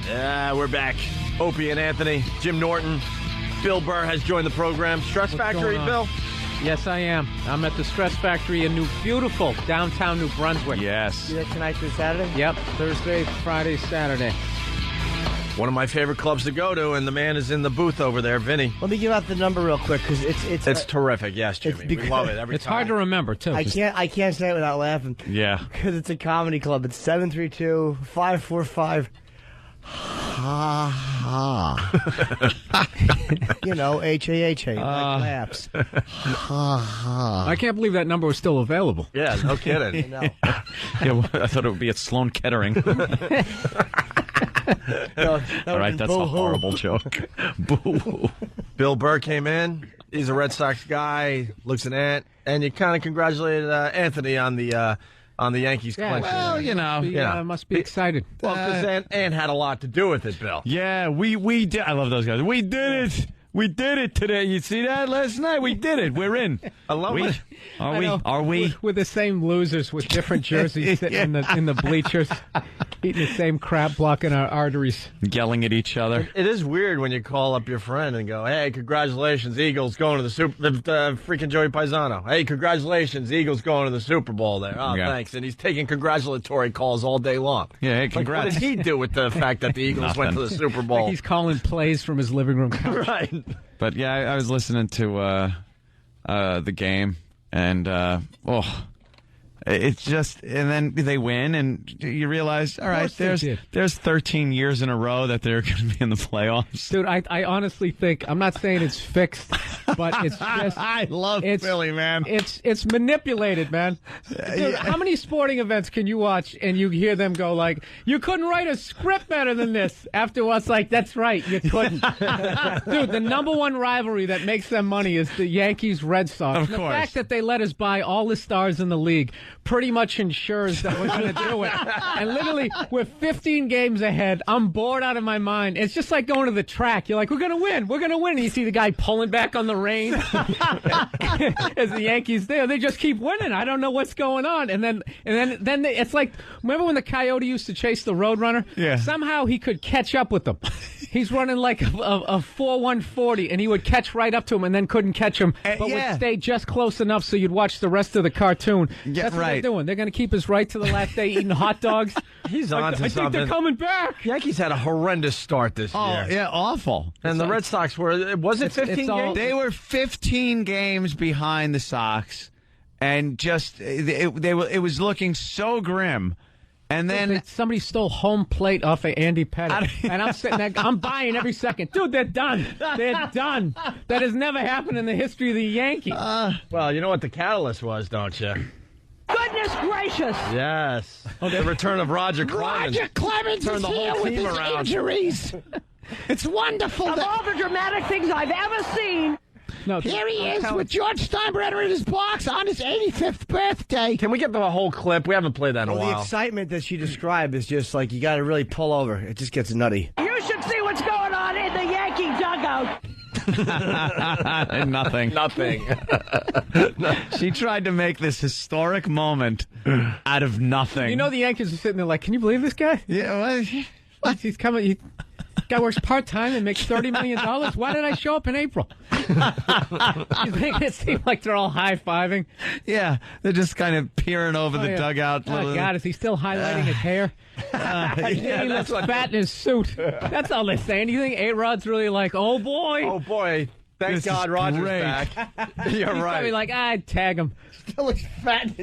Yeah, we're back. Opie and Anthony, Jim Norton, Bill Burr has joined the program. Stress Factory, Bill? Yes, I am. I'm at the Stress Factory in beautiful downtown New Brunswick. Yes. You there tonight through Saturday? Yep, Thursday, Friday, Saturday. One of my favorite clubs to go to, and the man is in the booth over there, Vinny. Let me give out the number real quick because it's terrific. Yes, Jimmy. We love it every time. It's hard to remember too. I can't say it without laughing. Yeah. Because it's a comedy club. It's 732-545. Ha ha. You know, H-A-H-A. Like laughs. Ha ha. I can't believe that number was still available. Yeah, no kidding. No. Yeah, well, I thought it would be at Sloan Kettering. No, All right, that's a horrible joke. Boo. Bill Burr came in. He's a Red Sox guy. Looks an Ant, and you kind of congratulated Anthony on the Yankees clinching. Well, you know, Must be excited. Well, because Ant had a lot to do with it, Bill. yeah, we did. I love those guys. We did it. We did it today. You see that last night? We did it. We're in. I love it. Are we? We're the same losers with different jerseys sitting in the bleachers, eating the same crap, blocking our arteries. Yelling at each other. It is weird when you call up your friend and go, "Hey, congratulations, Eagles going to the freaking Joey Paisano. Hey, congratulations, Eagles going to the Super Bowl there. Oh, Yeah. thanks." And he's taking congratulatory calls all day long. Yeah, hey, Like, congrats. what did he do with the fact that the Eagles went to the Super Bowl? Like he's calling plays from his living room couch. Right. But yeah, I was listening to the game, and it's just, and then they win, and you realize, all right, there's 13 years in a row that they're going to be in the playoffs. Dude, I honestly think, I'm not saying it's fixed, but it's just... I love Philly, man. It's manipulated, man. Dude, how many sporting events can you watch and you hear them go like, you couldn't write a script better than this? After what's like, that's right, you couldn't. Dude, the number one rivalry that makes them money is the Yankees-Red Sox. Of The course. fact that they let us buy all the stars in the league pretty much ensures that we're going to do it. And literally, we're 15 games ahead. I'm bored out of my mind. It's just like going to the track. You're like, we're going to win. We're going to win. And you see the guy pulling back on the reins as the Yankees there. They just keep winning. I don't know what's going on. And then it's like, remember when the Coyote used to chase the Roadrunner? Yeah. Somehow he could catch up with them. He's running like a 4.140, and he would catch right up to him and then couldn't catch him, but would stay just close enough so you'd watch the rest of the cartoon. Yeah, That's what right. they're doing. They're going to keep us right to the last day eating hot dogs. He's on to I think something. they're coming back. Yankees had a horrendous start this year. Yeah, awful. And the Red Sox was it 15 games? They were 15 games behind the Sox, and just it was looking so grim. And then somebody stole home plate off of Andy Pettit, and I'm sitting there, I'm buying every second. Dude, they're done. They're done. That has never happened in the history of the Yankees. Well, you know what the catalyst was, don't you? Goodness gracious! Yes. The return of Roger Clemens. Roger Clemens Turned is the whole here with team his around. injuries. It's wonderful. Of all the dramatic things I've ever seen, No, here he is with George Steinbrenner in his box on his 85th birthday. Can we get the whole clip? We haven't played that in a The while. excitement that she described is just like you got to really pull over. It just gets nutty. You should see what's going on in the Yankee dugout. nothing. Nothing. She tried to make this historic moment out of nothing. you know the Yankees are sitting there like, can you believe this guy? Yeah, He's coming. Guy works part-time and makes $30 million. Why did I show up in April? He's making it seem like they're all high-fiving. yeah, they're just kind of peering over the yeah. dugout. Oh, God, is he still highlighting his hair? He looks fat in his suit. That's all they're saying. Do you think A-Rod's really like, oh, boy? Oh, boy. Thank This God is Roger's great. back. You're He's right. probably like, I'd tag him. Still looks fat.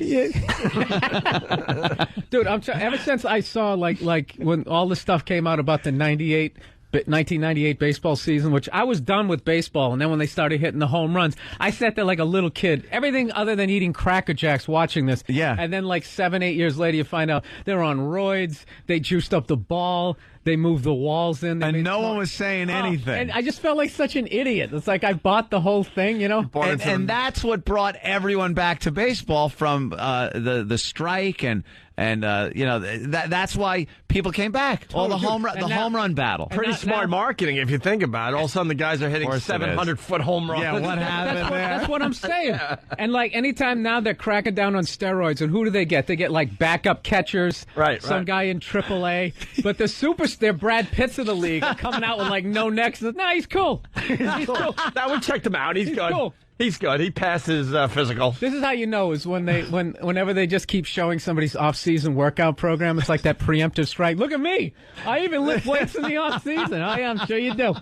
Dude, ever since I saw, like when all the stuff came out about the 1998 baseball season, which I was done with baseball, and then when they started hitting the home runs, I sat there like a little kid. Everything other than eating Cracker Jacks watching this. Yeah. And then like 7-8 years later, you find out they're on roids, they juiced up the ball, they moved the walls in. And no one was saying anything. And I just felt like such an idiot. It's like I bought the whole thing, you know? And that's what brought everyone back to baseball from the strike and And that's why people came back. All the home run battle. Pretty smart marketing if you think about it. All of a sudden, the guys are hitting 700-foot home runs. Yeah, what happened there? That's what I'm saying. And like anytime now they're cracking down on steroids, and who do they get? They get like backup catchers, some guy in AAA. But they're Brad Pitts of the league are coming out with like no necks. No, he's cool. He's cool. That we checked him out. He's good. Cool. He's good. He passes physical. This is how you know is whenever they just keep showing somebody's off-season workout program. It's like that preemptive strike. Look at me. I even lift weights in the off-season. Oh, yeah, I'm sure you do.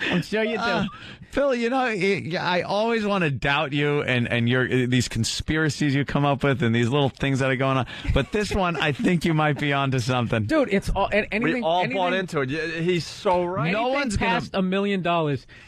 I'm sure you do. Phil, I always want to doubt you and your these conspiracies you come up with and these little things that are going on. But this one, I think you might be onto something. Dude, it's all anything. We all bought into it. He's so right. No one's past $1 million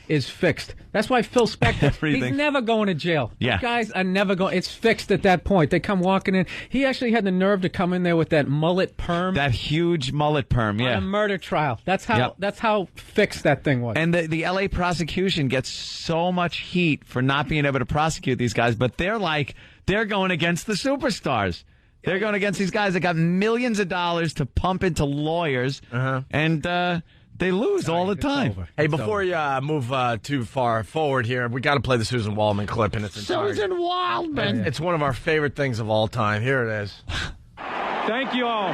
is fixed. That's why Phil Spector, he's never going to jail. Yeah. These guys are never going. It's fixed at that point. They come walking in. He actually had the nerve to come in there with that mullet perm. That huge mullet perm, yeah. On a murder trial. That's how fixed that thing was. And the L.A. prosecution gets so much heat for not being able to prosecute these guys, but they're going against the superstars. They're going against these guys that got millions of dollars to pump into lawyers, and they lose all the time. Hey, before you move too far forward here, we got to play the Susan Waldman clip in its entirety. Susan Waldman. It's one of our favorite things of all time. Here it is. Thank you all.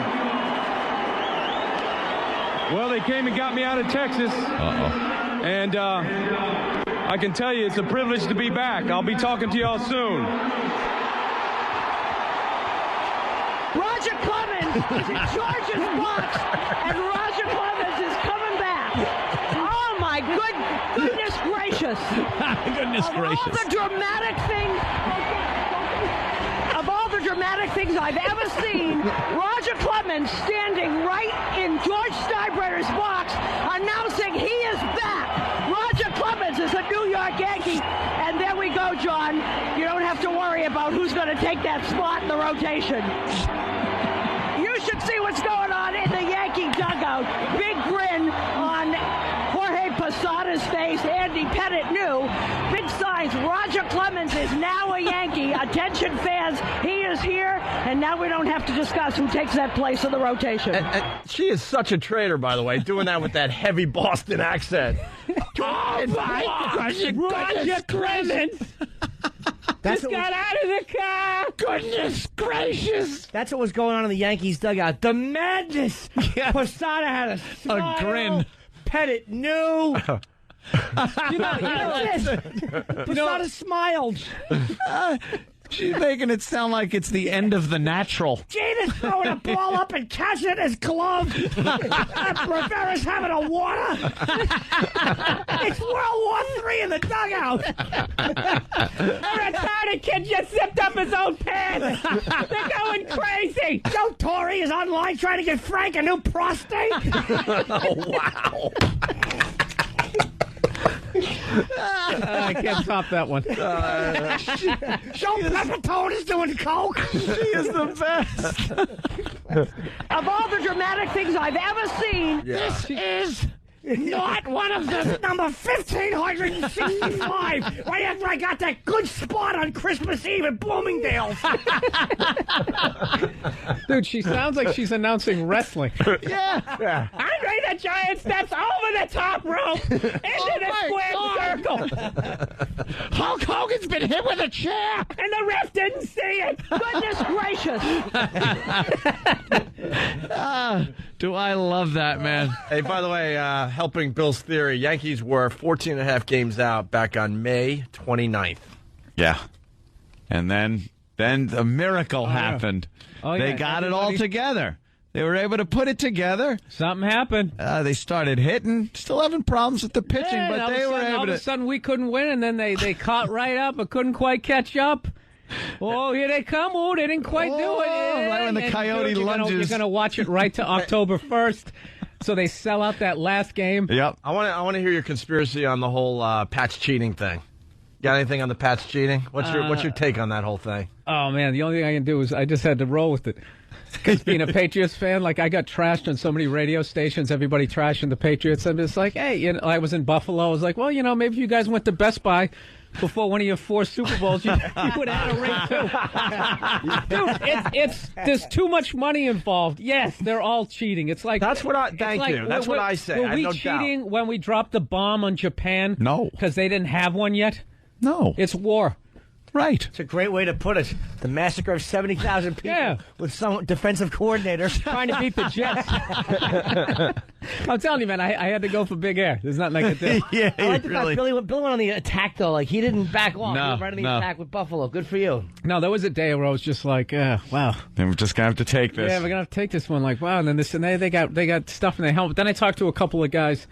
Well, they came and got me out of Texas. And I can tell you it's a privilege to be back. I'll be talking to y'all soon. Roger Clemens is in George's box, and Roger Clemens is coming back. Oh, my goodness gracious. Goodness gracious. Of all the dramatic things I've ever seen, Roger Clemens standing right in George Steinbrenner's box announcing he is back. Roger Clemens is a New York Yankee. And there we go, John. You don't have to worry about who's going to take that spot in the rotation. You should see what's going on in the Yankee dugout. Big grin on Jorge Posada's face. Andy Pettit knew. Big signs. Roger Clemens is now a Yankee. Attention, fans. He is here. And now we don't have to discuss who takes that place in the rotation. And she is such a traitor, by the way, doing that with that heavy Boston accent. Oh, my gosh. Roger Clemens just got out of the car. Goodness gracious. That's what was going on in the Yankees dugout. The madness. Posada had a smile. A grin. Pettit knew. Posada smiled. She's making it sound like it's the end of The Natural. Gina's throwing a ball up and catching it in his glove. Rivera's having a water. It's World War III in the dugout. A retarded kid just zipped up his own pants. They're going crazy. Joe Torre is online trying to get Frank a new prostate. Oh, wow. I can't top that one. Joe Pepitone is doing coke. She is the best. Of all the dramatic things I've ever seen, This is not one of the number 1,565. Right after I got that good spot on Christmas Eve at Bloomingdale's. Dude, she sounds like she's announcing wrestling. Yeah. Andre the Giant steps over the top rope into the square circle. Hulk Hogan's been hit with a chair. And the ref didn't see it. goodness gracious. Do I love that, man? Hey, by the way, helping Bill's theory, Yankees were 14 and a half games out back on May 29th. Yeah. And then the miracle happened. Oh, They yeah. got it all together. They were able to put it together. Something happened. They started hitting. Still having problems with the pitching, Yeah, but all they of a were sudden, able all of to. a sudden we couldn't win, and then they caught right up but couldn't quite catch up. Oh, here they come. Oh, they didn't quite do it. right when the And coyote dude, lunges. You're going to watch it right to October 1st. So they sell out that last game. Yep. I want to hear your conspiracy on the whole Pats cheating thing. Got anything on the Pats cheating? What's your take on that whole thing? Oh, man, the only thing I can do is I just had to roll with it. Because being a Patriots fan, like I got trashed on so many radio stations, everybody trashing the Patriots. I'm just like, hey, you know, I was in Buffalo. I was like, well, you know, maybe if you guys went to Best Buy before one of your 4 Super Bowls, you would have had a ring too. Dude, there's too much money involved. Yes, they're all cheating. It's like That's what I thank you. That's what I say. Were I have we no cheating doubt. when we dropped the bomb on Japan? No. Because they didn't have one yet? No. It's war. Right. It's a great way to put it. The massacre of 70,000 people Yeah. with some defensive coordinator. Trying to beat the Jets. I'm telling you, man, I had to go for Big Air. There's nothing I could do. Yeah, I like the really. fact Billy went on the attack, though. Like, he didn't back off. No, he went right on the no. attack with Buffalo. Good for you. No, there was a day where I was just like, wow. Then we're just going to have to take this. Yeah, we're gonna have to take this one. Like, wow, and then this and they got stuff in their helmet. Then I talked to a couple of guys.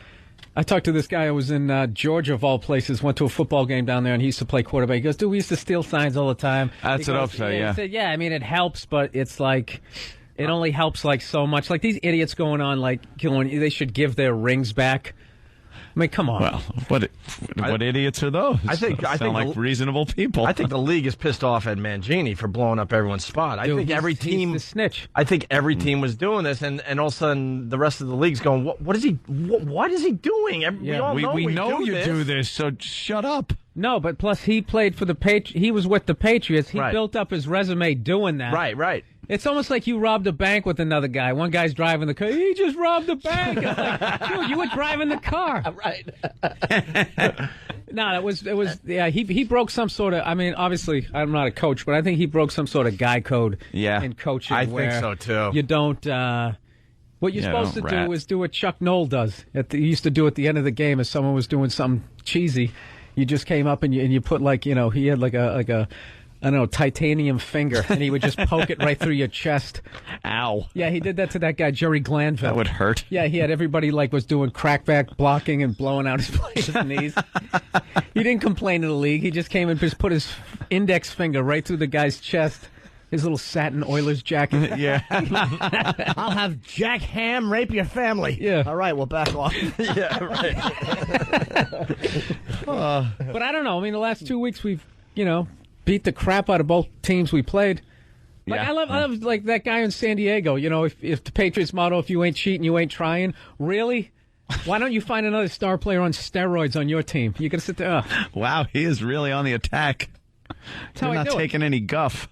I talked to this guy who was in Georgia, of all places, went to a football game down there, and he used to play quarterback. He goes, dude, we used to steal signs all the time. That's what Opie said, yeah. He said, yeah, I mean, it helps, but it's like, it only helps, like, so much. Like, these idiots going on, like, they should give their rings back. I mean, come on. Well, what idiots are those? I think like reasonable people. I think the league is pissed off at Mangini for blowing up everyone's spot. I Dude, think every he's team the snitch. I think every team was doing this, and all of a sudden the rest of the league's going, what is he? What is he doing? We all know we know do you this. do this, so shut up. No, but plus he played for the He was with the Patriots. He Right. built up his resume doing that. Right. It's almost like you robbed a bank with another guy. One guy's driving the car. He just robbed the bank. It's like, dude, you were driving the car. Right. No, it was. Yeah, he broke some sort of. I mean, obviously, I'm not a coach, but I think he broke some sort of guy code. Yeah. in coaching. I think where so, too. You don't. What you're Yeah, supposed to don't do rat. is do what Chuck Noll does. He used to do at the end of the game if someone was doing something cheesy. You just came up and you put like he had like a I don't know, titanium finger, and he would just poke it right through your chest. Ow. Yeah, he did that to that guy, Jerry Glanville. That would hurt. Yeah, he had everybody like was doing crackback blocking and blowing out his players' knees. He didn't complain to the league. He just came and just put his index finger right through the guy's chest. His little satin Oilers jacket. Yeah. I'll have Jack Ham rape your family. Yeah. All right, we'll back off. Yeah, right. But I don't know. I mean, the last 2 weeks we've, beat the crap out of both teams we played. Like, Yeah. I love like that guy in San Diego. If the Patriots motto, if you ain't cheating, you ain't trying. Really? Why don't you find another star player on steroids on your team? You got to sit there. Wow, he is really on the attack. how You're I not do it. taking any guff.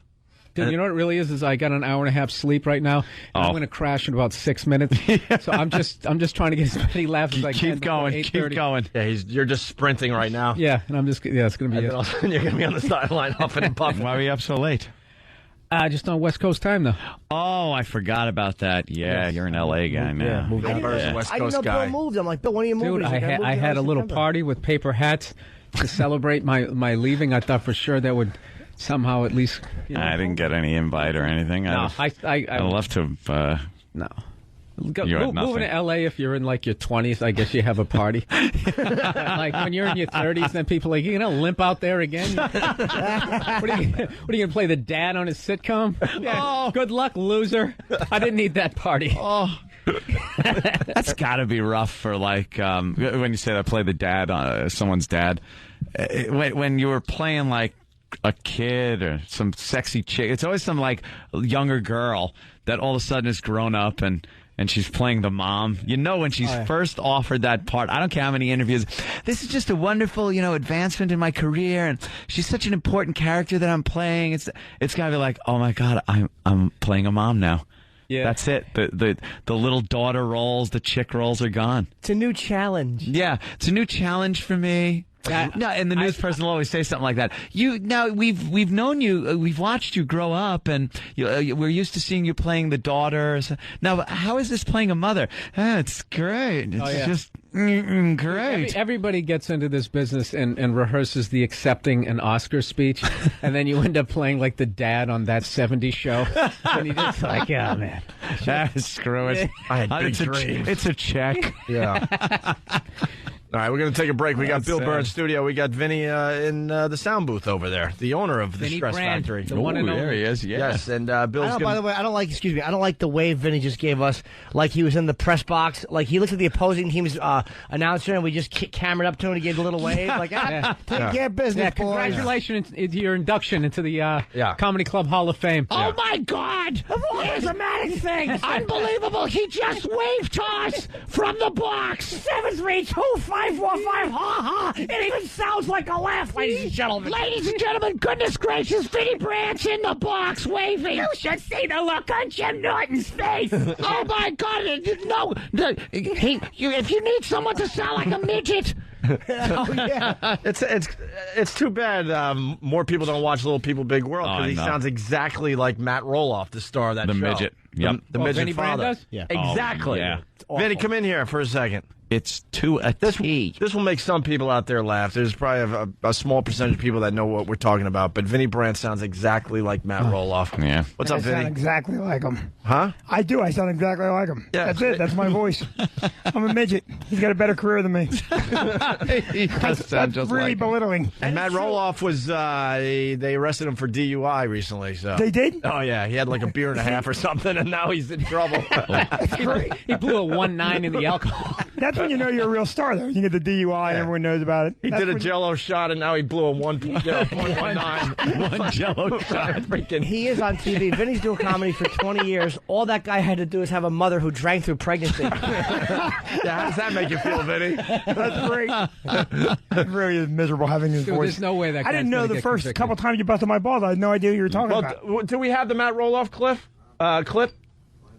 Dude, you know what it really is I got an hour and a half sleep right now. And I'm going to crash in about 6 minutes. So I'm just trying to get as many laughs as I can. Keep going. before Keep 8:30. going. Yeah, you're just sprinting right now. Yeah, and it's going to be And it. then all of a sudden you're going to be on the sideline huffing and puffing. Why were you up so late? Just on West Coast time, though. Oh, I forgot about that. Yeah, you're an LA guy, man. moved I on. didn't Burr's a know, West I didn't Coast know guy. Bill moved. I'm like, Bill, when are you moving? Dude, He's like, moved I had a last little September. party with paper hats to celebrate my leaving. I thought for sure that would somehow at least. I didn't get any invite or anything. No, I'd love to. No. You had Moving nothing. to LA if you're in like your 20s, I guess you have a party. Like when you're in your 30s, then people are like, you limp out there again. What are you gonna play the dad on his sitcom? Yeah, good luck, loser. I didn't need that party. Oh, that's got to be rough for like when you say that play the dad on someone's dad. When you were playing like a kid or some sexy chick, it's always some like younger girl that all of a sudden is grown up and she's playing the mom. When she's first offered that part, I don't care how many interviews, this is just a wonderful, advancement in my career, and she's such an important character that I'm playing. It's got to be like, oh my God, I'm playing a mom now. Yeah. That's it. The little daughter roles, the chick roles are gone. It's a new challenge. Yeah, it's a new challenge for me. No, and the news person will always say something like that. We've known you, we've watched you grow up, and we're used to seeing you playing the daughter. Now, how is this playing a mother? It's great. It's just great. Everybody gets into this business and rehearses the accepting an Oscar speech, and then you end up playing like the dad on That 70s Show, and you're just like, yeah, man. Screw it. I had big dreams. It's a check. Yeah. All right, we're going to take a break. We got That's Bill Burr in sad. studio. We got Vinny in the sound booth over there, the owner of the Vinny Stress Brand, Factory. the one and Ooh, there only. he is. Yeah. Yes, and Bill's By the way, I don't like. Excuse me. I don't like the way Vinny just gave us. Like he was in the press box. Like he looked at the opposing team's announcer, and we just camered up to him and gave a little wave. Like, take care of business, Yeah, boys. congratulations to your induction into the Comedy Club Hall of Fame. Oh my God! Of all the dramatic things, unbelievable! He just waved to us from the box. 732-545. Ha ha! It even sounds like a laugh, ladies and gentlemen. Ladies and gentlemen, goodness gracious, Vinny Brandt's in the box waving. You should see the look on Jim Norton's face. Oh my God! No, if you need someone to sound like a midget. Oh yeah. It's too bad more people don't watch Little People Big World Oh, because I he know. sounds exactly like Matt Roloff, the star of that The show. midget. Yep. The Oh, midget Vinny Brand father. does? Yeah. Exactly. Oh, yeah. Vinny, come in here for a second. It's to a T. This will make some people out there laugh. There's probably a small percentage of people that know what we're talking about, but Vinny Brand sounds exactly like Matt Roloff. Yeah. What's up, I sound Vinny? exactly like him. Huh? I do. I sound exactly like him. Yeah. That's it. That's my voice. I'm a midget. He's got a better career than me. He does sound just Really like him. belittling. And Matt Roloff was, they arrested him for DUI recently. So They did? Oh, yeah. He had like a beer and a half or something, and now he's in trouble. He blew a 1.9 in the alcohol. That's when you know you're a real star, though. You get the DUI and everyone knows about it. He That's did a when- Jell-O shot, and now he blew a 1.9. One Jell-O shot. Freaking. He is on TV. Vinny's doing comedy for 20 years. All that guy had to do is have a mother who drank through pregnancy. Yeah, how does that make you feel, Vinny? That's great. It really is miserable having his Dude, voice. there's no way that I guy's didn't know gonna the get first convicted. couple times you busted my balls. I had no idea what you were talking about. Well, do we have the Matt Roloff clip?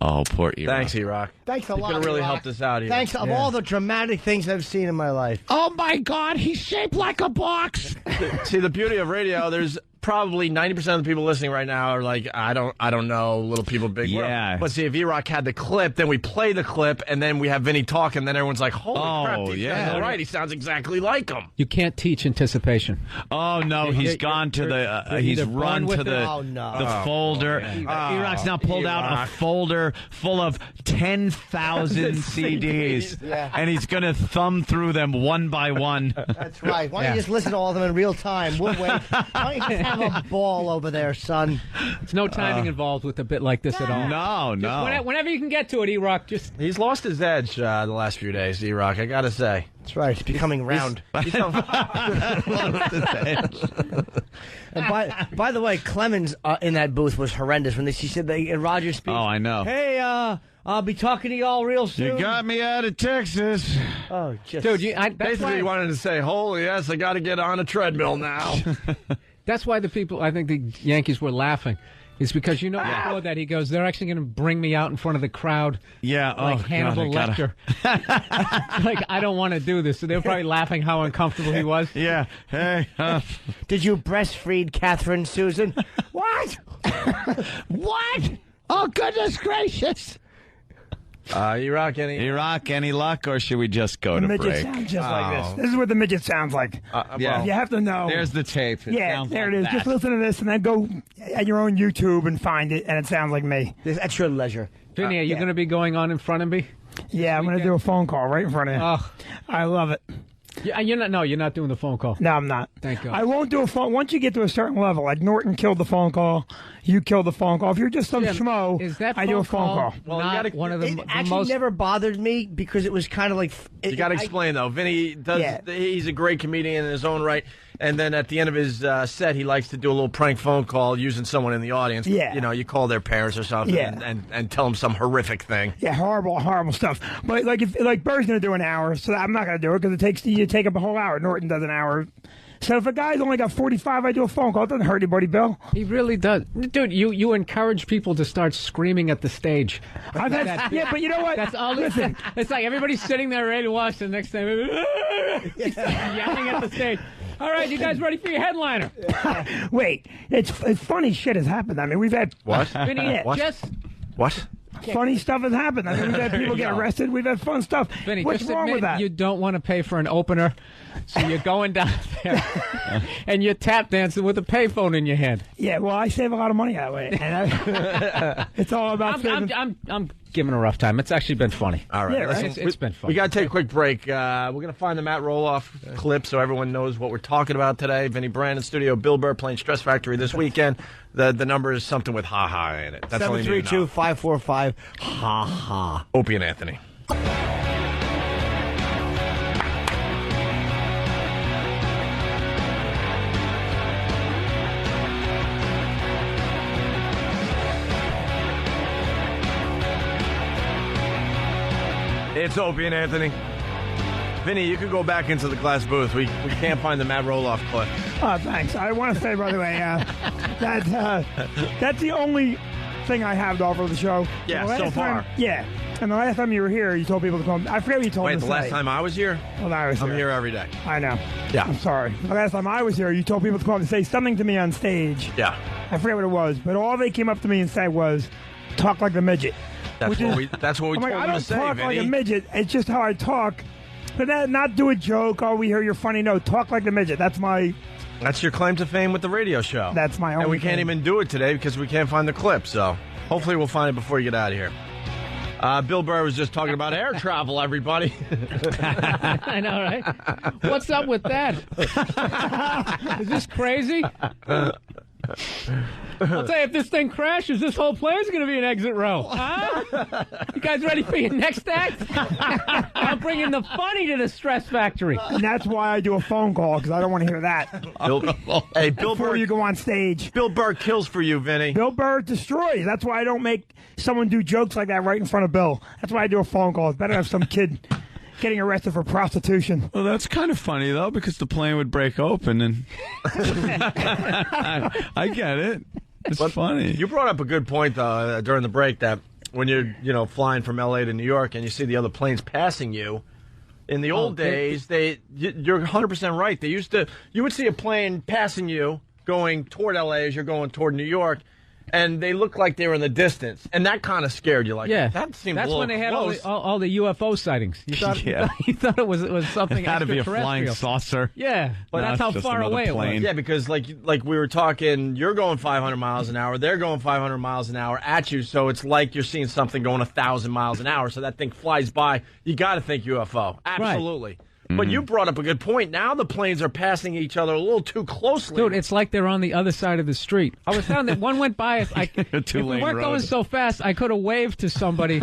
Oh, poor E-Rock. Thanks, E-Rock. Thanks a You lot. could have really E-Rock. helped us out here. Thanks of all the dramatic things I've seen in my life. Oh my God, he's shaped like a box. See, the beauty of radio, there's probably 90% of the people listening right now are like, I don't know, Little People Big World. Yeah. But see, if E-Rock had the clip, then we play the clip, and then we have Vinny talk, and then everyone's like, holy crap, these guys yeah. are right. He sounds exactly like him. You can't teach anticipation. Oh no, he's You're- gone to you're the. He's either born run with to it- the Oh, no. the folder. E-Rock's now pulled out a E-Rock. folder full of 10,000 CDs, Yeah. and he's gonna thumb through them one by one. That's right. Why don't you just listen to all of them in real time? We'll wait. Why don't you just have a ball over there, son? There's no timing involved with a bit like this at all. No, no. Whenever you can get to it, E-Rock, just He's lost his edge the last few days, E-Rock, I gotta say. That's right. It's becoming round. And by the way, Clemens in that booth was horrendous when she said in Roger's speech. Oh, I know. Hey, I'll be talking to y'all real soon. You got me out of Texas. Oh, just dude, that's Basically, why, he wanted to say, holy yes, I gotta get on a treadmill now. that's why the people, I think the Yankees were laughing. Is because before that he goes, they're actually going to bring me out in front of the crowd Yeah, like Hannibal Lecter. Like, I don't want to do this. So they're probably laughing how uncomfortable he was. Yeah. Hey. Did you breastfeed Catherine Susan? What? What? Oh, goodness gracious. E-Rock, any? E-Rock, any luck, or should we just go The to midget break? sounds just like this. This is what the midget sounds like. Yeah. You have to know. There's the tape. It Yeah, sounds there like it is. that. Just listen to this and then go at your own YouTube and find it, and it sounds like me. There's extra leisure. Vinny, are you going to be going on in front of me? Yeah, I'm going to do a phone call right in front of you. Oh, I love it. you're not doing the phone call. No, I'm not. Thank God. I won't do a phone. Once you get to a certain level, like Norton killed the phone call, you killed the phone call. If you're just some Jim, schmo, is that I do a phone call. Well, you not gotta- one of the, It the actually most never bothered me because it was kind of like... You got to explain, though. Vinny does. Yeah. He's a great comedian in his own right. And then at the end of his set, he likes to do a little prank phone call using someone in the audience. Yeah. You know, you call their parents or something Yeah. and tell them some horrific thing. Yeah, horrible stuff. But if Burr's going to do an hour, so I'm not going to do it because you take up a whole hour. Norton does an hour. So if a guy's only got 45, I do a phone call. It doesn't hurt anybody, Bill. He really does, dude. You encourage people to start screaming at the stage. Yeah, but you know what? That's all. Listen, It's like everybody's sitting there ready to watch. The next time, he's yelling at the stage. All right, you guys ready for your headliner? wait. It's funny shit has happened. I mean, we've had What? Vinny, What? just What? funny stuff has happened. I mean, we've had people get arrested. We've had fun stuff. Vinny, What's just wrong admit with that? you don't want to pay for an opener, so you're going down there and you're tap dancing with a payphone in your hand. Yeah, well, I save a lot of money that way. And it's all about saving. I'm giving a rough time. It's actually been funny. All right. Yeah, right. It's been fun. We got to take a quick break. We're going to find the Matt Roloff clip so everyone knows what we're talking about today. Vinny Brand in studio, Bill Burr playing Stress Factory this weekend. The number is something with ha-ha in it. That's all you need to know. 732-545 ha-ha. Opie and Anthony. It's Opie and Anthony. Vinny, you can go back into the glass booth. We can't find the Matt Roloff clip. Oh, thanks. I want to say, by the way, that's the only thing I have to offer the show. Yeah, The last so far. time- yeah. And the last time you were here, you told people to come. I forget what you told Wait, me the to last say. time I was here? Well, I was I'm here every day. I know. Yeah. I'm sorry. The last time I was here, you told people to come up and say something to me on stage. Yeah. I forget what it was, but all they came up to me and said was, talk like a midget. That's what we I'm told like, I them don't to say, talk Vinny. like a midget. It's just how I talk. But not do a joke. Oh, we hear you're funny. No, talk like a midget. That's That's your claim to fame with the radio show. That's my only And we can't thing. even do it today because we can't find the clip. So hopefully we'll find it before you get out of here. Bill Burr was just talking about air travel, everybody. I know, right? What's up with that? Is this crazy? I'll tell you, if this thing crashes, this whole plane's going to be an exit row. Huh? You guys ready for your next act? I'm bringing the funny to the Stress Factory. And that's why I do a phone call, because I don't want to hear that Hey, Bill before Burr. you go on stage. Bill Burr kills for you, Vinny. Bill Burr destroys. That's why I don't make someone do jokes like that right in front of Bill. That's why I do a phone call. It's better to have some kid getting arrested for prostitution. Well, that's kind of funny, though, because the plane would break open, and I get it. It's funny. You brought up a good point, though, during the break that when you're, flying from L.A. to New York and you see the other planes passing you, in the old days, you're 100% right. You would see a plane passing you going toward L.A. as you're going toward New York, and they looked like they were in the distance, and that kind of scared you. Like, Yeah, that seemed that's a little when they had close. all the UFO sightings. You thought, Yeah. you thought it was something It had to be a flying extraterrestrial. saucer. Yeah, but No, that's it's how just far another away plane. it was. Yeah, because like we were talking, you're going 500 miles an hour, they're going 500 miles an hour at you, so it's like you're seeing something going 1,000 miles an hour, so that thing flies by. You got to think UFO. Absolutely. But you brought up a good point. Now the planes are passing each other a little too closely. Dude, it's like they're on the other side of the street. I was telling that one went by us. If we two-lane weren't going road. so fast, I could have waved to somebody.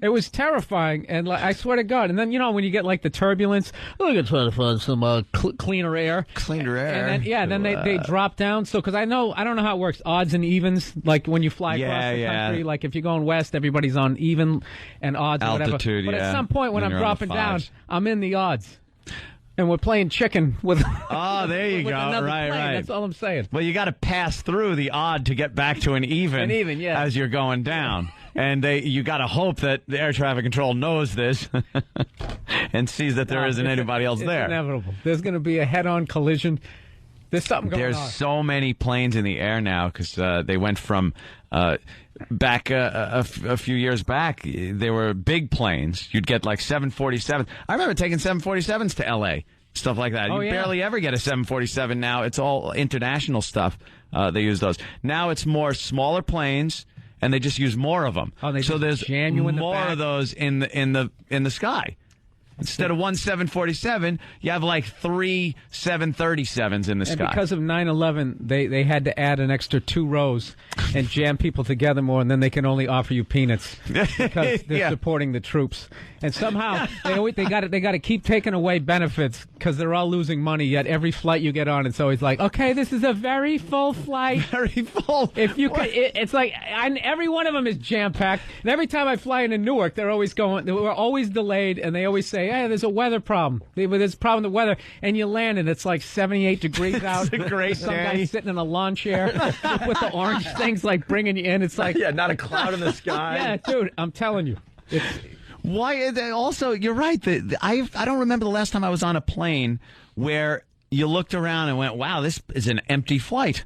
It was terrifying, and I swear to God. And then when you get like the turbulence, we're gonna try to find some cleaner air. Cleaner air. And then they drop down. So because I don't know how it works, odds and evens. Like when you fly across the country, like if you're going west, everybody's on even and odds or whatever. Altitude, But yeah. at some point when Then I'm you're on the dropping down, fives. I'm in the odds. And we're playing chicken with. Oh, there you with go. another Right, plane. right. That's all I'm saying. Well, you got to pass through the odd to get back to an even. An even, yeah. As you're going down, and you got to hope that the air traffic control knows this and sees that there isn't anybody else It's there. inevitable. There's going to be a head-on collision. There's something going There's on. so many planes in the air now because they went from back a few years back. They were big planes. You'd get like 747s. I remember taking 747s to L.A. Stuff like that. Oh, You yeah. barely ever get a 747 now. It's all international stuff. They use those. Now it's more smaller planes, and they just use more of them. Oh, they so just there's jam you in the more back? of those in the sky. Instead of one 747, you have like three 737s in the And sky. because of 9/11, they had to add an extra 2 rows and jam people together more, and then they can only offer you peanuts because they're Yeah. supporting the troops. And somehow they got to keep taking away benefits because they're all losing money. Yet every flight you get on, it's always like, okay, this is a very full flight. Very full. If you could, it's like every one of them is jam packed. And every time I fly into Newark, they're always we're always delayed, and they always say, "Hey, there's a weather problem. There's a problem with the weather." And you land, and it's like 78 degrees out. a great Some day. guy sitting in a lawn chair with the orange things like bringing you in. It's like, Yeah, not a cloud in the sky. yeah, dude, I'm telling you. Why? Also, you're right. I don't remember the last time I was on a plane where you looked around and went, "Wow, this is an empty flight."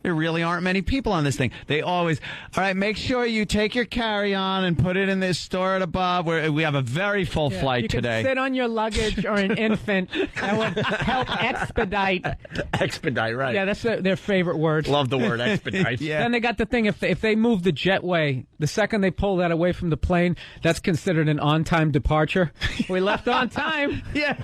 There really aren't many people on this thing. They always, all right, make sure you take your carry-on and put it in this, store it above. We have a very full flight today. You can sit on your luggage or an infant. That would help expedite. Expedite, right. Yeah, that's their favorite word. Love the word expedite. Yeah. Then they got the thing, if they move the jetway, the second they pull that away from the plane, that's considered an on-time departure. We left on time. Yeah,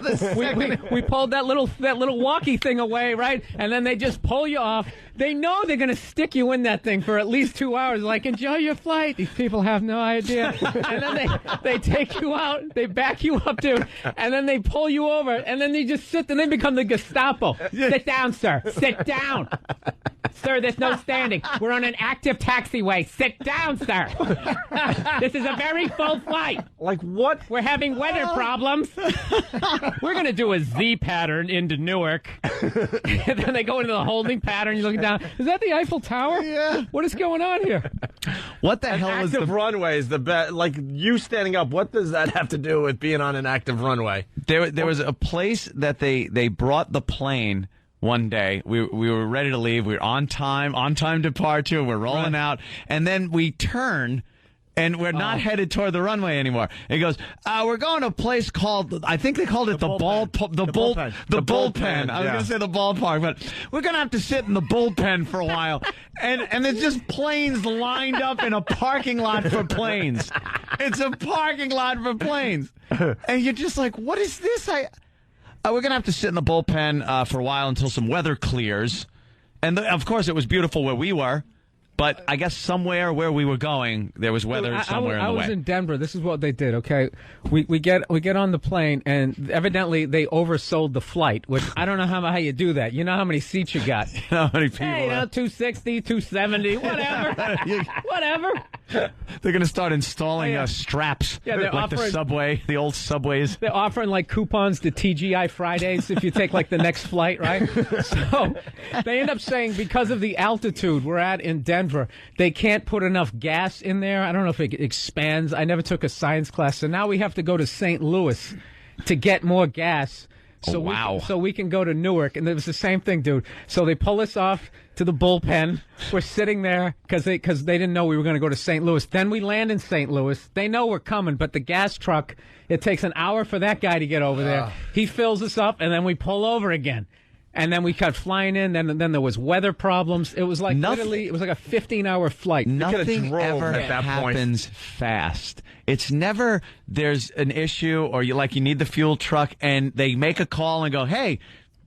we pulled that little walkie thing away, right? And then they just pull you off. They know they're going to stick you in that thing for at least 2 hours. Like, enjoy your flight. These people have no idea. And then they take you out. They back you up, dude. And then they pull you over. And then they just sit and they become the Gestapo. Sit down, sir. Sit down. Sir, there's no standing. We're on an active taxiway. Sit down, sir. This is a very full flight. Like what? We're having weather problems. We're going to do a Z pattern into Newark. And then they go into the holding pattern. You're looking down. Is that the Eiffel Tower? Yeah. What is going on here? What the hell is the active runway is the best. Like you standing up, what does that have to do with being on an active runway? There was a place that they brought the plane one day. We were ready to leave. We were on time departure. We're rolling out. And then we turn, and we're not headed toward the runway anymore. It goes, we're going to a place called, I think they called it the bullpen. I was going to say the ballpark, but we're going to have to sit in the bullpen for a while. And there's just planes lined up in a parking lot for planes. It's a parking lot for planes. And you're just like, what is this? We're going to have to sit in the bullpen for a while until some weather clears. And, of course, it was beautiful where we were. But I guess somewhere where we were going, there was weather somewhere in the way. I was in Denver. This is what they did, okay? We get on the plane, and evidently they oversold the flight, which I don't know how you do that. You know how many seats you got. You know how many people Hey, 260, 270, whatever. Whatever. They're going to start installing straps like the subway, the old subways. They're offering like coupons to TGI Fridays if you take like the next flight, right? So they end up saying because of the altitude we're at in Denver, they can't put enough gas in there. I don't know if it expands. I never took a science class. So now we have to go to St. Louis to get more gas. So we can go to Newark. And it was the same thing, dude. So they pull us off to the bullpen. We're sitting there because they didn't know we were going to go to St. Louis. Then we land in St. Louis. They know we're coming, but the gas truck, it takes an hour for that guy to get over there. He fills us up, and then we pull over again. And then we kept flying in. Then there was weather problems. It was like literally, it was like a 15-hour flight. Nothing ever happens fast. It's never there's an issue or you need the fuel truck and they make a call and go, hey,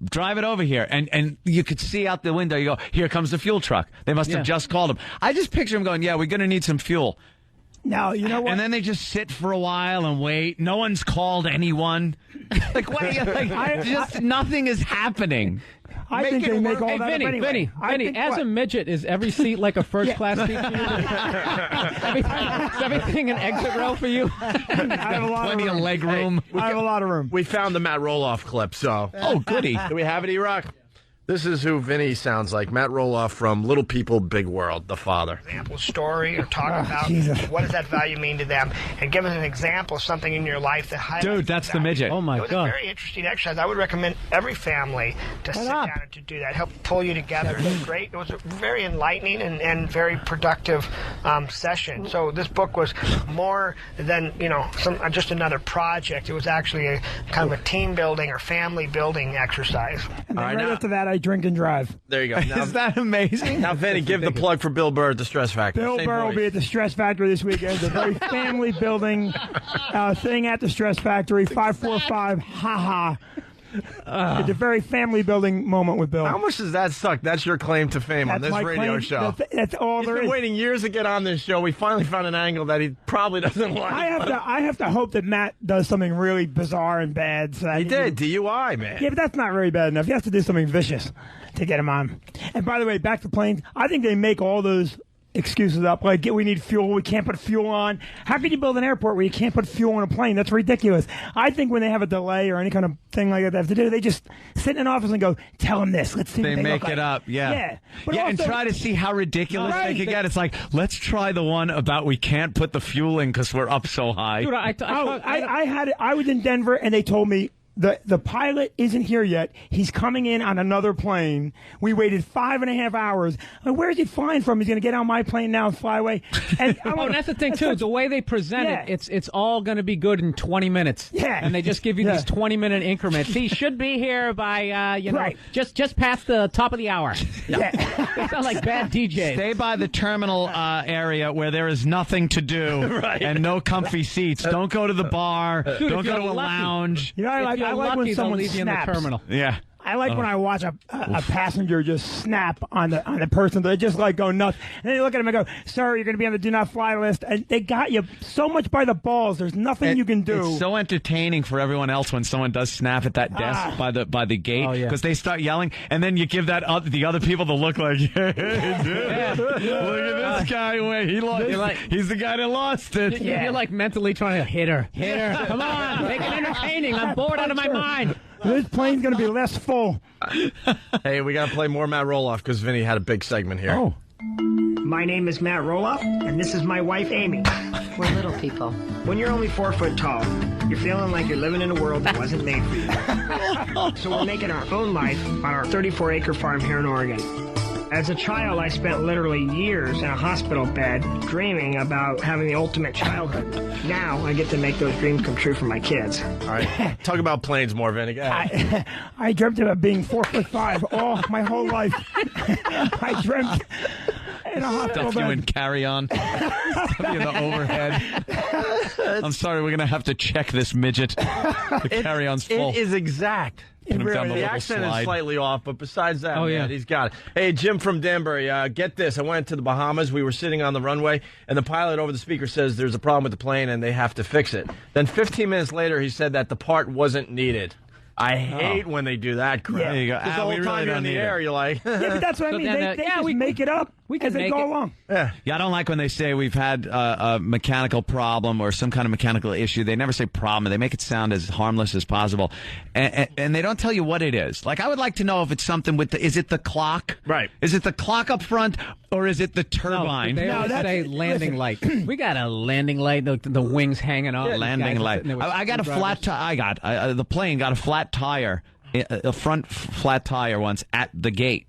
drive it over here. And you could see out the window, you go, here comes the fuel truck. They must have just called him. I just picture him going, yeah, we're going to need some fuel. Now, you know what? And then they just sit for a while and wait. No one's called anyone. Nothing is happening. I think they make all that up anyway. Vinny, as a midget, is every seat like a first-class seat for you? Is everything an exit row for you? I have a lot Plenty of of leg room. I have a lot of room. We found the Matt Roloff clip, so. Oh, goody. Do we have it, E-Rock? This is who Vinny sounds like. Matt Roloff from Little People, Big World, the father. Example story or talk about what does that value mean to them and give us an example of something in your life that highlights Dude, that's the midget. Oh, my God. It was a very interesting exercise. I would recommend every family to sit down and to do that. Help pull you together. It was great. It was a very enlightening and very productive session. So this book was more than, just another project. It was actually a kind of a team building or family building exercise. And then right after that, I drink and drive. There you go. Now, is that amazing? Now, Vinny, give the plug for Bill Burr at the Stress Factory. Bill Burr will be at the Stress Factory this weekend. It's a very family-building thing at the Stress Factory. 545 Ha-Ha. It's a very family-building moment with Bill. How much does that suck? That's your claim to fame on this radio show. That's all there is. He's been waiting years to get on this show. We finally found an angle that he probably doesn't like. I have to hope that Matt does something really bizarre and bad. So he did. DUI, man. Yeah, but that's not really bad enough. He has to do something vicious to get him on. And by the way, back to planes. I think they make all those excuses up, like we need fuel, we can't put fuel on. How can you build an airport where you can't put fuel on a plane? That's ridiculous. I think when they have a delay or any kind of thing like that they have to do, they just sit in an office and go, tell them this. Let's see. They what make look it like. up, yeah. But and also, try to see how ridiculous they can get. It's like, let's try the one about we can't put the fuel in because we're up so high. Dude, I was in Denver and they told me The pilot isn't here yet. He's coming in on another plane. We waited 5.5 hours. Where's he flying from? He's going to get on my plane now and fly away. And and that's the thing too. The way they present it, it's all going to be good in 20 minutes. Yeah. And they just give you these 20-minute increments. He should be here by just past the top of the hour. Yeah. They sound like bad DJs. Stay by the terminal area where there is nothing to do and no comfy seats. Don't go to the bar. Dude, Don't go to a lucky. lounge. You know, I like lucky, when someone leave you in the snaps. terminal. Yeah. I like when I watch a passenger just snap on the person. They just like go nuts. And then you look at them and go, "Sir, you're going to be on the do not fly list." And they got you so much by the balls. There's nothing you can do. It's so entertaining for everyone else when someone does snap at that desk by the gate because they start yelling, and then you give the other people the look like, "Hey, dude, look at this guy. Wait, he's the guy that lost it." You're like mentally trying to hit her. Come on, make it entertaining. I'm bored out of my mind. This plane's going to be less full. Hey, we got to play more Matt Roloff because Vinny had a big segment here. Oh. My name is Matt Roloff, and this is my wife, Amy. We're little people. When you're only 4 foot tall, you're feeling like you're living in a world that wasn't made for you. So we're making our own life on our 34-acre farm here in Oregon. As a child, I spent literally years in a hospital bed dreaming about having the ultimate childhood. Now I get to make those dreams come true for my kids. All right. Talk about planes more, Vinny. I dreamt about being 4'5" my whole life. I dreamt in a hospital Stuff you in bed. carry-on. Stuff you in the overhead. I'm sorry, we're going to have to check this midget. The carry-on's full. It is exact. Put him down the The little accent slide. is slightly off, but besides that, Oh, man, yeah. he's got it. Hey, Jim from Danbury, get this. I went to the Bahamas. We were sitting on the runway, and the pilot over the speaker says there's a problem with the plane, and they have to fix it. Then 15 minutes later, he said that the part wasn't needed. I hate when they do that crap. There you go. Because the we whole really time you're don't in the need air, it. you're like... Yeah, but that's what I mean. then, They yeah, just we- make it up we can as they make go it. along. Yeah, I don't like when they say we've had a mechanical problem or some kind of mechanical issue. They never say problem. They make it sound as harmless as possible. And they don't tell you what it is. Like, I would like to know if it's something with is it the clock? Right. Is it the clock up front or is it the turbine? They always say landing light. We got a landing light, the wings hanging off. Landing light. I got a flat tire. The plane got a flat tire, a front flat tire once at the gate.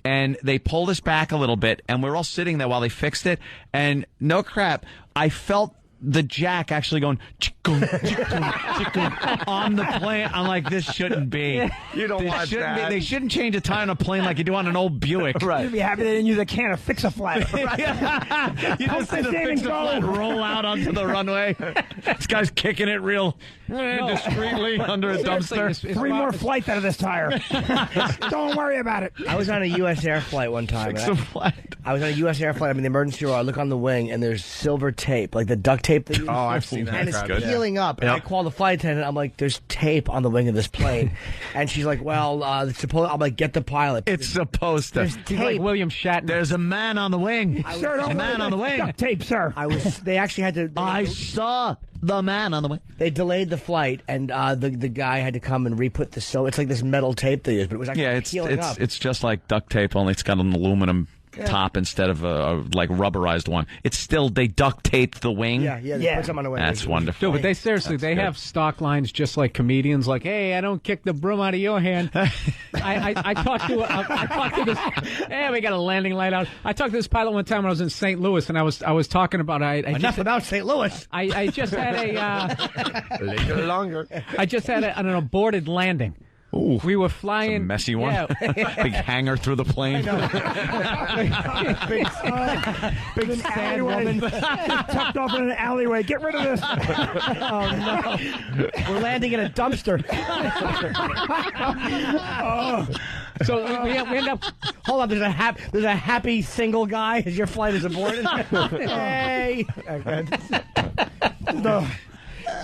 And they pulled us back a little bit, and we were all sitting there while they fixed it. And no crap, I felt the jack actually going chickun, chickun, chickun on the plane. I'm like, this shouldn't be. You don't want that. They shouldn't change a tire on a plane like you do on an old Buick. You'd be happy they didn't use a can of Fix-A-Flat. You just see the Same fix and flat go. roll out onto the runway. This guy's kicking it real discreetly under a dumpster. 3 more flights out of this tire. Don't worry about it. I was on a U.S. Air flight one time. Fix a flat. I was on a U.S. Air flight. I'm in the emergency row. I look on the wing, and there's silver tape, like the duct tape that you use. Oh, I've seen that. And it's crap. peeling up. And I call the flight attendant. I'm like, there's tape on the wing of this plane. And she's like, well, it's supposed. I'm like, get the pilot. It's supposed to. There's He's like tape. William Shatner. There's a man on the wing. Sir, don't A man worry. on the wing. Duct tape, sir. They actually had to. I saw the man on the wing. They delayed the flight, and the guy had to come and re-put the it's like this metal tape they use, but it was actually Yeah, peeling up. it's just like duct tape, only it's got an aluminum top instead of a like rubberized one. It's still they duct taped the wing. They put some on the wing. That's wonderful. Dude, but they seriously, they have stock lines just like comedians. Like, hey, I don't kick the broom out of your hand. I talked to this. Hey, we got a landing light out. I talked to this pilot one time when I was in St. Louis, and I was talking about Enough about St. Louis. I just had a Little longer. I just had an aborted landing. Ooh, We were flying. it's a messy one. Yeah. Big hanger through the plane. Big sad woman tucked off in an alleyway. Get rid of this. Oh no, we're landing in a dumpster. So we end up. Hold on, there's a happy single guy as your flight is aborted. Hey.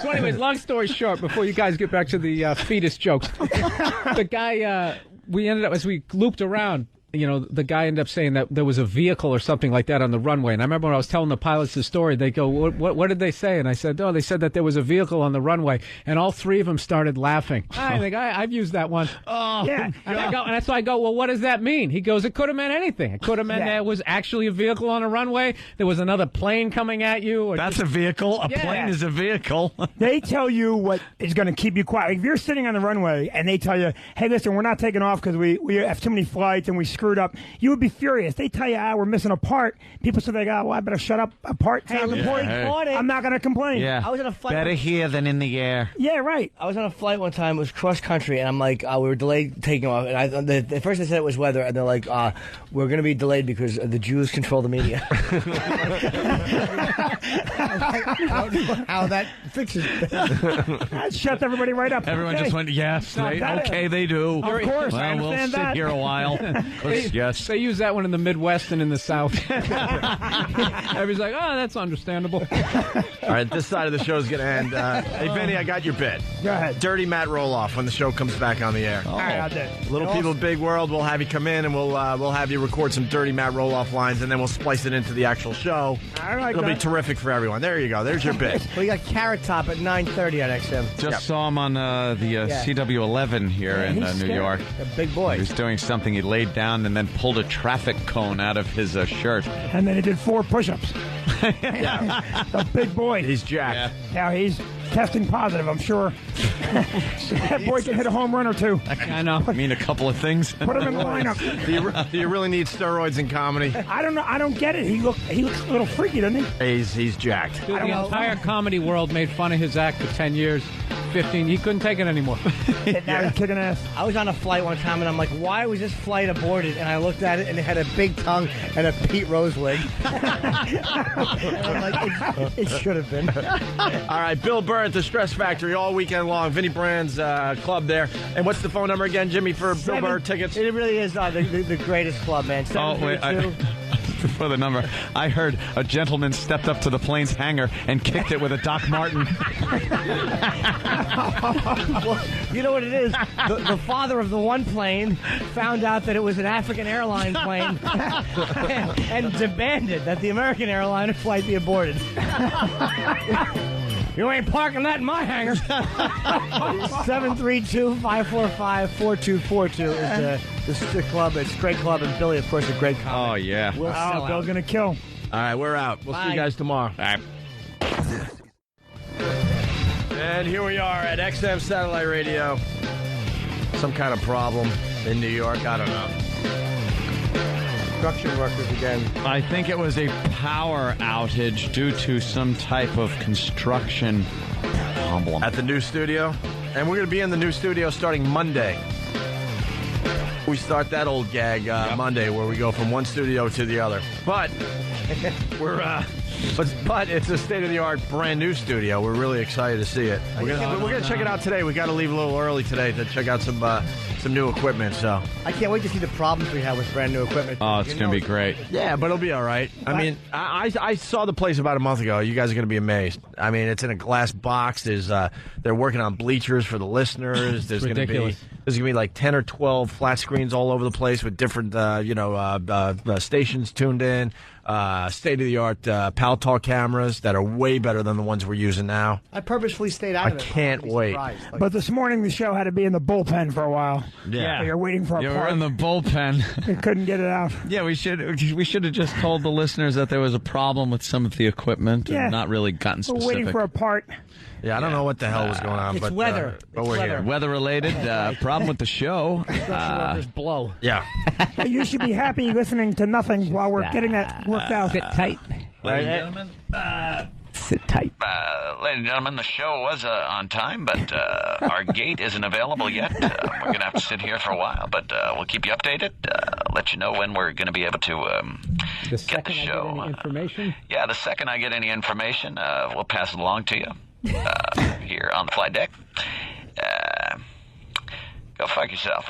So, anyways, long story short, before you guys get back to the fetus jokes, the guy we ended up as we looped around. the guy ended up saying that there was a vehicle or something like that on the runway. And I remember when I was telling the pilots the story, they go, what did they say? And I said, they said that there was a vehicle on the runway. And all three of them started laughing. I think I've used that one. Oh, yeah. And so I go, well, what does that mean? He goes, it could have meant anything. It could have meant there was actually a vehicle on a runway. There was another plane coming at you. Or That's a vehicle. A plane is a vehicle. They tell you what is going to keep you quiet. If you're sitting on the runway and they tell you, hey, listen, we're not taking off because we have too many flights and we screwed up, you would be furious. They tell you, we're missing a part. People say, well, I better shut up. A part sounds important. I'm not going to complain. Yeah. I was on a flight. Better here than in the air. Yeah, right. I was on a flight one time. It was cross country, and I'm like, we were delayed taking off. And at first they said it was weather, and they're like, we're going to be delayed because the Jews control the media. How that fixes it. That shuts everybody right up. Everyone just went, yes, they do. Of course, well, I understand we'll sit that. here a while. Yes. They use that one in the Midwest and in the South. Everybody's like, that's understandable. All right, this side of the show is going to end. Hey, Vinny, I got your bit. Go ahead. Dirty Matt roll-off when the show comes back on the air. All right, I'll do it. Little People, Big World, we'll have you come in and we'll have you record some Dirty Matt roll-off lines, and then we'll splice it into the actual show. All right, It'll be terrific for everyone. There you go. There's your bit. We got Carrot Top at 9:30 on XM. Just saw him on the CW11 here in New York. A big boy. He was doing something. He laid down and then pulled a traffic cone out of his shirt. And then he did 4 push-ups. The big boy. He's jacked. Now he's testing positive, I'm sure. That boy can hit a home run or two. I know. I mean, a couple of things. Put him in the lineup. Do you really need steroids in comedy? I don't know. I don't get it. He looks a little freaky, doesn't he? He's jacked. Dude, the entire comedy world made fun of his act for 10 years, 15. He couldn't take it anymore. Now he's kicking ass. I was on a flight one time, and I'm like, why was this flight aborted? And I looked at it, and it had a big tongue and a Pete Rose wig. And I'm like, it should have been. All right, Bill Burr at the Stress Factory all weekend long. Vinny Brand's club there. And what's the phone number again, Jimmy, for Bill Burr tickets? It really is the greatest club, man. Oh, wait. For the number, I heard a gentleman stepped up to the plane's hangar and kicked it with a Doc Martin. Well, you know what it is? The father of the one plane found out that it was an African airline plane and demanded that the American airliner flight be aborted. You ain't parking that in my hangar. 732-545-4242 is the club. It's a great club, and Billy, of course, a great comic. Oh, yeah. Bill's going to kill. All right, we're out. We'll see you guys tomorrow. All right. And here we are at XM Satellite Radio. Some kind of problem in New York. I don't know. Construction workers again. I think it was a power outage due to some type of construction problem. At the new studio. And we're going to be in the new studio starting Monday. We start that old gag Monday where we go from one studio to the other. But but it's a state-of-the-art brand new studio. We're really excited to see it. We're gonna check it out today. We got to leave a little early today to check out some new equipment. So I can't wait to see the problems we have with brand new equipment. Oh, it's going to be great. Yeah, but it'll be all right. I mean, I saw the place about a month ago. You guys are going to be amazed. I mean, it's in a glass box. They're working on bleachers for the listeners. There's going to be like 10 or 12 flat screens all over the place with different stations tuned in. State-of-the-art Pal Talk cameras that are way better than the ones we're using now. I purposefully stayed out of it. I can't wait. But this morning the show had to be in the bullpen for a while. Yeah. So you're waiting for a part. We're in the bullpen. We couldn't get it out. Yeah, we should have just told the listeners that there was a problem with some of the equipment and not really gotten specific. We're waiting for a part. Yeah, I don't know what the hell was going on. It's weather. But we're here. Weather-related problem with the show. Construction workers blow. Yeah. You should be happy listening to nothing while we're getting that worked out. Sit tight. Ladies and gentlemen, Sit tight. Ladies and gentlemen, the show was on time, but our gate isn't available yet. We're going to have to sit here for a while, but we'll keep you updated, let you know when we're going to be able to get the show. I get any information? Yeah, the second I get any information, we'll pass it along to you here on the flight deck. Go fuck yourself.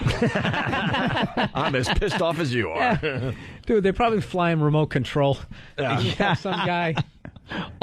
I'm as pissed off as you are. Dude, they probably fly him remote control. Yeah. Some guy.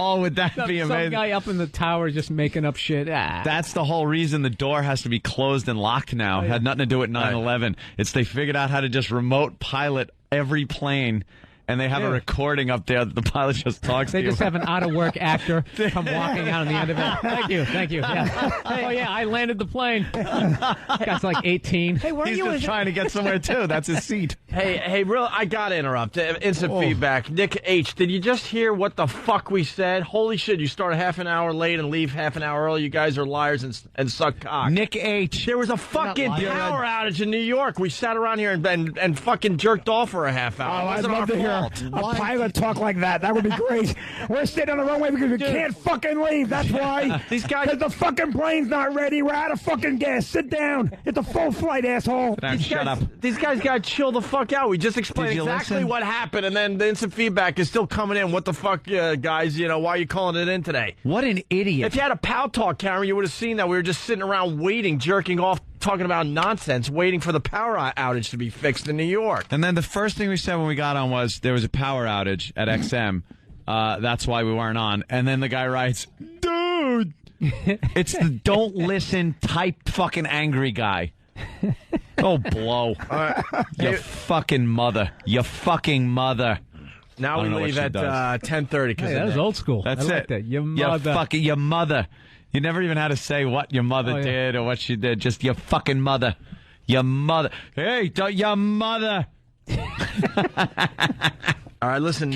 Oh, would that be Some amazing? guy up in the tower just making up shit. That's the whole reason the door has to be closed and locked now. It had nothing to do with 9/11. It's they figured out how to just remote pilot every plane. And they have a recording up there that the pilot just talks to you. They just have an out-of-work actor come walking out on the end of it. Thank you. Yeah. Oh, yeah, I landed the plane. Guy's like 18. Hey, He's just trying to get somewhere, too. That's his seat. Hey, real, I got to interrupt. Instant feedback. Nick H., did you just hear what the fuck we said? Holy shit, you start half an hour late and leave half an hour early. You guys are liars and suck cock. Nick H. There was a fucking power outage in New York. We sat around here and fucking jerked off for a half hour. Oh, It I'd wasn't love our to hear fault. a pilot talk like that. That would be great. We're sitting on the runway because we can't fucking leave. That's why. These guys. Because the fucking plane's not ready. We're out of fucking gas. Sit down. It's a full flight, asshole. Shut up. These guys got to chill the fuck out. We just explained exactly what happened, and then the instant feedback is still coming in. What the fuck, guys? You know, why are you calling it in today? What an idiot. If you had a POW talk, Cameron, you would have seen that we were just sitting around waiting, jerking off, talking about nonsense, waiting for the power outage to be fixed in New York. And then the first thing we said when we got on was there was a power outage at XM. That's why we weren't on. And then the guy writes, dude, it's the don't listen type fucking angry guy. Oh, blow. You fucking mother. You fucking mother. Now we leave at 10:30. Hey, that was old school. That's I like it. that. Your mother. Your mother. You never even had to say what your mother did or what she did. Just your fucking mother. Your mother. Hey, your mother. All right, listen.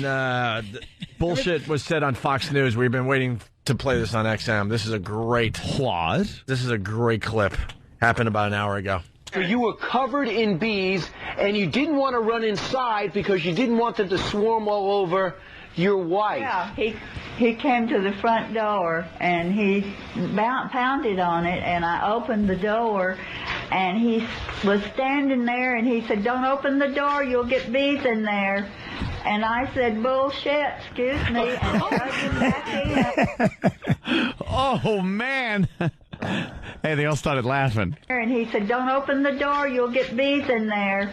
Bullshit was said on Fox News. We've been waiting to play this on XM. This is a great what? This is a great clip. Happened about an hour ago. You were covered in bees, and you didn't want to run inside because you didn't want them to swarm all over your wife. Yeah, he came to the front door, and he pounded on it, and I opened the door, and he was standing there, and he said, "Don't open the door, you'll get bees in there." And I said, "Bullshit, excuse me," and plugged him back in. Oh, man. Hey, they all started laughing. And he said, "Don't open the door, you'll get bees in there."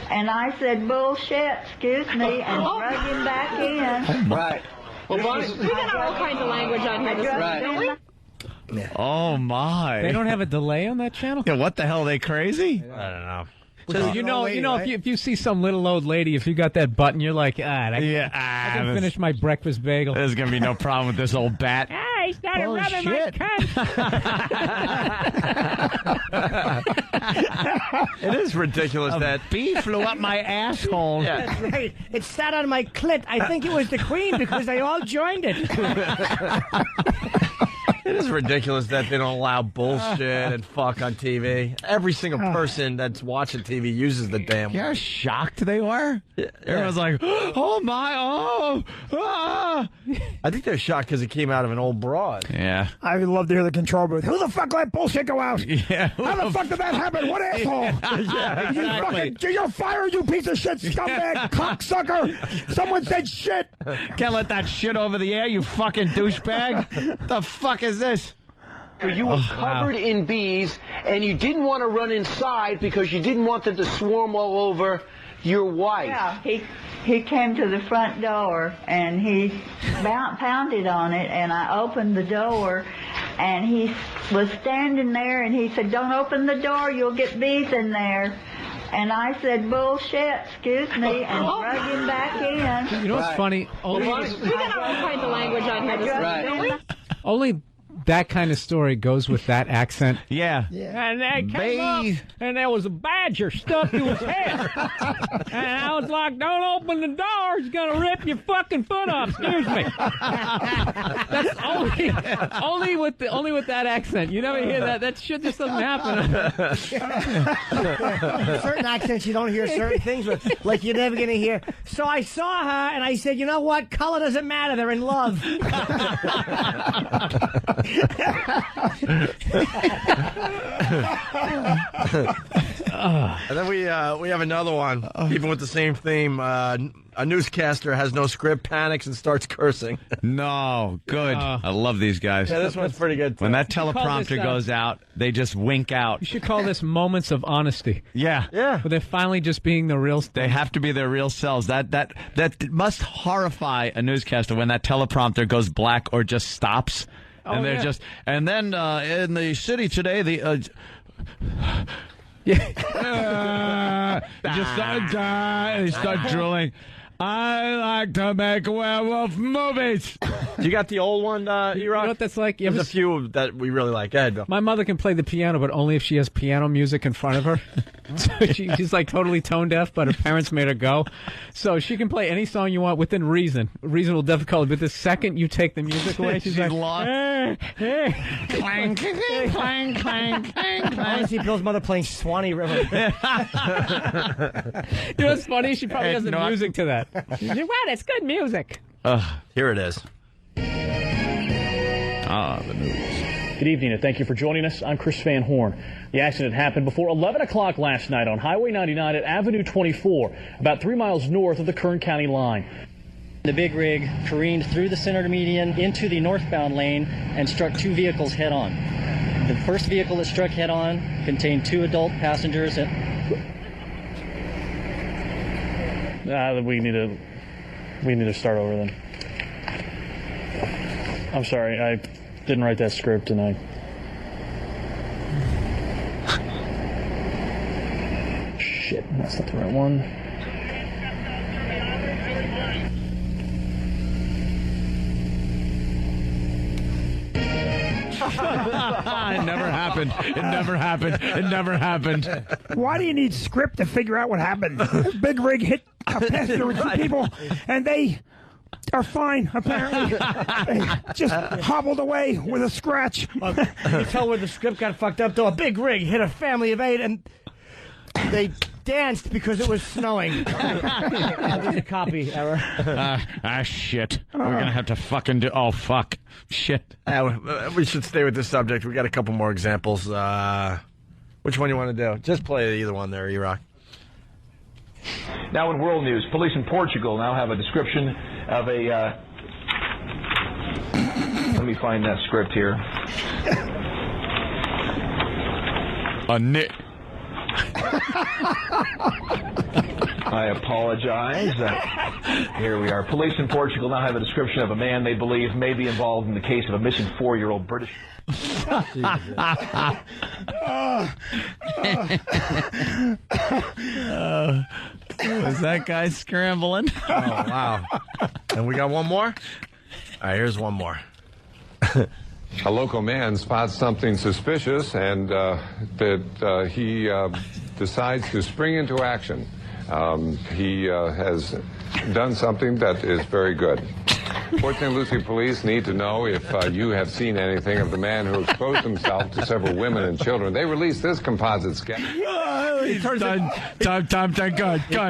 And I said, "Bullshit, excuse me," and plugged him back in. Right. Well, we got all kinds of language on here this morning, don't we? Oh, my. They don't have a delay on that channel? Yeah, what the hell? Are they crazy? I don't know. So you know, if you see some little old lady, if you got that button, you're like, I can finish my breakfast bagel. There's going to be no problem with this old bat. He started rubbing my cunt. It is ridiculous that bee flew up my asshole. Yeah. That's right. It sat on my clit. I think it was the queen because they all joined it. It is ridiculous that they don't allow bullshit and fuck on TV. Every single person that's watching TV uses the damn. You know how shocked they were? Everyone's like, oh my, ah. I think they're shocked because it came out of an old broad. Yeah. I would love to hear the control booth. Who the fuck let bullshit go out? Yeah. How the fuck did that happen? What asshole? Yeah, exactly. You're fired, you piece of shit, scumbag, cocksucker. Someone said shit. Can't let that shit over the air, you fucking douchebag. The fuck is this? You were covered in bees, and you didn't want to run inside because you didn't want them to swarm all over your wife. Yeah, he came to the front door, and he pounded on it, and I opened the door, and he was standing there, and he said, "Don't open the door, you'll get bees in there." And I said, "Bullshit, excuse me," and plugged him back in. You know what's funny? We got all kinds of language on here this morning, don't we? Only that kind of story goes with that accent. Yeah. And they came up, and there was a badger stuck to his head. And I was like, "Don't open the door, he's going to rip your fucking foot off, excuse me." That's only with that accent. You never hear that. That shit just doesn't happen. Certain accents you don't hear certain things with. Like you're never going to hear. So I saw her, and I said, "You know what? Color doesn't matter. They're in love." And then we have another one, even with the same theme. A newscaster has no script, panics, and starts cursing. No, good. I love these guys. Yeah, this one's pretty good, too. When that teleprompter goes out, they just wink out. You should call this moments of honesty. Yeah. Yeah. Where they're finally just being the real. They have to be their real selves. That must horrify a newscaster when that teleprompter goes black or just stops. And they're just. And then in the city today, the. They start drilling. I like to make werewolf movies. You got the old one, E-Rock? You know what that's like? There's a few that we really like. Go ahead, Bill. My mother can play the piano, but only if she has piano music in front of her. So she's like totally tone deaf, but her parents made her go. So she can play any song you want within reason. Reasonable difficulty. But the second you take the music away, she's like, lost. Hey. Clang, clang, clang, clang, clang. I see Bill's mother playing Swanee River. You know what's funny? She probably has the music to that. She's like, wow, that's good music. Here it is. The news. Good evening, and thank you for joining us. I'm Chris Van Horn. The accident happened before 11 o'clock last night on Highway 99 at Avenue 24, about 3 miles north of the Kern County line. The big rig careened through the center median into the northbound lane and struck two vehicles head-on. The first vehicle that struck head-on contained 2 adult passengers. We need to start over then. I'm sorry, I didn't write that script, and shit, that's not the right one. It never happened. It never happened. It never happened. Why do you need script to figure out what happened? Big rig hit a passenger with 2 people, and they are fine, apparently. They just hobbled away with a scratch. You can tell where the script got fucked up, though. A big rig hit a family of 8, and they danced because it was snowing. There's a copy error. Shit. We're going to have to fucking do... Oh, fuck. Shit. We should stay with this subject. We got a couple more examples. Which one you want to do? Just play either one there, E-Rock. Now in world news, police in Portugal now have a description of a... let me find that script here. I apologize. Here we are. Police in Portugal now have a description of a man they believe may be involved in the case of a missing 4-year-old British... Was that guy scrambling? Oh, wow. And we got one more? All right, here's one more. A local man spots something suspicious, and he decides to spring into action. He has done something that is very good. Port St. Lucie police need to know if you have seen anything of the man who exposed himself to several women and children. They released this composite sketch. He turns good.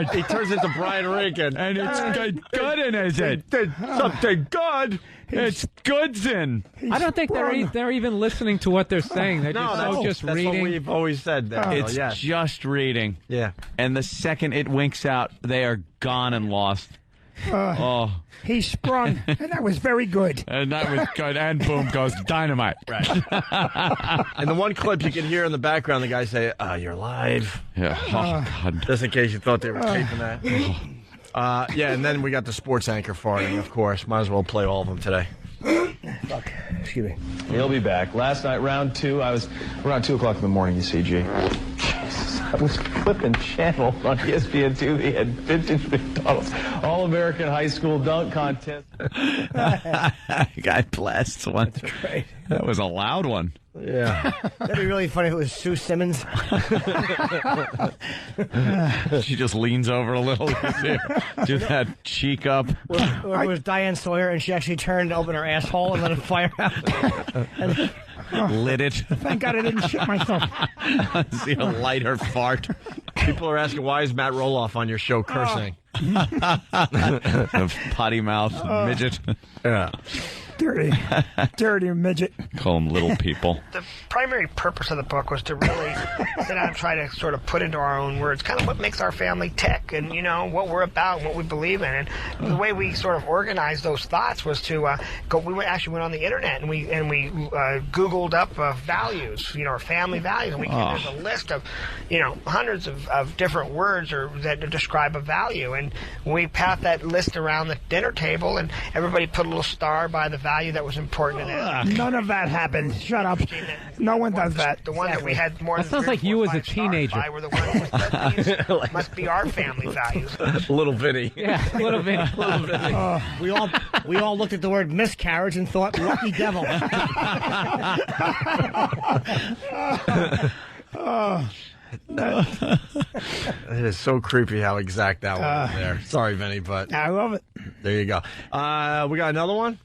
He turns into Brian Regan. And it's good in it. Something good. It's Goodson. I don't think they're even listening to what they're saying. They're just that's reading. What we've always said. It's just reading. Yeah. And the second it winks out, they are gone and lost. He sprung, and that was very good. And that was good. And boom goes dynamite. Right. And the one clip you can hear in the background, the guy say, "You're live." Yeah. Oh, God. Just in case you thought they were taping that. Yeah, and then we got the sports anchor farting, of course. Might as well play all of them today. Fuck. Excuse me. He'll be back. Last night, round 2, I was around 2 o'clock in the morning, you see, G. I was flipping channel on ESPN2. They had vintage McDonald's All-American High School Dunk Contest. Guy blasts one. That's great. That was a loud one. Yeah. That'd be really funny if it was Sue Simmons. She just leans over a little. Do that cheek up. Or it was Diane Sawyer, and she actually turned to open her asshole and let it fire out. Lit it. Thank God I didn't shit myself. See her light her fart. People are asking, why is Matt Roloff on your show cursing? Potty mouth midget. Yeah. Dirty midget. Call them little people. The primary purpose of the book was to really sit down and try to sort of put into our own words kind of what makes our family tick and, what we're about and what we believe in. And the way we sort of organized those thoughts was to we actually went on the internet and we Googled up values, our family values. And there's a list of, hundreds of different words that describe a value. And we passed that list around the dinner table and everybody put a little star by the value that was important to them. None of that happened. Shut up. No one does that. The one that we had more That than sounds 3, like 4, you as a 5 stars teenager. by were the ones that must be our family values. Little Vinny. Yeah, little Vinny. We all looked at the word miscarriage and thought, lucky devil. It is so creepy how exact that was there. Sorry, Vinny, but I love it. There you go. We got another one?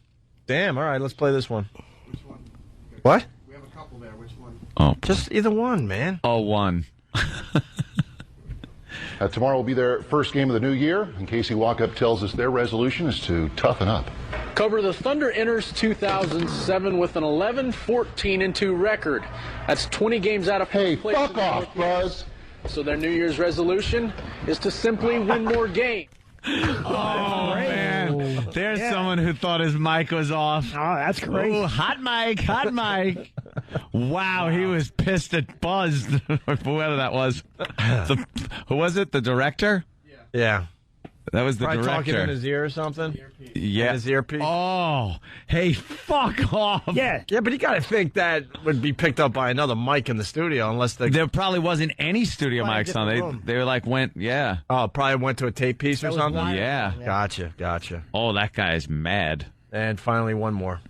Damn, all right, let's play this one. What? We have a couple there. Which one? Oh, just either one, man. Oh, one. Tomorrow will be their first game of the new year, and Casey Walkup tells us their resolution is to toughen up. Cover the Thunder enters 2007 with an 11-14-2 record. That's 20 games out of first place. Fuck off, Buzz. So their New Year's resolution is to simply win more games. Oh, man. There's someone who thought his mic was off. Oh, that's great. Ooh, hot mic. Wow, he was pissed at Buzz, or whoever that was. Who was it? The director? Yeah. That was the Probably director. talking in his ear or something? Yeah. In his earpiece? Oh, hey, fuck off. Yeah, but you got to think that would be picked up by another mic in the studio unless There probably wasn't any studio mics on. They were like, Oh, probably went to a tape piece or something? Yeah. Gotcha. Oh, that guy's mad. And finally, one more.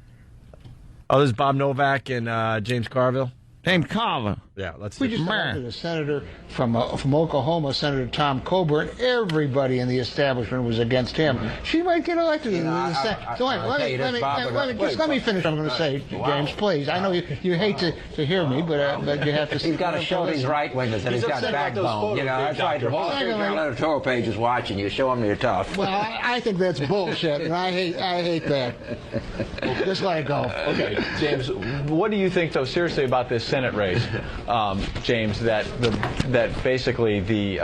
Oh, this is Bob Novak and James Carville. James Carville. Yeah, let's We see. just talked to the senator from Oklahoma, Senator Tom Coburn. Everybody in the establishment was against him. She might get elected. Let me finish what I'm going to say, James, please. I know you hate to hear me, but you have to. He's got to show these right-wingers that he's got backbone. That's right. The whole editorial page is watching you. Show them you're tough. Well, I think that's bullshit, and I hate that. Just let it go. Okay, James, what do you think, though, seriously, about this Senate race, James, that basically the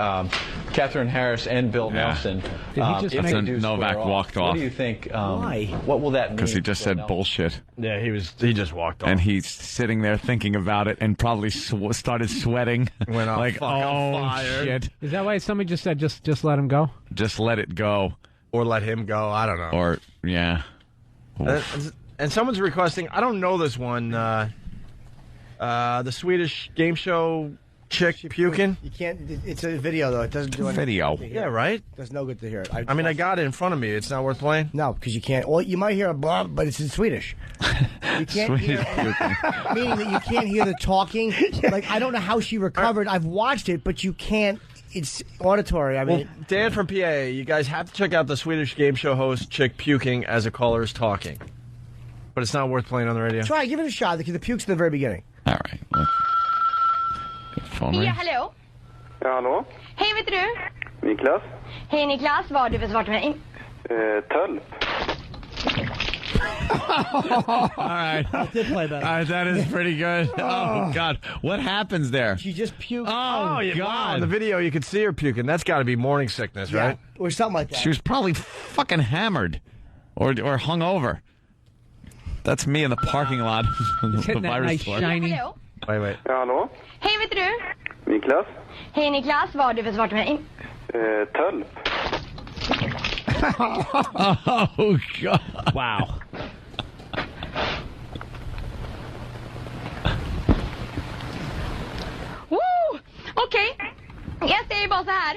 Catherine Harris and Bill Nelson Novak walked off. What do you think? Why? What will that mean? Because he just said bullshit. Yeah, he just walked off. And he's sitting there thinking about it and probably started sweating. Went off like, on fire. Shit. Is that why somebody just said just let him go? Just let it go. Or let him go. I don't know. Or, yeah. And someone's requesting, I don't know this one, the Swedish game show chick puking. You can't. It's a video though. It doesn't do anything. Video. Yeah, right? There's no good to hear it. I mean, I got it in front of me. It's not worth playing? No, because you can't. Well, you might hear a blah, but it's in Swedish. You can't hear, meaning that you can't hear the talking. Like, I don't know how she recovered. I've watched it, but you can't. It's auditory. I mean, Well, Dan from PA, you guys have to check out the Swedish game show host chick puking as a caller is talking. But it's not worth playing on the radio. try, give it a shot. The puke's in the very beginning. All right. Phone Ja, ring. hallå? Ja, hallå? Hej, vet du? Niklas? Hej Niklas, vad har du för svart med mig? Tölp. All right. I did play that. All right, that is pretty good. Oh, God. What happens there? She just puked. Oh, yeah, God. wow, in the video, you could see her puking. That's got to be morning sickness, Yeah, right? or something like that. She was probably fucking hammered or hungover. That's me in the parking lot. He's hitting that nice shiny. Hallå? Wait. Ja, hallå? Hej, vet du? Niklas? Hej Niklas, vad har du för svart med mig? Tölp. Oh, God. Wow. Woo! Okej. Jag säger bara så här.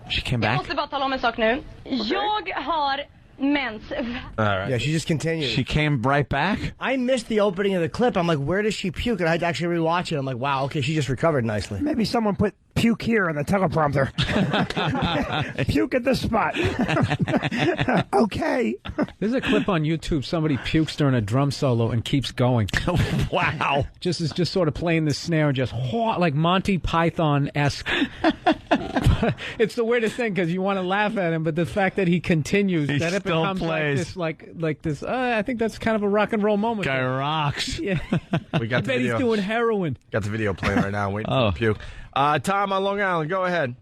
She came Jag back? måste bara tala om en sak nu. Jag har mens. All right. Yeah, she just continued. She came right back? I missed the opening of the clip. I'm like, where does she puke? And I had to actually rewatch it. I'm like, wow, okay, she just recovered nicely. Maybe someone put puke here on the teleprompter. Puke at the spot. Okay. There's a clip on YouTube. Somebody pukes during a drum solo and keeps going. Wow. Just sort of playing the snare, just like Monty Python-esque. It's the weirdest thing because you want to laugh at him, but the fact that he continues, He that it still becomes plays. like this. I think that's kind of a rock and roll moment. Guy rocks. Yeah. We got I the bet video. he's doing heroin. Got the video playing right now. Waiting for puke. Tom on Long Island, go ahead.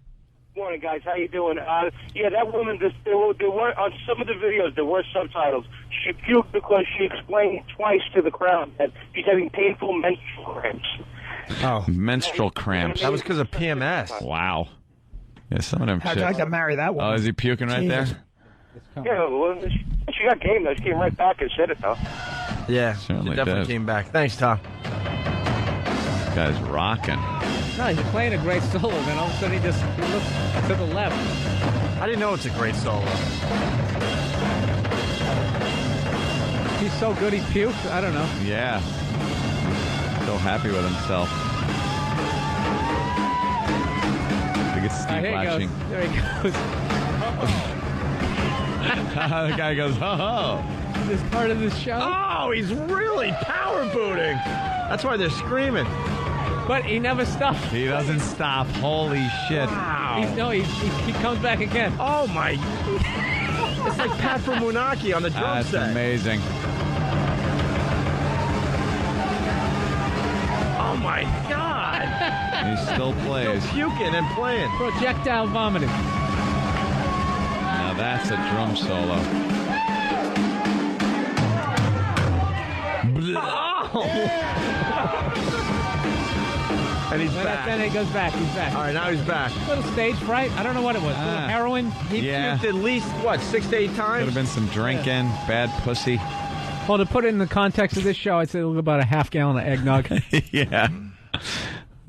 Morning, guys. How you doing? Yeah, that woman. There were on some of the videos. There were subtitles. She puked because she explained twice to the crowd that she's having painful menstrual cramps. Oh, menstrual cramps. That was because of PMS. Wow. Yeah, some of them. How'd you like to marry that one? Oh, is he puking right Jesus. there? Yeah, well, she got game though. She came right back and said it though. Yeah, Certainly she definitely did. came back. Thanks, Tom. This guy's rocking. No, he's playing a great solo, then all of a sudden he looks to the left. How do you know it's a great solo? He's so good he puked. I don't know. Yeah. So happy with himself. Look at Steve Here he watching. goes. There he goes. The guy goes, oh. Is this part of the show? Oh, he's really power booting. That's why they're screaming. But he never stops. He doesn't stop. Holy shit. Wow. He comes back again. Oh, my. It's like Pat from Munaki on the drum That's set. amazing. Oh, my God. He still plays. Still puking and playing. Projectile vomiting. Now that's a drum solo. And he's back. Then he goes back. He's back. All right, now he's back. Little stage fright. I don't know what it was. Little heroin. He Yeah. puked at least, 6 to 8 times? Could have been some drinking, bad pussy. Well, to put it in the context of this show, I'd say about a half gallon of eggnog. Yeah.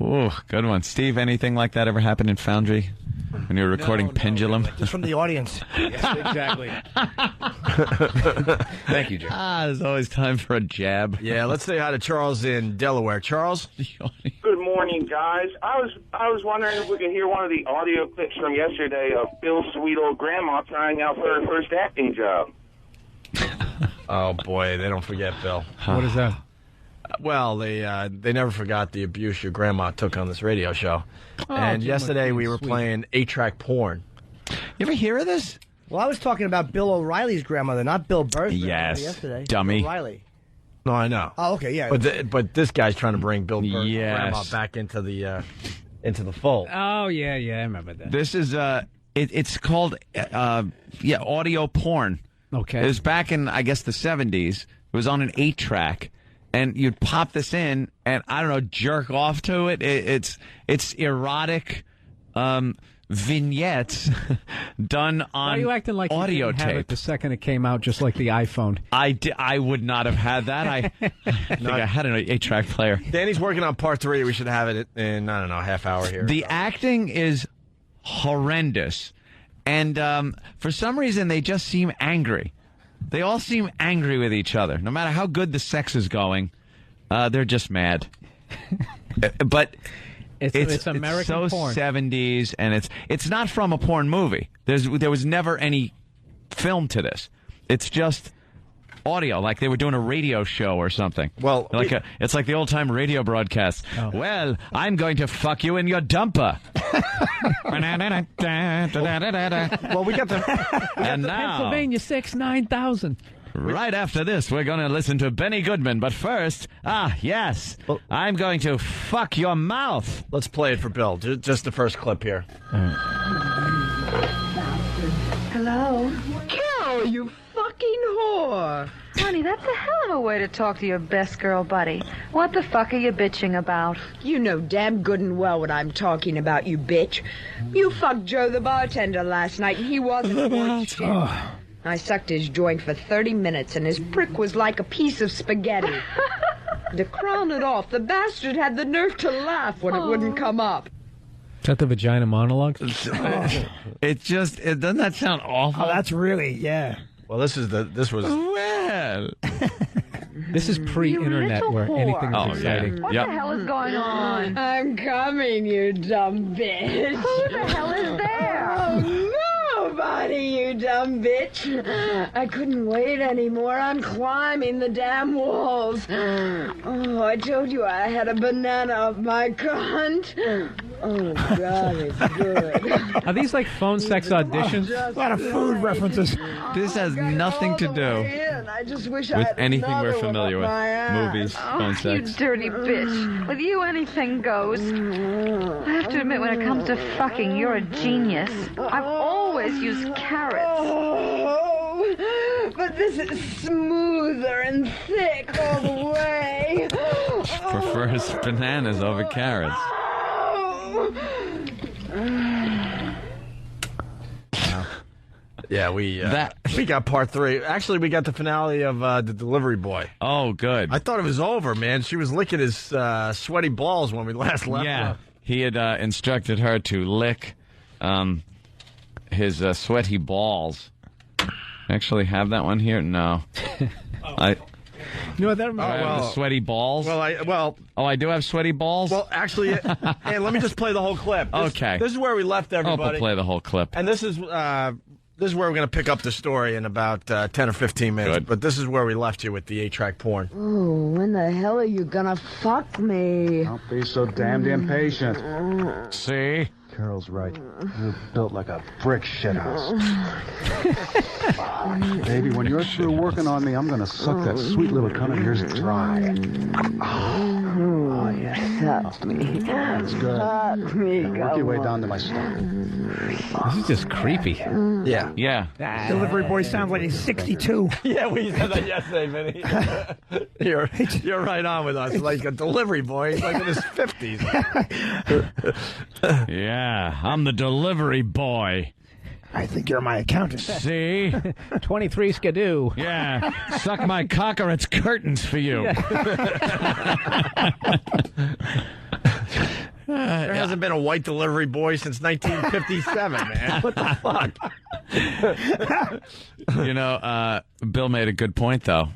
Ooh, good one. Steve, anything like that ever happen in Foundry? When you were recording Pendulum? Just from the audience. Yes, exactly. Thank you, Jim. There's always time for a jab. Yeah, let's say hi to Charles in Delaware. Charles? Good morning, guys. I was wondering if we could hear one of the audio clips from yesterday of Bill's sweet old grandma trying out for her first acting job. Oh, boy, they don't forget Bill. What is that? Well, they never forgot the abuse your grandma took on this radio show. Oh, and Jim yesterday was we were sweet. playing 8-track porn. You ever hear of this? Well, I was talking about Bill O'Reilly's grandmother, not Bill Burr's grandmother Yes, yesterday. dummy. Bill O'Reilly. No, I know. Oh, okay, yeah. But this guy's trying to bring Bill Burr's Yes. grandma back into the fold. Oh, yeah, I remember that. This is, it's called, audio porn. Okay. It was back in, I guess, the 70s. It was on an 8-track. And you'd pop this in and, I don't know, jerk off to it. It's erotic vignettes done on Why are you acting like audio you didn't have tape. it the second it came out, just like the iPhone? I would not have had that. I think I had an 8-track player. Danny's working on part 3. We should have it in, I don't know, half hour here. The acting is horrendous. And for some reason, they just seem angry. They all seem angry with each other. No matter how good the sex is going, they're just mad. But It's American so porn. 70s, and it's not from a porn movie. There was never any film to this. It's just audio, like they were doing a radio show or something. Well, it's like the old time radio broadcast. Oh. Well, I'm going to fuck you in your dumper. Well, we got the And now, Pennsylvania 6-9000. right after this, we're going to listen to Benny Goodman. But first, yes, I'm going to fuck your mouth. Let's play it for Bill. Just the first clip here. Hello? Carol, you fucking whore. Honey, that's a hell of a way to talk to your best girl buddy. What the fuck are you bitching about? You know damn good and well what I'm talking about, you bitch. You fucked Joe the bartender last night and he wasn't worth shit. I sucked his joint for 30 minutes and his prick was like a piece of spaghetti. To crown it off, the bastard had the nerve to laugh when it wouldn't come up. Is that the vagina monologue? It doesn't that sound awful? Oh, that's really, yeah. Well, this was. Well, This is pre-internet little where whore. anything is exciting. What the hell is going on? I'm coming, you dumb bitch. Who the hell is there? Nobody, you dumb bitch. I couldn't wait anymore. I'm climbing the damn walls. Oh, I told you I had a banana up my cunt. Oh, God, it's good. Are these like phone sex auditions? A lot of food references. This has nothing to do I just wish I with had anything we're another one familiar up with. my ass. Movies, phone You sex. dirty bitch. With you, anything goes. I have to admit, when it comes to fucking, you're a genius. I've always used carrots. Oh, but this is smoother and thick all the way. Prefers bananas over carrots. Yeah, we got part 3. Actually, we got the finale of The Delivery Boy. Oh, good. I thought it was over, man. She was licking his sweaty balls when we last left. Yeah, he had instructed her to lick his sweaty balls. Actually, have that one here? No. You know what that reminds I have the sweaty balls. Oh, I do have sweaty balls. Well, actually, hey, let me just play the whole clip. Okay. This is where we left everybody. I'll play the whole clip. And this is where we're going to pick up the story in about 10 or 15 minutes. Good. But this is where we left you with the 8-track porn. Oh, when the hell are you gonna fuck me? Don't be so damned impatient. See? Carol's right. You're built like a brick shithouse. Baby, when you're through working on me, I'm going to suck that sweet little cunt of yours dry. Oh, you sucked me. That's good. Suck me. Now work your way down to my stomach. This is just creepy. Yeah. Yeah. Delivery boy sounds like he's 62. Yeah, we said that yesterday, Vinny. You're right on with us. Like a delivery boy. He's like in his 50s. Yeah, I'm the delivery boy. I think you're my accountant. See? 23 skidoo. Yeah. Suck my cock or it's curtains for you. There hasn't been a white delivery boy since 1957, man. What the fuck? You know, Bill made a good point, though.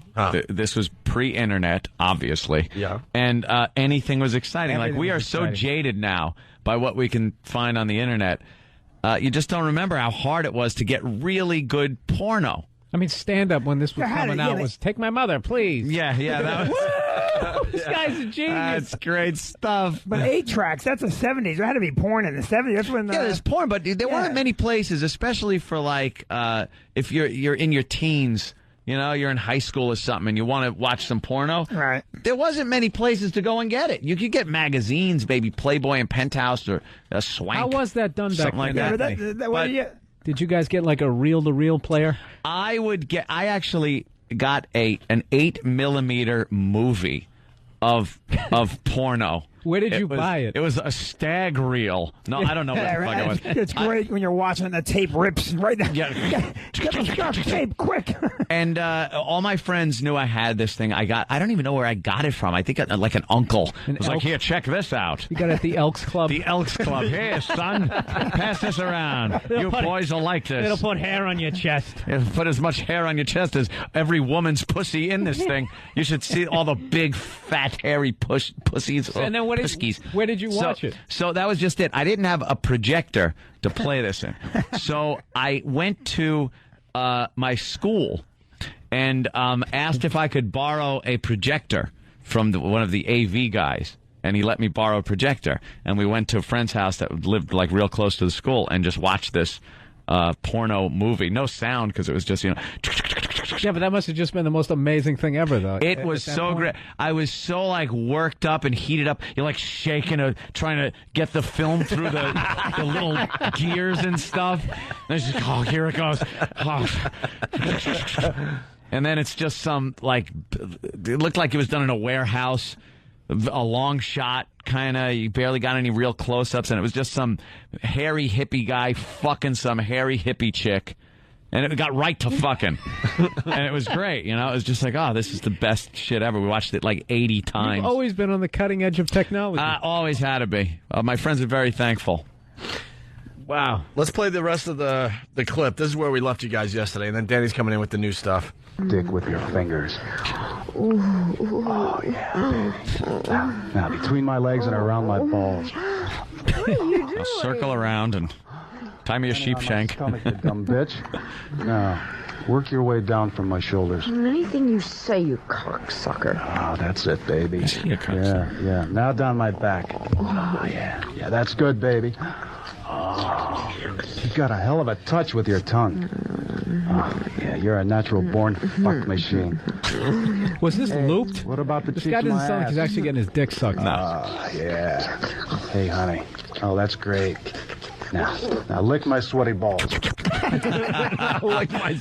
This was pre-internet, obviously. Yeah. And anything was exciting. Everything like, we are was so exciting. jaded now by what we can find on the internet. You just don't remember how hard it was to get really good porno. I mean, stand-up when this was coming out was "Take My Mother, Please." Yeah, that was... This guy's a genius. That's great stuff. But 8-tracks, that's the 70s. There had to be porn in the 70s. That's when Yeah, there's porn, but there weren't many places, especially for like if you're in your teens, you know, you're in high school or something, and you want to watch some porno. Right. There wasn't many places to go and get it. You could get magazines, maybe Playboy and Penthouse or Swank. How was that done back Something like then? that. Did you guys get like a reel-to-reel player? I actually got an 8mm movie of porno. Where did you buy it? It was a stag reel. No, I don't know what the fuck it was. It's great when you're watching and the tape rips right now. Yeah. Get the tape quick. And all my friends knew I had this thing. I don't even know where I got it from. I think like an uncle was like, "Here, check this out." You got it at the Elks Club. The Elks Club. Here, son, pass this around. You boys will like this. It'll put hair on your chest. It'll put as much hair on your chest as every woman's pussy in this thing. You should see all the big, fat, hairy pussies. And then where did you watch it? So that was just it. I didn't have a projector to play this in. So I went to my school and asked if I could borrow a projector from one of the AV guys. And he let me borrow a projector. And we went to a friend's house that lived like real close to the school and just watched this porno movie. No sound because it was just, you know. Yeah, but that must have just been the most amazing thing ever, though. It was so great. I was so like worked up and heated up. You're like shaking, trying to get the film through the little gears and stuff. And it's just, oh, here it goes. Oh. And then it's just some like, it looked like it was done in a warehouse. A long shot, kind of. You barely got any real close-ups, and it was just some hairy hippie guy fucking some hairy hippie chick. And it got right to fucking. And it was great, you know? It was just like, oh, this is the best shit ever. We watched it like 80 times. You've always been on the cutting edge of technology. Always had to be. My friends are very thankful. Wow. Let's play the rest of the clip. This is where we left you guys yesterday, and then Danny's coming in with the new stuff. Dick with your fingers. Oh, yeah, baby. Now, between my legs and around my balls. What are you doing? Now circle around and tie me a sheep shank. Stomach, you dumb bitch. Now, work your way down from my shoulders. Anything you say, you cocksucker. Oh, that's it, baby. Yeah. Now down my back. Oh, yeah. Yeah, that's good, baby. Oh, you got a hell of a touch with your tongue. Oh, yeah, you're a natural-born fuck machine. Was this looped? What about the This cheek guy of doesn't my sound like he's ass? actually getting his dick sucked. Oh, yeah. Hey, honey. Oh, that's great. Now lick my sweaty balls.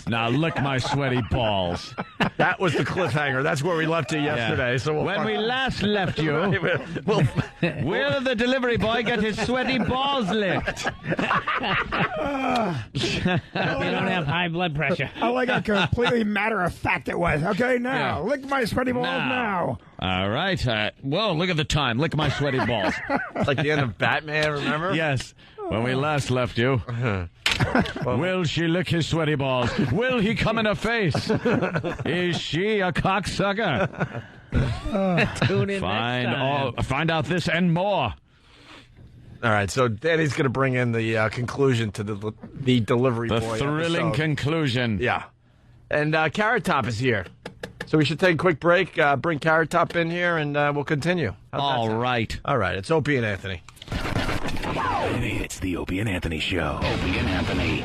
Now lick my sweaty balls. That was the cliffhanger. That's where we left you yesterday. Yeah. So when we last left you, will the delivery boy get his sweaty balls licked? You don't have high blood pressure. I like how completely matter-of-fact it was. Okay, now, lick my sweaty balls now. All right. Whoa, look at the time. Lick my sweaty balls. It's like the end of Batman, remember? Yes. When we last left you. Will she lick his sweaty balls? Will he come in her face? Is she a cocksucker? Tune in next time. Find out this and more. All right, so Danny's going to bring in the conclusion to the delivery boy. The thrilling episode. conclusion. Yeah. And Carrot Top is here. So we should take a quick break, bring Carrot Top in here, and we'll continue. All right. All right, it's Opie and Anthony. It's the Opie and Anthony Show. Opie and Anthony.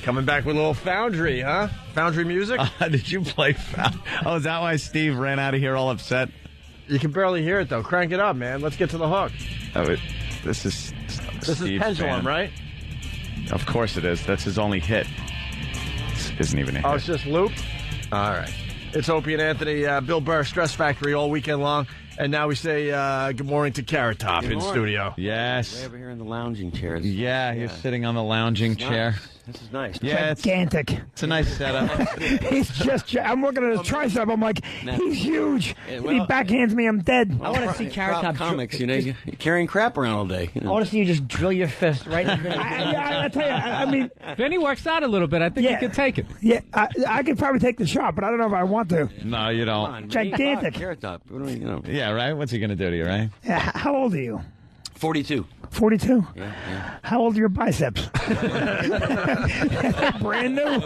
Coming back with a little Foundry, huh? Foundry music? Did you play Oh, is that why Steve ran out of here all upset? You can barely hear it, though. Crank it up, man. Let's get to the hook. This is This is Pendulum, right? Of course it is. That's his only hit. This isn't even a hit. Oh, it's just looped? All right. It's Opie and Anthony, Bill Burr, Stress Factory all weekend long. And now we say good morning to Carrot Top in studio. Yes. Way over here in the lounging chairs. Yeah, he's sitting on the lounging chair. Nice. This is nice. Yeah, Gigantic. It's a nice setup. He's just. I'm looking at his tricep. I'm like, he's huge. Yeah, If well, he backhands me, I'm dead. I want to see Carrot Top comics. You know, you're carrying crap around all day. You know? I want to see you just drill your fist right in the I tell you, I mean, Vinny works out a little bit. I think he could take it. Yeah, I could probably take the shot, but I don't know if I want to. No, you don't. Come on, Gigantic. Carrot Top. What do we, you know? Yeah, right? What's he going to do to you, right? Yeah, how old are you? 42. 42? Yeah. How old are your biceps? Brand new? No,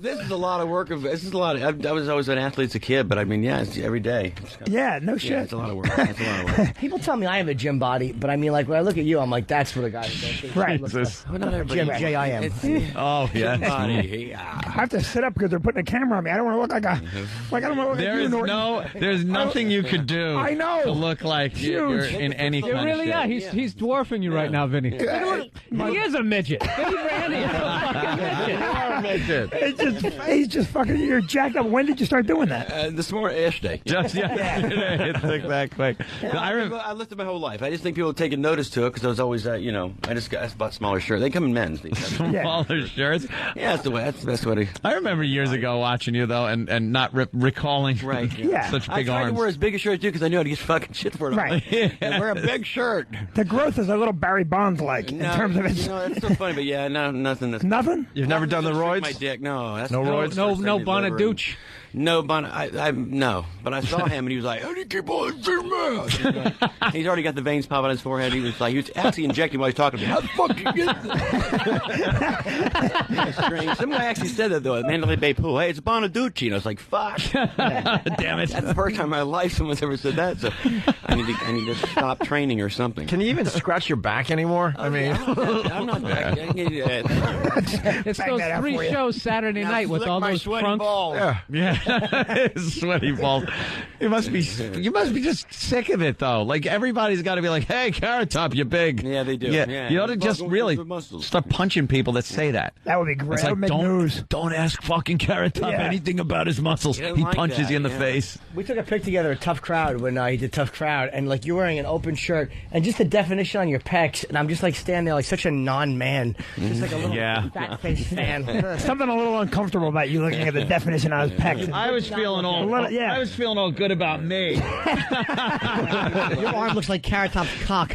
this is a lot of work. I was always an athlete as a kid, but I mean, yeah, it's every day. Yeah, no shit. Yeah, it's a lot of work. It's a lot of work. People tell me I have a gym body, but I mean, like, when I look at you, I'm like, that's what a guy does. Right. Well, not everybody. J-I-M. Oh, yeah. Body. I have to sit up because they're putting a camera on me. I don't want to look like I don't want to look There like is you. there's nothing you could do. I know. To look like you're in any You kind really of are. shape. He's dwarfing you right now, Vinny. He is a midget. Vinny Randy is a fucking midget. He's just fucking. You're jacked up. When did you start doing that? This morning, yesterday. Just yesterday. It took that quick. I lifted my whole life. I just think people taking notice to it because I was always, I just bought smaller shirts. They come in men's. Smaller shirts. Yeah, that's the way. That's the best way to. I remember years ago watching you though, and not recalling such I big tried arms. to wear as big a shirt too because I knew I'd get fucking shit for it. Right. And wear a big shirt. The growth is a little Barry Bonds like in terms of its. It's so funny, but yeah, no, nothing. That's Nothing? You've never done the roids? My dick, no. That's No roids? No Bonadooch. No, no. But I saw him and he was like, "How do you keep all this in your mouth?" He's already got the veins popping on his forehead. He was actually injecting while he was talking to me. How the fuck you get this? Strange. Some guy actually said that though at Mandalay Bay Pool. Hey, it's Bonaducci. And I was like, fuck. Damn it. That's the first time in my life someone's ever said that. So I need to stop training or something. Can you even scratch your back anymore? I mean, I'm not back. It's those 3 shows Saturday night with all those trunks. Yeah. Sweaty balls. You must be just sick of it though. Like everybody's got to be like, "Hey, Carrot Top, you're big." Yeah, they do. Yeah. You ought to just really start punching people that say that. That would be great. It's That like, would make news. don't ask fucking Carrot Top anything about his muscles. He punches you in the face. We took a pic together at Tough Crowd when he did Tough Crowd, and like you're wearing an open shirt, and just the definition on your pecs, and I'm just like standing there like such a non-man, just like a little fat-faced fan. Something a little uncomfortable about you looking at the definition on his pecs. I was feeling all good good about me. Your arm looks like Carrot Top's cock.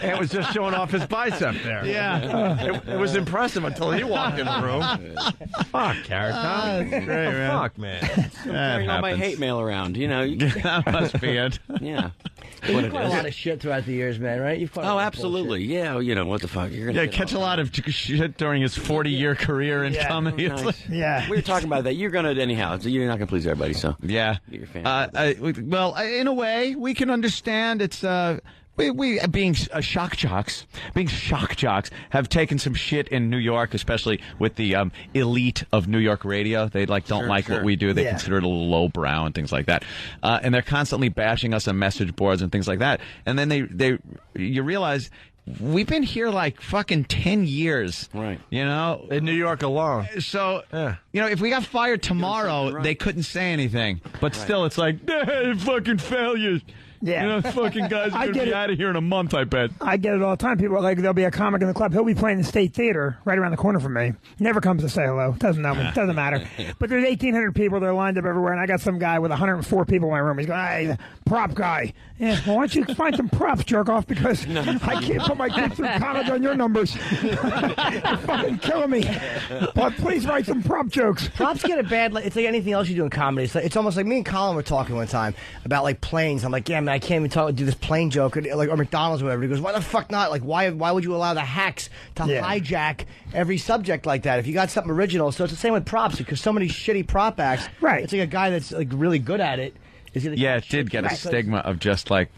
It was just showing off his bicep there. Yeah. It was impressive until he walked in the room. Fuck, Carrot Top. Great, man. Fuck, man. Carrying all my hate mail around, you know. That must be it. Yeah. You've quite a lot of shit throughout the years, man, right? You've quite a Oh, lot of absolutely. Yeah, you know, what the fuck? You're gonna Yeah, get catch all- a lot of shit during his 40-year career in comedy. It's Nice. Yeah. We were talking about that. You're going to, anyhow, so you're not going to please everybody, so. Yeah. Get your fan. Well, in a way, we can understand it's. We being shock jocks, have taken some shit in New York, especially with the elite of New York radio. They don't like what we do. They consider it a little lowbrow and things like that. And they're constantly bashing us on message boards and things like that. And then you realize we've been here like fucking 10 years. Right. You know? In New York alone. So, you know, if we got fired tomorrow, they couldn't say anything. But still, it's like, fucking failures. Yeah. You know, fucking guys are I going to get be it. out of here in a month, I bet. I get it all the time. People are like, there'll be a comic in the club. He'll be playing the State Theater right around the corner from me. Never comes to say hello. Doesn't know me. Doesn't matter. But there's 1,800 people. They're lined up everywhere. And I got some guy with 104 people in my room. He's going, hey, the prop guy. Yeah, well, why don't you find some props, jerk off, because I can't put my kids through college on your numbers. You're fucking killing me. But please write some prop jokes. Props get a bad. It's like anything else you do in comedy. It's almost like me and Colin were talking one time about like planes. I'm like, yeah, man, I can't even do this plane joke, or McDonald's or whatever. He goes, why the fuck not? Like, why would you allow the hacks to hijack every subject like that? If you got something original, so it's the same with props because so many shitty prop acts. Right. It's like a guy that's like really good at it. Yeah, it did get a stigma of just like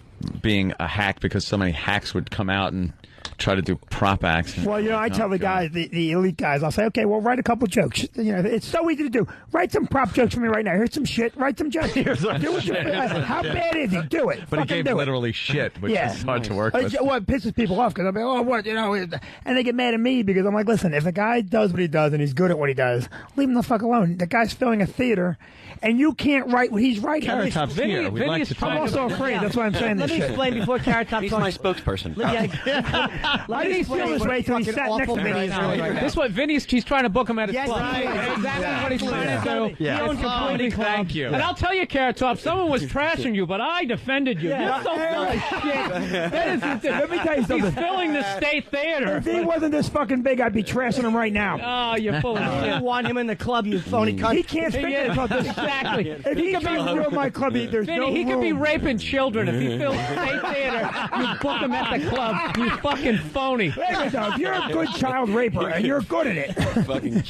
being a hack because so many hacks would come out and try to do prop acts. Well, you know, I tell the guys, the elite guys, I'll say, okay, well, write a couple jokes. You know, it's so easy to do. Write some prop jokes for me right now. Here's some shit. Write some jokes. Do it. How bad is he? Do it. But he Fucking gave do it. literally shit, which is hard to work with. What pisses people off because I'm like, oh, what, you know, and they get mad at me because I'm like, listen, if a guy does what he does and he's good at what he does, leave him the fuck alone. The guy's filling a theater, and you can't write what he's writing. Carrot Top's here. We'd like to talk. I'm also afraid. That's why I'm saying this Let me shit. explain before Carrot Top He's talks. my spokesperson. Let me explain this way till he sat next to me. This is what he's trying to book him at his club. right. That's exactly what he's trying to do. Yeah. He owns a comedy club. Thank you. And I'll tell you, Carrot Top, someone was trashing you, but I defended you. You're so full of shit. Let me tell you something. He's filling the State Theater. If he wasn't this fucking big, I'd be trashing him right now. Oh, you're full of You shit. want him in the club, you phony cunt. He can't fit in the club. Exactly. If he could be real my club, there's Vinny, no he room. could be raping children if he fills State Theater. You book him at the club. You fucking phony. If you're a good child raper and you're good at it,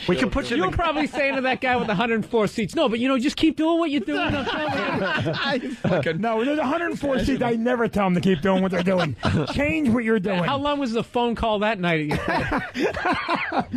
We can put you You're probably saying to that guy with 104 seats, no, but you know, just keep doing what you're doing. no, there's 104 seats. I never tell them to keep doing what they're doing. Change what you're doing. How long was the phone call that night at your club?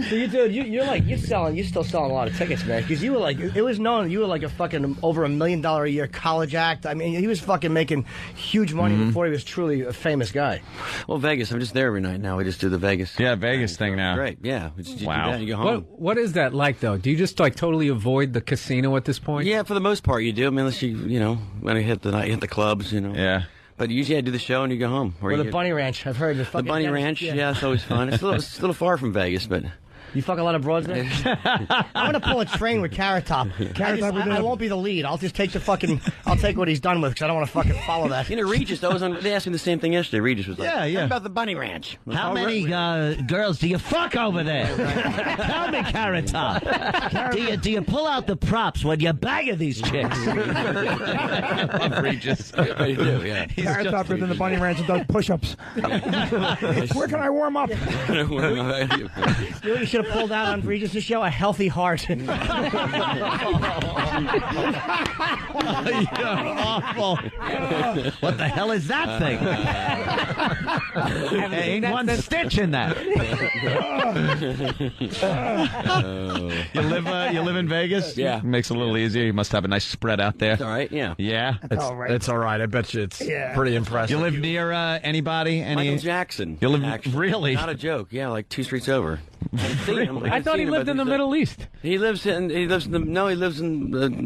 So you're still selling a lot of tickets, man. Because you were like, it was known you were like a fucking over $1 million a year college act. I mean, he was fucking making huge money before he was truly a famous guy. Well, Vegas, I'm just there every night now. We just do the Vegas. Yeah, Vegas thing now. Great, yeah. We just do Wow. that and you go home. What is that like, though? Do you just like totally avoid the casino at this point? Yeah, for the most part you do. I mean, unless you know, when I hit the night, you hit the clubs, you know. Yeah. But usually I do the show and you go home. Or the Bunny Ranch. I've heard the Bunny Ranch. Yeah, it's always fun. It's a little far from Vegas, but. You fuck a lot of broads there? I'm going to pull a train with Carrot Top. I won't be the lead. I'll just take I'll take what he's done with because I don't want to fucking follow that. You know, Regis, they asked me the same thing yesterday. Regis was like, Yeah. "What about the Bunny Ranch?" How many girls do you fuck over there? Tell me, Carrot Top. Do you pull out the props when you're banging these chicks? I love Regis. I do, yeah. Carrot Top is in the Bunny Ranch and does push-ups. Where can I warm up? You know what you should have pulled out on Regis' show? A healthy heart. You're awful. What the hell is that thing? Ain't one stitch in that. You live in Vegas? Yeah. Makes it a little easier. You must have a nice spread out there. It's all right, yeah. Yeah. It's all right. I bet you it's pretty impressive. You live near anybody? Michael Jackson. You live really? Not a joke. Yeah, like 2 streets over. I thought he lived in the Middle East. He lives in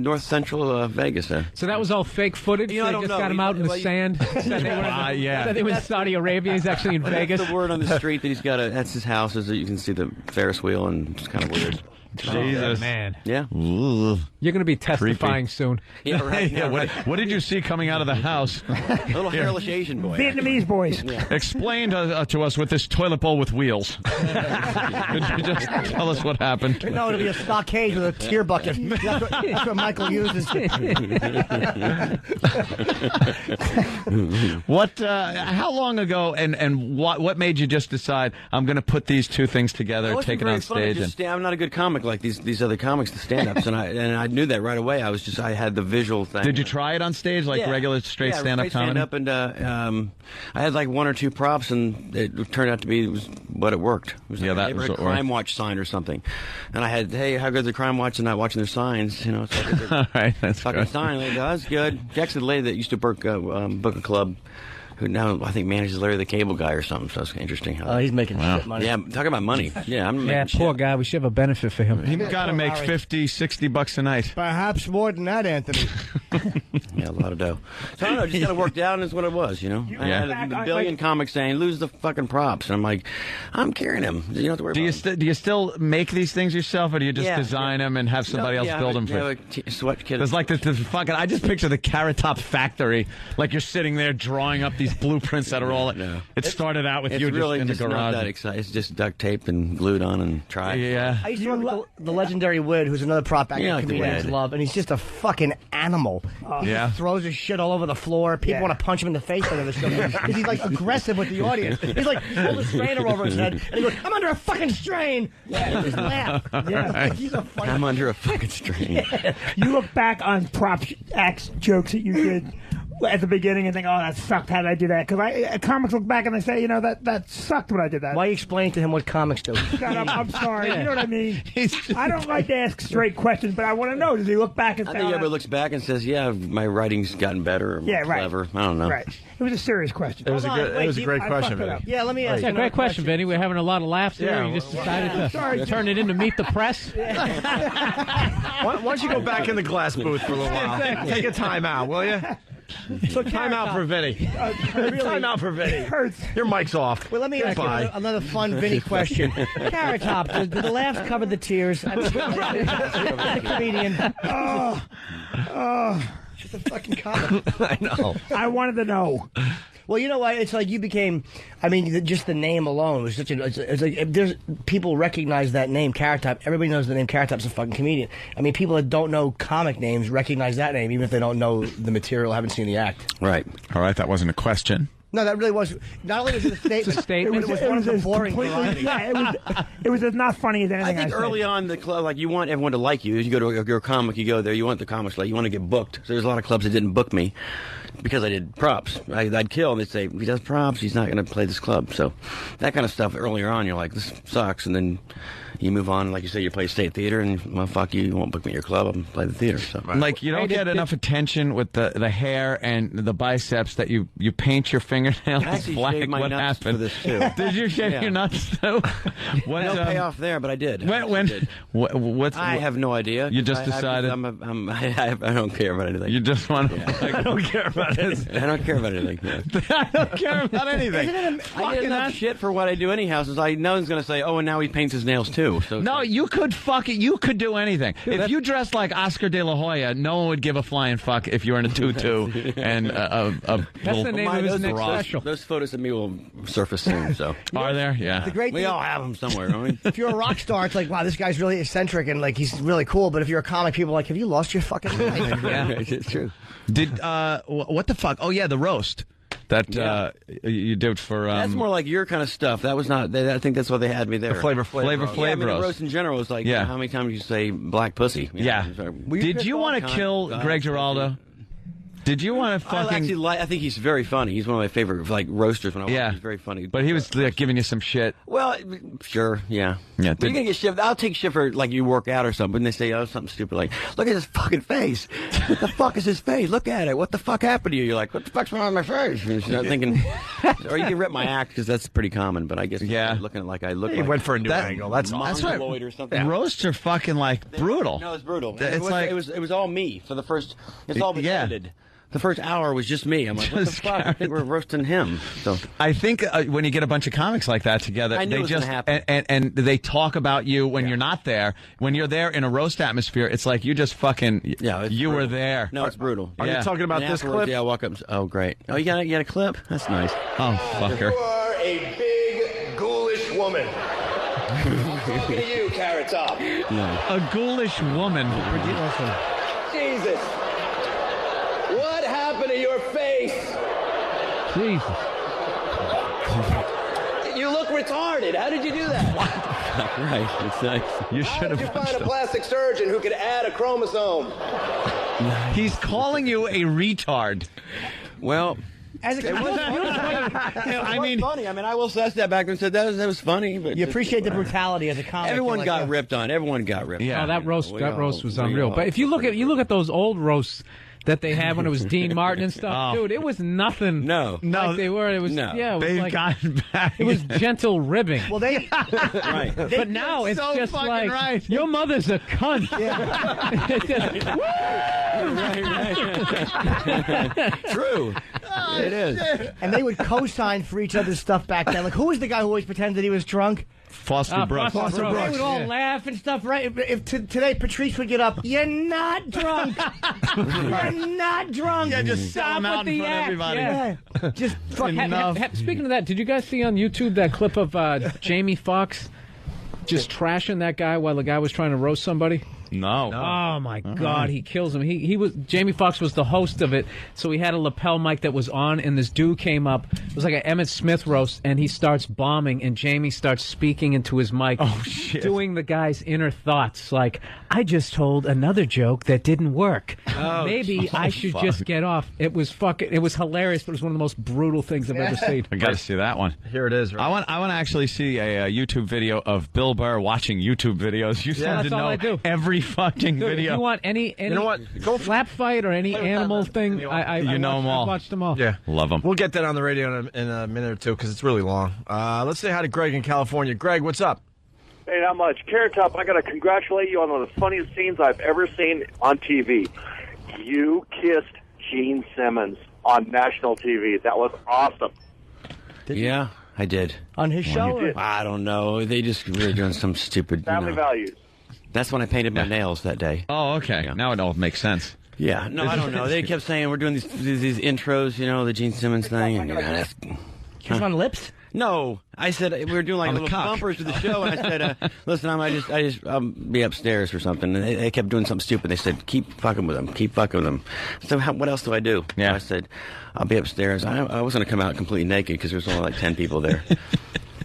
north central Vegas there. So that was all fake footage? You know, I They don't just know. got him out in the sand? Said they were in Saudi Arabia. He's actually in Vegas. That's the word on the street that he's got that's his house, is that you can see the Ferris wheel, and it's kind of weird. Jesus. Man. Yeah. Ooh. You're going to be testifying soon. Yeah, right. Yeah, what did you see coming out of the house? A little hairless Asian boy. Vietnamese boys. Explain to us with this toilet bowl with wheels. Could you just tell us what happened? No, it'll be a stockade with a tear bucket. That's what Michael uses. What? How long ago? And what made you just decide I'm going to put these two things together, take it on stage? I'm not a good comic like these other comics, the stand-ups, and I knew that right away. I had the visual thing. Did you try it on stage like regular straight stand-up comedy? Stand-up, and I had like one or two props, and it turned out to be it worked. It was like a neighborhood Crime Watch sign or something, and I had, hey, how good's the Crime Watch and not watching their signs? You know, it's like all right, that's fucking good. sign. Like, oh, that's good. Jackson, the lady that used to book a club, who now I think manages Larry the Cable Guy or something. So that's interesting. Oh, he's making shit money. Yeah, talking about money. Yeah, I'm making poor guy. We should have a benefit for him. He's got to make $50-$60 a night. Perhaps more than that, Anthony. Yeah, a lot of dough. So I don't know, just kind of worked out, and it's what it was, you know. I had a billion comics saying, lose the fucking props. And I'm like, I'm carrying them. You don't have to worry about them. Do you still make these things yourself, or do you just design them and have somebody else build them for you? Sweat kid. There's like this fucking, I just picture the Carrot Top factory, like you're sitting there drawing up these blueprints that are all, it started out with you really just in the just garage. Not that exciting. It's just duct taped and glued on and tried. Yeah. I used to work with the legendary Wood, who's another prop actor Yeah, comedians love, and he's just a fucking animal. Yeah. He throws his shit all over the floor. People want to punch him in the face under the show because he's like aggressive with the audience. He's like, hold a strainer over his head, and he goes, I'm under a fucking strain. Yeah, just laugh. Yeah. He's a funny. I'm under a fucking strain. Yeah. You look back on prop acts jokes that you did at the beginning and think, oh, that sucked. How did I do that? Because comics look back and they say, you know, that sucked when I did that. Why you explain to him what comics do? God, I'm sorry. You know what I mean? I don't like to ask straight questions, but I want to know. Does he look back and say, I think everybody looks back and says, yeah, my writing's gotten better or more clever. I don't know. Right. It was a serious question. It was a great question, Vinny. Yeah, let me ask you. Great question, Vinny. We're having a lot of laughs here. You just decided to turn it into Meet the Press. Why don't you go back in the glass booth for a little while? Take a time out, will you? So time out for Vinny. Time out for Vinny. Hurts. Your mic's off. Well, let me ask you another fun Vinny question. Carrot Top, did the laughs cover the tears? I mean, the comedian. Just a fucking comic. I know. I wanted to know. Well, you know what? It's like you became. I mean, just the name alone was such a. It's like if there's people recognize that name, Carrot Top. Everybody knows the name Carrot Top's a fucking comedian. I mean, people that don't know comic names recognize that name, even if they don't know the material, haven't seen the act. Right. All right, that wasn't a question. No, that really was. Not only was it a statement, It's a statement. it was one of the boring varieties. Yeah, it was as not funny as anything I think said. early on the club, like you want everyone to like you. You go to you're a comic, you go there, you want the comics like you want to get booked. So there's a lot of clubs that didn't book me because I did props. I'd kill and they'd say he does props, he's not going to play this club. So that kind of stuff earlier on, you're like this sucks, and then you move on, like you say, you play state theater, and well, fuck you won't book me at your club. I'm play the theater. So like you don't get enough attention with the hair and the biceps that you paint your fingernails black. My What nuts happened? For this too. Did you shave your nuts too? What, no payoff there, but I did. What's I have no idea. You just decided. I don't care about anything. You just want to. I don't care about it. I don't care about anything. Yeah. I don't care about anything. I get enough shit for what I do anyhow. Since I know he's going to say, "Oh, and now he paints his nails too." So no, you could you could do anything. If you dressed like Oscar De La Hoya, no one would give a flying fuck if you were in a tutu and a That's the name of his next special. Those photos of me will surface soon. So are there? Yeah. The great we thing, all have them somewhere, don't we? If you're a rock star, it's like, wow, this guy's really eccentric and like he's really cool. But if you're a comic, people are like, have you lost your fucking mind? Yeah, it's true. Did what the fuck? Oh yeah, the roast that you did for. That's more like your kind of stuff. That was not. I think that's why they had me there. The Flavor roast. Yeah, I mean, roast. The roast in general was like, how many times did you say black pussy? Yeah. Did you want to kill Greg Giraldo? Did you want to fucking? I think he's very funny. He's one of my favorite roasters. When I watch, he's very funny. But he was like, giving you some shit. Well, sure, yeah. You're gonna get shit. I'll take shit for like you work out or something. And they say something stupid like, "Look at his fucking face. What the fuck is his face? Look at it. What the fuck happened to you?" You're like, "What the fuck's wrong with my face?" And you're not thinking, or you can rip my act because that's pretty common. But I guess looking at like I look. He like went for a new angle. That's right. Or something. Roasts are fucking like brutal. No, it's brutal. It's like it was all me for the first. It's all been edited. The first hour was just me. I'm like, what the fuck? I think we're roasting him. So I think when you get a bunch of comics like that together, I knew they it was just gonna happen. and they talk about you when you're not there. When you're there in a roast atmosphere, it's like you just fucking you were there. No, it's brutal. Are you talking about And this afterwards, clip? Yeah, I walk up. Oh, great. Oh, you got a clip? That's nice. Oh, fucker. You are a big, ghoulish woman. Talking to you, Carrot Top. No. A ghoulish woman. Jesus. What happened to your face? Jesus. You look retarded. How did you do that? Right. It's nice. You How should did you have. find a plastic surgeon who could add a chromosome? He's calling you a retard. Well, As a it was I mean, funny. I mean, I will say that back and said that was funny. But You appreciate the brutality as a comic. everyone You're got like, ripped on. Everyone got ripped. Oh, on. that roast was unreal. all- But if you look at those old roasts that they had when it was Dean Martin and stuff, dude, it was nothing. No. Like they were. It was No. yeah. It was they've like, gotten back. it was gentle ribbing. Well, they. Right. But now it's so just fucking like right. your mother's a cunt. It's just, True. It is. And they would co-sign for each other's stuff back then. Like, who was the guy who always pretended he was drunk? Foster Brooks. Foster Brooks. They would all laugh and stuff, right? If today Patrice would get up, you're not drunk. You're not drunk. Yeah, just sell him out in front of everybody. Yeah. Just fucking Enough. Speaking of that, did you guys see on YouTube that clip of Jamie Foxx just trashing that guy while the guy was trying to roast somebody? No. Oh my God, he kills him. He was Jamie Foxx was the host of it, so he had a lapel mic that was on, and this dude came up. It was like an Emmett Smith roast, and he starts bombing, and Jamie starts speaking into his mic, doing the guy's inner thoughts, like, "I just told another joke that didn't work. Maybe I should just get off." It was hilarious, but it was one of the most brutal things I've ever seen. I got to see that one. Here it is. Right? I want to actually see a YouTube video of Bill Burr watching YouTube videos. You seem that's to all know I do. every fucking Dude, video. if you want any You know what? Go slap fight or any animal thing, I know them all. I've watched them all. Yeah. Love them. We'll get that on the radio in a minute or two because it's really long. Let's say hi to Greg in California. Greg, what's up? Hey, not much. Carrot Top, I got to congratulate you on one of the funniest scenes I've ever seen on TV. You kissed Gene Simmons on national TV. That was awesome. Yeah, I did. On his show? Or? I don't know. They just were doing some stupid. Family values. That's when I painted my nails that day. Oh, okay. Now it all makes sense. Yeah. No, I don't know. They kept saying we're doing these intros, the Gene Simmons thing. And, Kiss on lips? No, I said we were doing like On the little cock. bumpers to the show, and I said, "Listen, I'll be upstairs or something." And they kept doing something stupid. They said, "Keep fucking with them, keep fucking with them." So what else do I do? Yeah. I said, "I'll be upstairs." I was going to come out completely naked because there was only like 10 people there.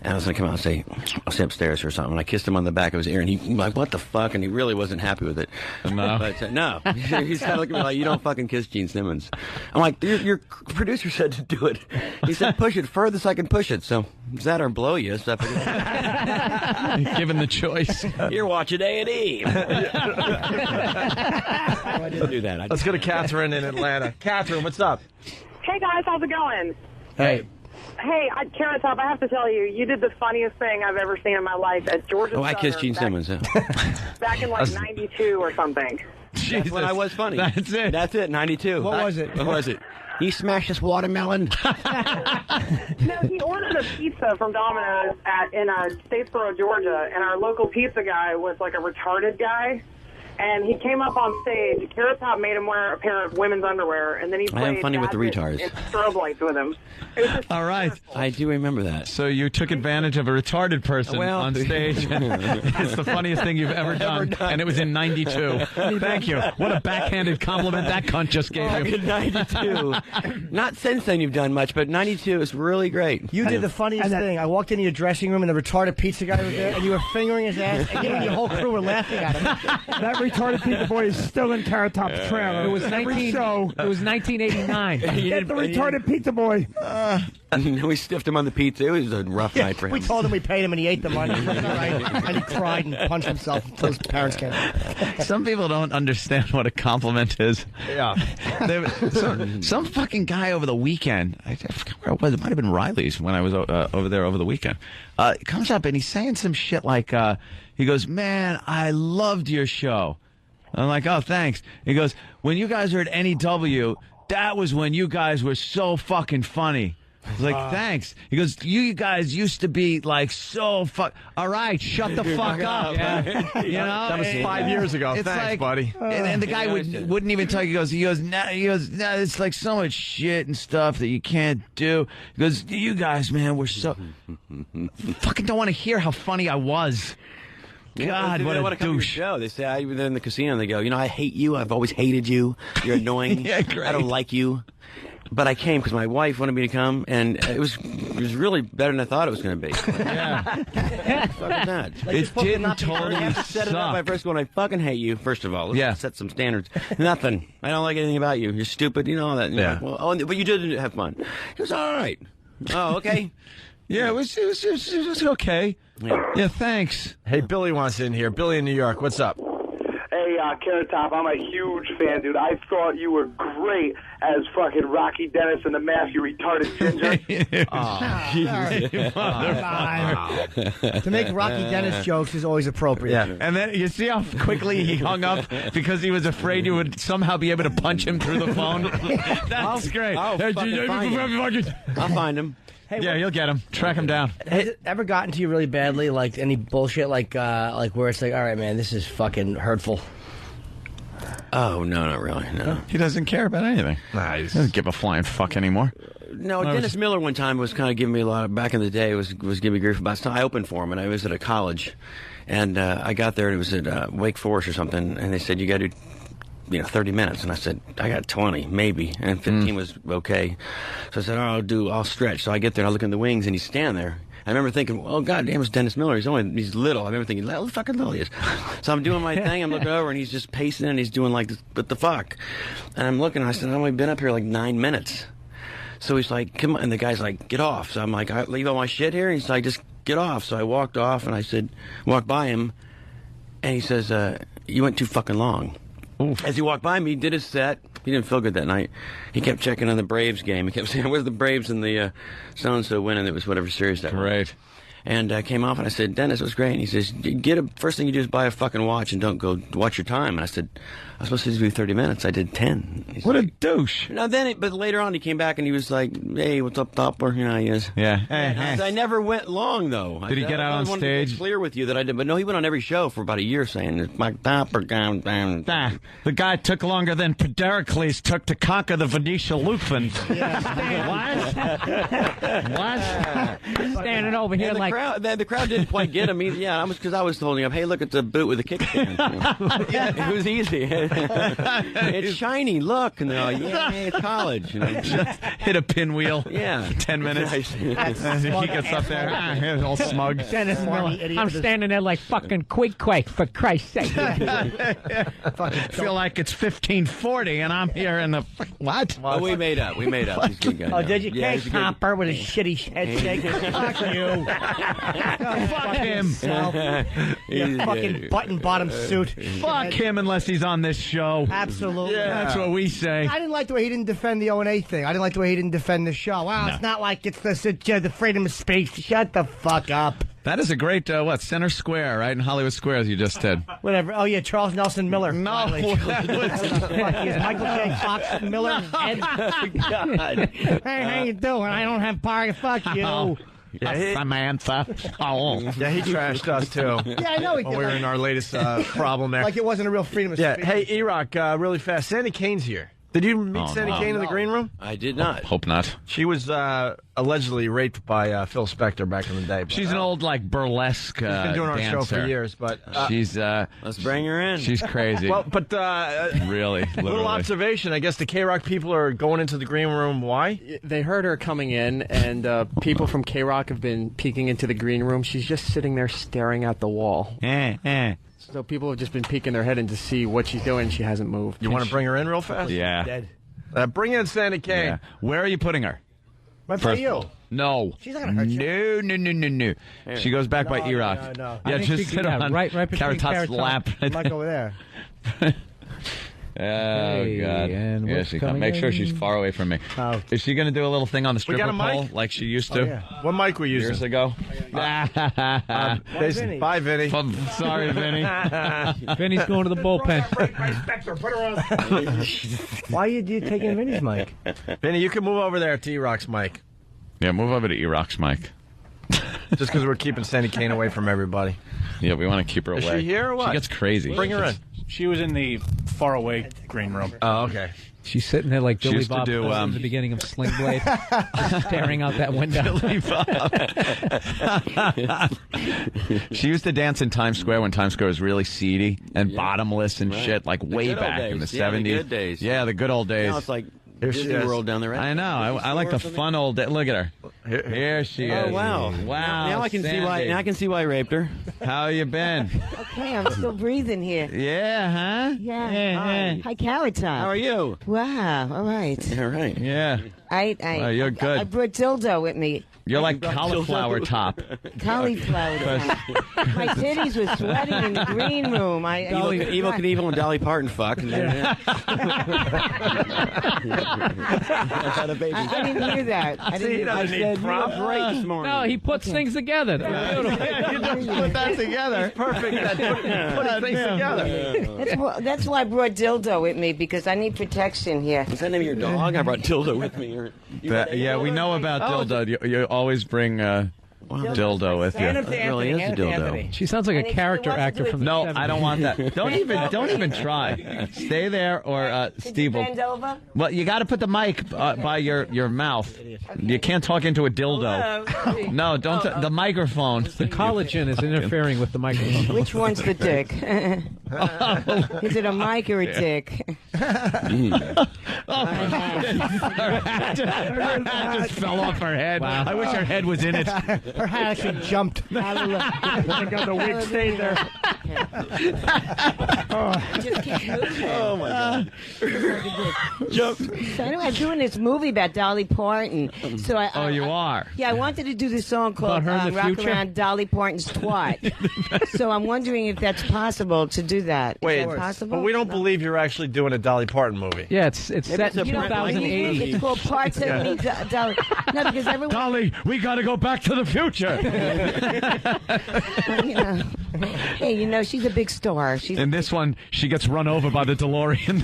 And I was going to come out and say, "I'll stay upstairs" or something. And I kissed him on the back of his ear, and he was like, "What the fuck?" And he really wasn't happy with it. No. But no. He's kind of looking at me like, "You don't fucking kiss Gene Simmons." I'm like, your producer said to do it. He said, "Push it furthest I can push it." So is that or blow you? So Given the choice. You're watching A&E. I didn't do that. Let's go to Catherine in Atlanta. Catherine, what's up? Hey guys, how's it going? Hey. Hey, Carrot Top, I have to tell you, you did the funniest thing I've ever seen in my life at Georgia Oh, I kissed Gene Southern Simmons. Yeah. back in like 92 or something. That's when I was funny. That's it. That's it, 92. What was it? What was it? He smashed this watermelon. No, he ordered a pizza from Domino's in Statesboro, Georgia, and our local pizza guy was like a retarded guy. And he came up on stage. Carrot Top made him wear a pair of women's underwear, and then he I am played funny with the Madness retards. and strobe lights with him. It was just All right. I do remember that. So you took advantage of a retarded person Well- on stage. It's the funniest thing you've ever done. And it was in 92. Thank you. What a backhanded compliment that cunt just gave Back you. in 92. Not since then you've done much, but 92 is really great. You did the funniest thing. I walked into your dressing room and the retarded pizza guy was there, and you were fingering his ass, and you and your whole crew were laughing at him. That retarded pizza boy is still in Carrot Top's trailer. It was Every show. It was 1989. Get the retarded pizza boy. And we stiffed him on the pizza. It was a rough night for him. We told him we paid him, and he ate the money. And he cried and punched himself until his parents came. Some people don't understand what a compliment is. Yeah. Some fucking guy over the weekend, I forget where it was, it might have been Riley's when I was over there over the weekend, comes up and he's saying some shit like, he goes, "Man, I loved your show." I'm like, "Oh, thanks." He goes, "When you guys are at NEW, that was when you guys were so fucking funny. I was like, thanks. He goes, you guys used to be like so all right, shut the fuck up. Yeah. You know, That was 5 years ago. It's Thanks, like, buddy. And the guy wouldn't even tell you. He goes, nah, it's like so much shit and stuff that you can't do. He goes, you guys, man, we're so fucking don't want to hear how funny I was. God, what a douche. Show. They say, they're in the casino, and they go, I hate you. I've always hated you. You're annoying. Yeah, great. I don't like you. But I came because my wife wanted me to come, and it was really better than I thought it was going to be. Yeah. Fuck was that? It didn't totally set it up by first going, I fucking hate you, first of all. Let's set some standards. Nothing. I don't like anything about you. You're stupid. You know all that. Yeah. Well, but you did have fun. It was all right. Oh, okay. Yeah, it was okay. Yeah, thanks. Hey, Billy wants in here. Billy in New York. What's up? Hey, Carrot Top, I'm a huge fan, dude. I thought you were great as fucking Rocky Dennis in The Mask, you retarded ginger. To make Rocky Dennis jokes is always appropriate. Yeah, and then you see how quickly he hung up because he was afraid you would somehow be able to punch him through the phone. That's great. I'll find him. Hey, yeah, you'll get him. Track him down. Has it ever gotten to you really badly, like any bullshit, like where it's like, all right, man, this is fucking hurtful? Oh, no, not really, no. He doesn't care about anything. Nah, he doesn't give a flying fuck anymore. No, Dennis Miller one time was kind of giving me a lot of, back in the day, was giving me grief about stuff. I opened for him, and I was at a college, and I got there, and it was at Wake Forest or something, and they said, you got to do 30 minutes. And I said, I got 20, maybe. And 15 was okay. So I said, I'll stretch. So I get there, and I look in the wings, and he's standing there. I remember thinking, oh, goddamn, it's Dennis Miller. He's little. I remember thinking, how fucking little he is. So I'm doing my thing. I'm looking over, and he's just pacing, and he's doing like this, what the fuck? And I'm looking, and I said, I've only been up here like 9 minutes. So he's like, come on. And the guy's like, get off. So I'm like, I leave all my shit here? And he's like, just get off. So I walked off, and I said, walked by him, and he says, you went too fucking long. Oof. As he walked by me, he did his set. He didn't feel good that night. He kept checking on the Braves game. He kept saying, where's the Braves and the so-and-so winning? It was whatever series that was. Right. And I came off, and I said, Dennis, it was great. And he says, first thing you do is buy a fucking watch and don't go watch your time. And I said, I was supposed to do 30 minutes. I did 10. He's what like, a douche. But later on, he came back, and he was like, hey, what's up, Topper? He is. Yeah. I never went long, though. Did he get out on stage? stage? To be clear with you that I did. But no, he went on every show for about a year saying, it's my Topper gone down. The guy took longer than Pericles took to conquer the Venetian Lufin. What? Standing over here the like... the crowd didn't quite get him. Because I was holding up, hey, look, it's a boot with a kickstand. It was easy. It's shiny, look. And they're like, yeah, it's college. Just hit a pinwheel. Yeah. 10 minutes. He gets up there, all smug. Dennis Miller. I'm standing there like fucking quake, for Christ's sake. Feel like it's 1540 and I'm here in the... What? Oh, we made up. He's a good guy. Oh, did you? Yeah, Case Topper with a shitty head shake. Fuck you. Fuck him. Your fucking button-bottom suit. Fuck him unless he's on this show. Absolutely. Yeah. That's what we say. I didn't like the way he didn't defend the O&A thing. I didn't like the way he didn't defend the show. Wow, It's not like it's the freedom of speech. Shut the fuck up. That is a great, Center Square, right? In Hollywood Square, as you just did. Whatever. Oh, yeah, Charles Nelson Miller. No. Michael J. Fox Miller. God. Hey, how you doing? I don't have power. Fuck you. Oh. Yeah, Samantha. Oh. Yeah, he trashed us, too. Yeah, I know he did. We were in our latest problem there. Like it wasn't a real freedom of speech. Hey, E-Rock, really fast. Sandy Kane's here. Did you meet Sandy Kane in the green room? I did not. Hope not. She was allegedly raped by Phil Spector back in the day. She's an old, burlesque She's been doing our show for years, but... she's... let's bring her in. She's crazy. Well, but... really, literally. Little observation. I guess the K-Rock people are going into the green room. Why? They heard her coming in, and people from K-Rock have been peeking into the green room. She's just sitting there staring at the wall. So people have just been peeking their head in to see what she's doing. She hasn't moved. You want to bring her in real fast? Yeah. Dead. Bring in Sandy Kane. Yeah. Where are you putting her? Right by you. No. She's not going to hurt you. No. She goes back by E-Rock. No. Yeah, just sit on right between Carrot Top's lap. I might go over there. Oh, Hey, God. and Yeah, what's she coming make sure in? she's far away from me. Is she going to do a little thing on the We got stripper a mic? pole like she used to? Oh, yeah. What mic we using? Years ago? Bye, Vinny. Sorry, Vinny. Vinny's going to the bullpen. Why are you taking Vinny's mic? Vinny, you can move over there to E-Rock's mic. Yeah, move over to E-Rock's mic. Just because we're keeping Sandy Kane away from everybody. Yeah, we want to keep her Is away. she here or what? She gets crazy. Bring her in. She was in the far away green room. Oh, okay. She's sitting there like She Billy used to Bob do, in the beginning of Sling Blade, staring out that window. Billy Bob. She used to dance in Times Square when Times Square was really seedy and bottomless and shit, like way good old back in the days. Yeah, 70s. the good days. Yeah, the good old days. Now it's like Here she Disney is. World down there. Right? I know. I like the fun old day. Look at her. Here she is. Oh wow! Wow. Now I can see why. Sandy. Now I can see why I raped her. How you been? Okay, I'm still breathing here. Yeah, huh? Yeah. Hi, Carrot Top. How are you? Wow. All right. All right. Yeah. I you're good. I brought dildo with me. You're like cauliflower top. Cauliflower top. My titties were sweating in the green room. Evil Knievel and Dolly Parton fuck. And then, had a baby. I didn't hear that. I didn't. I said, you look great this morning. No, he puts things together. Beautiful. You just put that together. Perfect at putting things together. That's why I brought dildo with me, because I need protection here. Is that the name of your dog? I brought Dildo with me. Yeah, we know about dildo. You always bring dildo with you. Hand him to It really Anthony. is a Hand him to dildo. Anthony. She sounds like a character actor from the No, 70s. I don't want that. Don't even try. Stay there, or Steve will. Bend over. Well, you got to put the mic by your mouth. You can't talk into a dildo. Hello. No, don't. The microphone. The collagen is interfering with the microphone. Which one's the dick? Is it a mic or a dick? Her hat just fell off her head. Wow. I wish her head was in it. Her hat actually jumped. Thank God the wig stayed there. Just keep moving. Oh my God! Jump. So anyway, I'm doing this movie about Dolly Parton. So You are. Yeah, I wanted to do this song called About her in the Rock future? Around Dolly Parton's Twat. So I'm wondering if that's possible to do that. Is Wait, that possible? but we don't believe you're actually doing a Dolly Parton movie. Yeah, it's set in it's a Brent 2008. It's called Part 70 Dolly. No, because everyone. Dolly, we got to go back to the future. You know, hey, you know, she's a big star. She's In this one, she gets run over by the DeLorean.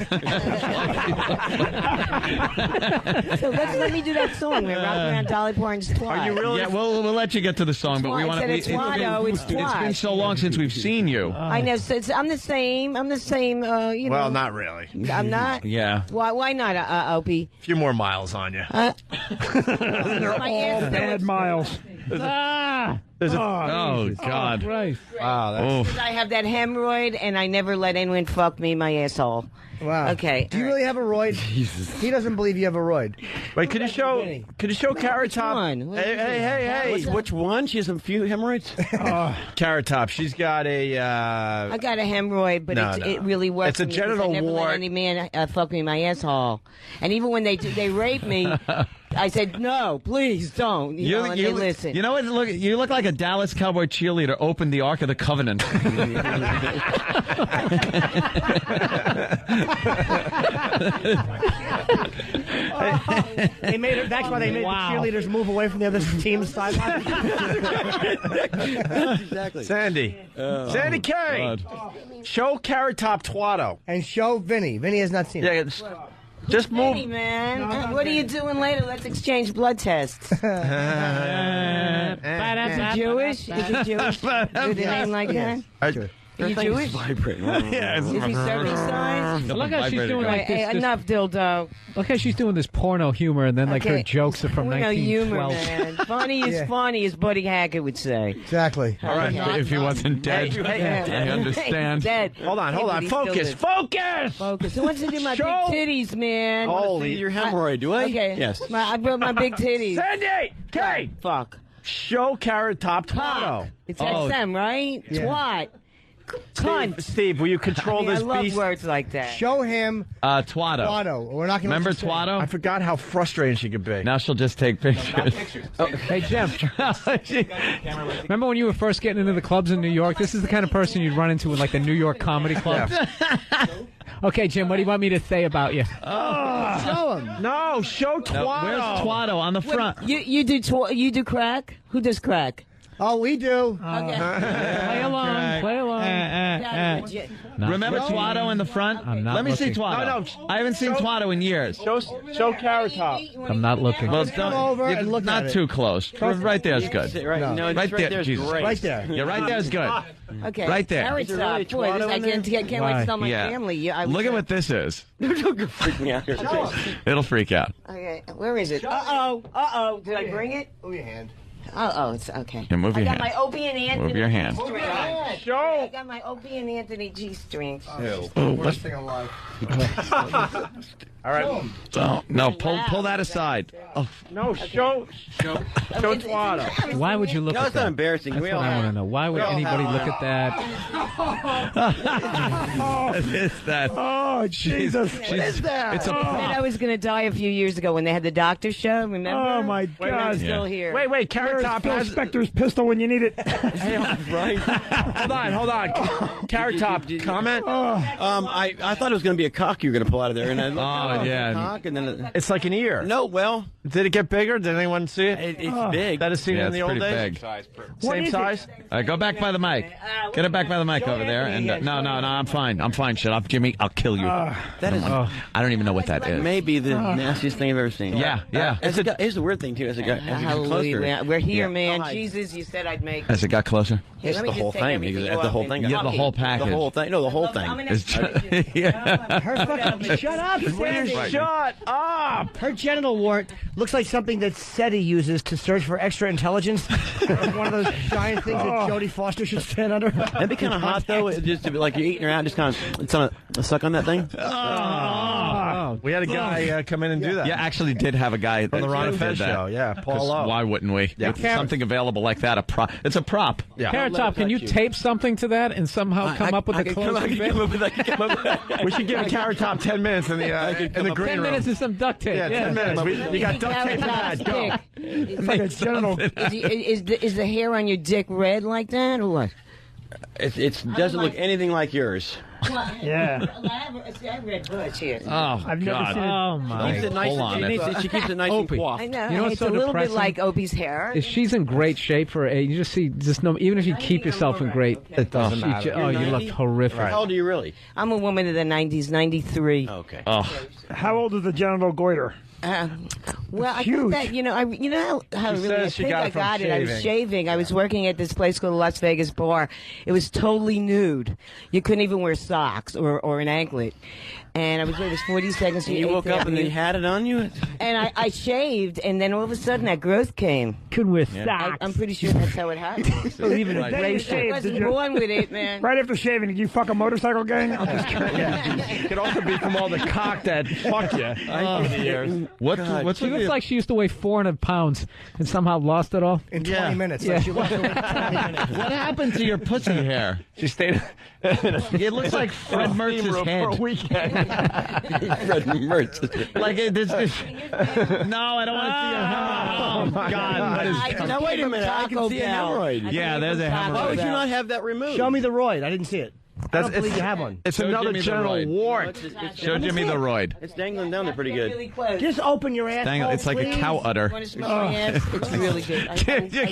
So let me do that song. We're Rock Around Dolly Parton's Twat. Are you really? Yeah, we'll let you get to the song, but we Twat. want I to. said it's Twatto, it's It's been Twat. so long since we've seen you. I know. So I'm the same. I'm the same. You know. Well, not really. I'm not. Yeah. Why not, Opie? A few more miles on you. My All ass bad miles. Ah! Oh, God. Right. Wow, that's I have that hemorrhoid, and I never let anyone fuck me in my asshole. Wow. Okay. Do you really have a roid? Jesus. He doesn't believe you have a roid. Wait, could you show Carrot Top? Hey. Which one? She has a few hemorrhoids. Carrot Top. She's got a. I got a hemorrhoid, but No, it really works. It's a for me 'cause genital I never wart. let any man fuck me in my asshole. And even when they rape me, I said, no, please don't. You know, and they listen. You know what? Look, you look like a Dallas Cowboy cheerleader opened the Ark of the Covenant. They made it. That's why they made the cheerleaders move away from the other team's sideline. Exactly. Sandy. Sandy K. Show Carrot Top Twatto. And show Vinny. Vinny has not seen it. Just move. Hey, man. What are you doing later? Let's exchange blood tests. Is he Jewish? Is he Jewish? With a name like that? Are you Jewish? Yeah, Is he circumcised? Look how she's doing like this. Hey, enough, dildo. Look how she's doing this porno humor, and then like her Okay. jokes are from We know humor, 1912. man. Funny is funny, as Buddy Hackett would say. Exactly. All right, if he wasn't dead, I understand. Dead. Hold on. Focus. Focus. Who wants to do my big titties, man? Holy, your hemorrhoid, do I? Okay. Yes. I brought my big titties. Sandy K. Fuck. Show Carrot Top Twatto. It's XM, right? Yeah. Twat. Cunt. Steve, will you control I this love beast? words like that. Show him Twatto. Twatto. We're not going to Remember Twatto? I forgot how frustrating she could be. Now she'll just take pictures. Hey, Jim. Remember when you were first getting into the clubs in New York? This is the kind of person you'd run into in like the New York comedy clubs. Okay, Jim, what do you want me to say about you? Show him. No, show Twatto. Where's Twatto on the front? You do crack? Who does crack? Oh, we do. Okay. Play along. Play along. Remember Twatto in the front? I'm not Let me looking. see Twatto. I haven't seen Twatto in years. Show Carrot Top. I'm not looking. Well, Come over and look not at it. too close. Right there's good. Right, no, Right right there, there's Jesus. great. Right there. Yeah, right there's good. Okay. Right there. Carrot Is there really Top. Boy, Twatto I in there? can't wait to tell my Yeah. family. Look at what this is. Don't freak me out here. It'll freak out. Okay, where is it? Uh-oh. Did I bring it? Move your hand. Oh, it's okay. Yeah, move your I hand. got my Opie and Anthony. Move your hand. I got my Opie and Anthony G-strings. Worst thing alive. All right. No, pull that aside. Oh. No, show Twatto. Why would you look No, at it's that? not embarrassing. That's We what all I want to have. know. Why would We all anybody have. look at that? What is that? Oh, Jesus. What is that? It's a I said I prop. was going to die a few years ago when they had the doctor show. Remember? Oh, my I'm God. still here. Wait, Carrot Where's Top Phil has. Spector's pistol when you need it? Right. Hold on. Carrot Top, comment. I thought it was going to be a cock you were going to pull out of there, and I looked yeah. cock, and then It's like an ear. no, well, Did it get bigger? Did anyone see it? it's big. That is seen Yeah, in the it's old pretty days. big. Same size. All right, go back by the mic. Get it back by the mic over there. And no, I'm fine. I'm fine. Shut up, Jimmy. I'll kill you. That is I don't even know what that is. maybe the nastiest thing I've ever seen. Yeah. Here's the weird thing too. As it got Hallelujah, closer, man. We're here, Yeah. man. Oh, hi. Jesus, you said I'd make. As it got closer. Here, It's let me the just whole take thing. everything Because off the whole and thing. Yeah, the whole package. The whole thing. No, the whole thing. I'm gonna It's yeah. Her fucking, shut up, Sandy. Right. Shut up. Her genital wart looks like something that SETI uses to search for extra intelligence. One of those giant things that Jodie Foster should stand under. That'd be kind of hot though. Just to be like you're eating her out, just kind of suck on that thing. We had a guy come in and do that. Yeah, actually did have a guy From the Ron and that Fez did that. show. Yeah, Paul 'Cause Lowe. why wouldn't we? Yeah. With something available like that, it's a prop. Yeah. Carrot Top, can you tape something to that and somehow come up with a closing bit? We should give Carrot Top 10 minutes in the green 10 room. minutes and some duct tape. Yeah, 10 minutes. You got duct tape in Carrot that. Top's Go. dick. It's like a genital. Is the hair on your dick red like that or what? It doesn't look anything like yours. Yeah. I have red bush here. Oh, I've never God. seen it. Oh, my. Keeps it nice. Hold on. She keeps it nice and Opie. coiffed. I know. You know what's it's so a little bit depressing? like Opie's hair. Is she's in great shape for her age. You just see, even if you keep yourself in great, It doesn't matter. you look horrific. How old are you really? I'm a woman of the 90s, 93. Okay. Oh, How old is the genital goiter? Well, I huge. think that how She really says I she think got I it from got it. I was shaving. shaving. I was working at this place called the Las Vegas Bar. It was totally nude. You couldn't even wear socks or an anklet. And I was there. It was 40 seconds. You woke up and they had it on you. And I shaved, and then all of a sudden that growth came. Couldn't wear socks. I'm pretty sure that's how it happened. Even I then you shaved, wasn't did you? born with it, man. Right after shaving, did you fuck a motorcycle gang? I'm just kidding. It could also be from all the cock that fucked you over the years. what's She looks like she used to weigh 400 pounds and somehow lost it all. In 20 minutes. Yeah. Like she lost away in 20 minutes. What happened to your pussy hair? She stayed. It looks like Fred Mertz's for a head. weekend. Fred Mertz. Like this. No, I don't want to see your head. Oh my God! Now wait a minute. I can see a hemorrhoid. Yeah, there's a Why would hemorrhoid. you not have that removed? Show me the roid. I didn't see it. I don't believe you have one. It's Show another Jimmy the genital roid. wart. Show Jimmy the roid. It's dangling down there pretty good. Really close. Just open your ass. Dang it, it's like a cow udder. Want to smell my ass? It's really good.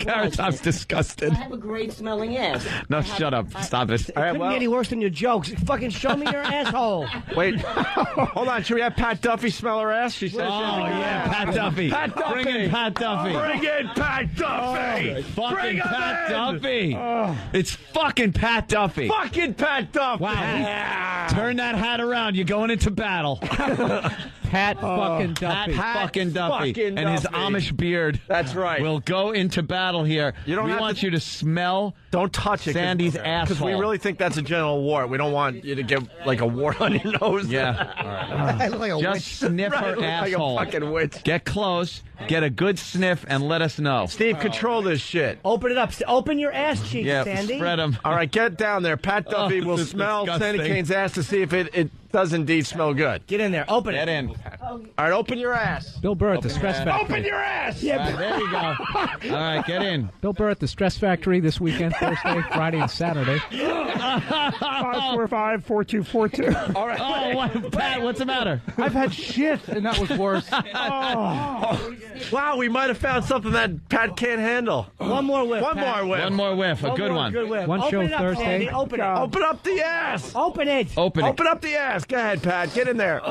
Carrot Top's disgusted. I have a great smelling ass. No, shut up. Stop it. All right, Couldn't be any worse than your jokes. Fucking show me your asshole. Wait, hold on. Should we have Pat Duffy smell her ass? She said. Oh, yeah, Pat Duffy. Pat Duffy. Bring in Pat Duffy. Bring in Pat Duffy. Fucking Bring him Pat in. Duffy. It's fucking Pat Duffy. Fucking Pat Duffy. Wow. Turn that hat around. You're going into battle. Pat fucking Duffy. Pat fucking Duffy. fucking And his Duffy. Amish beard. That's right. Will go into battle here. You don't we have want to- you to smell. Don't touch it. Sandy's Because asshole. we really think that's a genital wart. We don't want you to get like a wart on your nose. Yeah. I look like a Just witch. sniff her Like asshole. a fucking witch. Get close, get a good sniff, and let us know. Steve, control this shit. Open it up. Open your ass cheeks, Yeah, Sandy. spread them. All right, get down there. Pat Duffy will this is smell disgusting. Sandy Kane's ass to see if it does indeed smell good. Get in there. Open Get it. in. All right, open your ass. Bill Burr at the Stress Factory. Open your ass. Yeah, All right, there you go. All right, get in. Bill Burr at the Stress Factory this weekend, Thursday, Friday, and Saturday. 545-4242. All right. Oh, Pat, what's the matter? I've had shit, and that was worse. Wow, we might have found something that Pat can't handle. One more whiff. One Pat. more whiff. One more whiff, a good more one. Good whiff. One Open show it up, Thursday. Sandy. Open it. Open up the ass. Open it. Open it. Open up the ass. Go ahead, Pat. Get in there. It's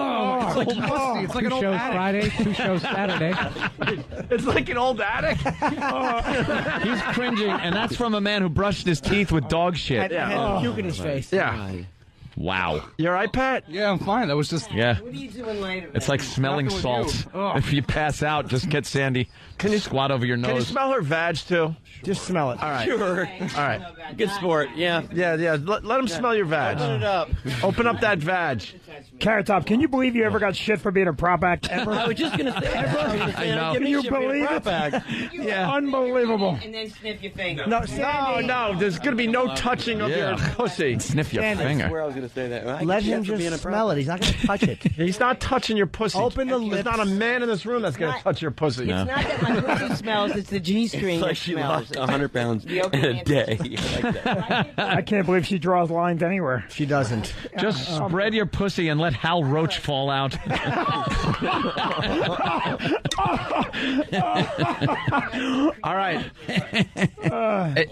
like musty. It's like an Two old shows attic. Friday, 2 shows Saturday. It's like an old attic. He's cringing, and that's from a man who brushed his teeth with dog shit. Had puke in his face. Yeah. Wow. You all right, Pat? Yeah, I'm fine. That was just... Yeah. What are you doing later? It's like smelling Nothing with salt. you. Oh. If you pass out, just get Sandy. Can you squat over your Can you nose? smell her vag, too? Just smell it. All right. Sure. All right. Good sport. Yeah. Yeah. Let him smell your vag. Open it up. Open up that vag. Carrot Top, can you believe you ever got shit for being a prop act ever? I was just going to say, I know. Can you believe it? Yeah. Unbelievable. And then sniff your finger. No, Sandy. No. There's going to be no touching of your pussy. Sniff your Sandy, finger. Where I was going to say that. I Let get him shit for being a just prop smell it. He's not going to touch it. He's not touching your pussy. Open the There's lips. not a man in this room that's going to touch your pussy. It's not that my pussy smells, it's the G-string It's that like she smells. lost 100 pounds The in open a day. Like that. I can't believe she draws lines anywhere. She doesn't. Just spread your pussy and let Hal Roach fall out. All right.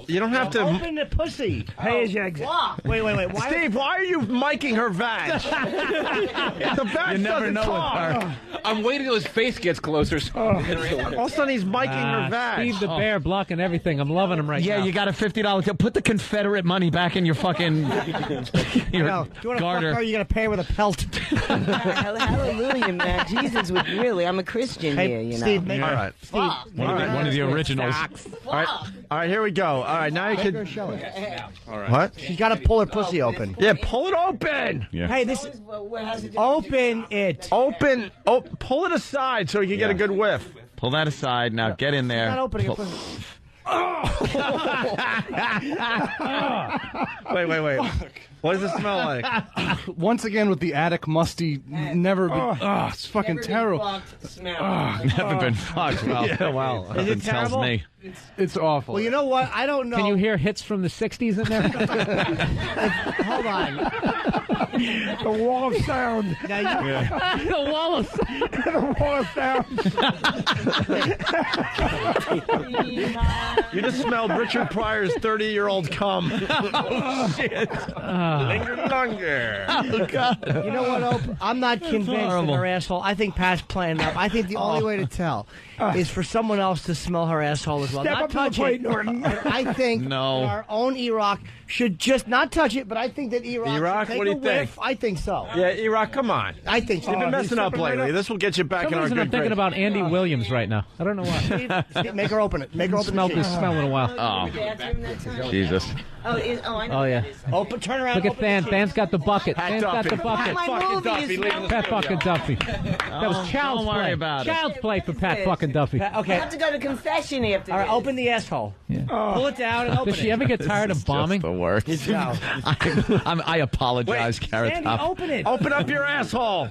You don't have to. Open the pussy. Pay as you exit. Wait. Why? Steve, why are you miking her vag? The vag You never doesn't know with talk. her. I'm waiting till his face gets closer. All of a sudden, he's miking her vag. Steve the Bear blocking everything. I'm loving him right now. Yeah, you got a $50. Put the Confederate money back in your fucking No. Do you want to fuck garter. her? You got to pay her with a pelt. Hallelujah, man. Jesus was really, I'm a Christian here, you know. Steve, make All right. Steve, One of the originals. All right, here we go. All right, now you make her can. show it. What? She's got to pull her pussy open. Yeah, pull it open. Yeah. Hey, this. Open it. Open. Oh, pull it aside so you can get a good whiff. Pull that aside. Now get in there. Not opening her Pull- pussy. Wait. What does it smell like? Once again with the attic musty, never be... it's fucking Never been terrible. fucked, smell. Never been fucked. Well, Yeah, wow. Is it tells terrible? me. It's awful. Well, you know what? I don't know. Can you hear hits from the 60s in there? Hold on. The wall of sound. Now you, The wall of The wall of sound. You just smelled Richard Pryor's 30-year-old cum. Oh, shit. Linger longer. Oh, God. you know what, Ope? I'm not convinced of horrible. her asshole. I think Pat's playing it up. I think the only way to tell is for someone else to smell her asshole as well. Step Not up to the touch plate, it. Norton. I think No. our own E-Rock should just not touch it, but I think that E-Rock E-Rock, should take what do a you think? whiff. I think so. Yeah, E-Rock, come on. I think so. You've been messing up stepping right lately. up. This will get you back For in some our reason, good I'm thinking graces. about Andy Williams right now. I don't know why. Steve, make her open it. Make her open Smelled the this sheet. smell in a while. Oh, Bathroom that time? Jesus. Oh, I know. Oh, yeah. Open, turn around. Look at open Than. the sheet. Than's got the bucket. Than's got the Duffy. bucket. My fucking movie Duffy, is leave smelling- this Pat studio. fucking Duffy. That was child's don't worry play. about it. Child's play for Pat fucking Duffy. Okay. I have to go to confession after All right, this. open the asshole. Pull it down and open Does she it. ever get tired of bombing? The worst. No. I apologize, Carrot Sandy, Top. open it. Open up your asshole.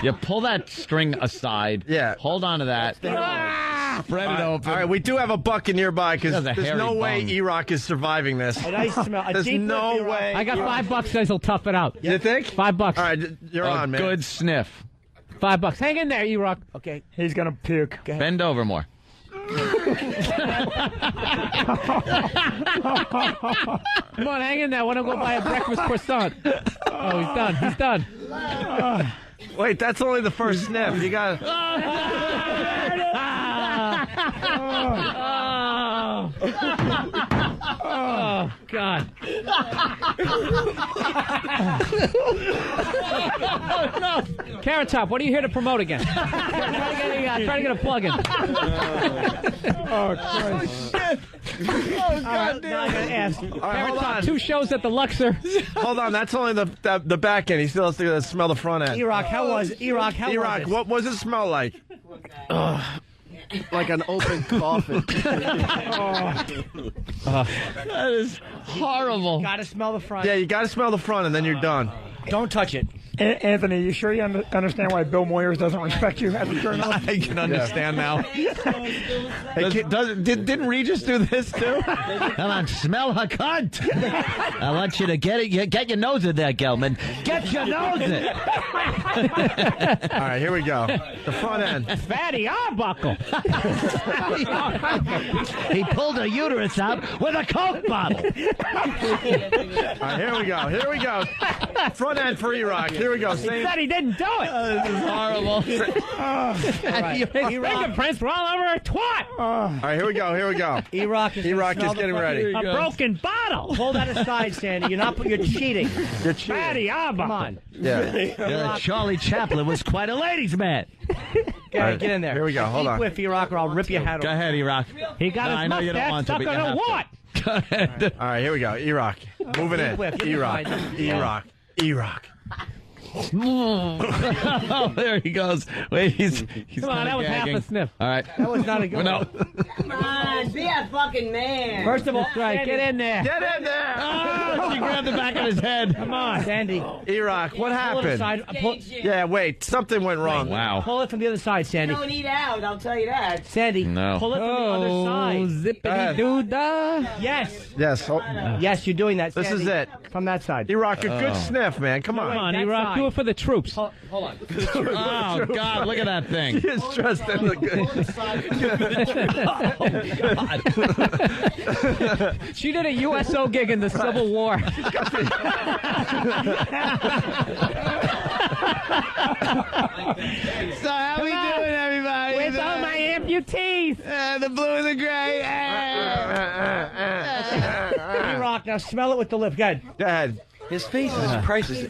You pull that string aside. Yeah. Hold on to that. Spread it open. All right, we do have a bucket nearby because That's a there's hairy no way bum. E-Rock is surviving this. A nice smell. A There's deep no whiff, way. I got $5 says he'll tough it out. You think? $5. All right, you're A on, man. good sniff. $5. Hang in there, E-Rock. Okay. He's going to puke. Bend over more. Come on, hang in there. I want to go buy a breakfast croissant. Oh, he's done. He's done. Wait, that's only the first sniff. You got. Oh, God. Carrot Top, what are you here to promote again? Try to get a plug in. Oh, Christ. Oh, God Now I gotta ask. All right, Carrot hold Top, on. 2 shows at the Luxor. Hold on, that's only the back end. He still has to smell the front end. E-Rock, how was it? E-Rock, how E-Rock, was it? what does it smell like? Like an open coffin. That is horrible. Gotta smell the front. Yeah, you got to smell the front and then you're done. Don't touch it. Anthony, you sure you understand why Bill Moyers doesn't respect you as a journalist? I can understand now. Didn't Regis do this too? Come on, smell her cunt. I want you to get your nose in there, Gelman. Get your nose in. All right, here we go. The front end. Fatty Arbuckle. He pulled her uterus out with a Coke bottle. All right, here we go. Here we go. Front end for E-Rock. Here we go. He said he didn't do it. This is horrible. His fingerprints were all over a twat. All right, here we go. Here we go. E-Rock is getting ready. A broken bottle. Hold that aside, Sandy. You're cheating. You're cheating. Fatty Arbuckle. Come on. Yeah. Charlie Chaplin was quite a ladies' man. Get in there. Here we go. Hold on. Whiff, E-Rock, or I'll rip your hat off. Go ahead, E-Rock. He got his mustache stuck on a what? Go ahead. All right, here we go. E-Rock. Moving in. E-Rock. E-Rock. E-Rock. Oh, there he goes. Wait, he's Come on, that was gagging. half a sniff. All right. That was not a good No. Come on, be a fucking man. First of all, Right, get in there. Get in there. Oh, she grabbed the back of his head. Come on, Sandy. E-Rock, what Pull it happened? aside. Yeah, wait. Something went wrong. Wow. Pull it from the other side, Sandy. Don't eat out, I'll tell you that. Sandy, No. pull it from the other side. Zippity doo dah. Yes. Yes. Oh, Yes, you're doing that, this Sandy. is it. From that side. E-Rock, a good sniff, man. Come Come on. on, that E-Rock, side. do it for the troops. Hold on. Oh, God, look at that thing. He is dressed in the good. She did a USO gig in the Civil War. So how we doing, everybody? With all my amputees. The blue and the gray. E-Rock, now smell it with the lip. Go ahead. Go ahead. His face is priceless.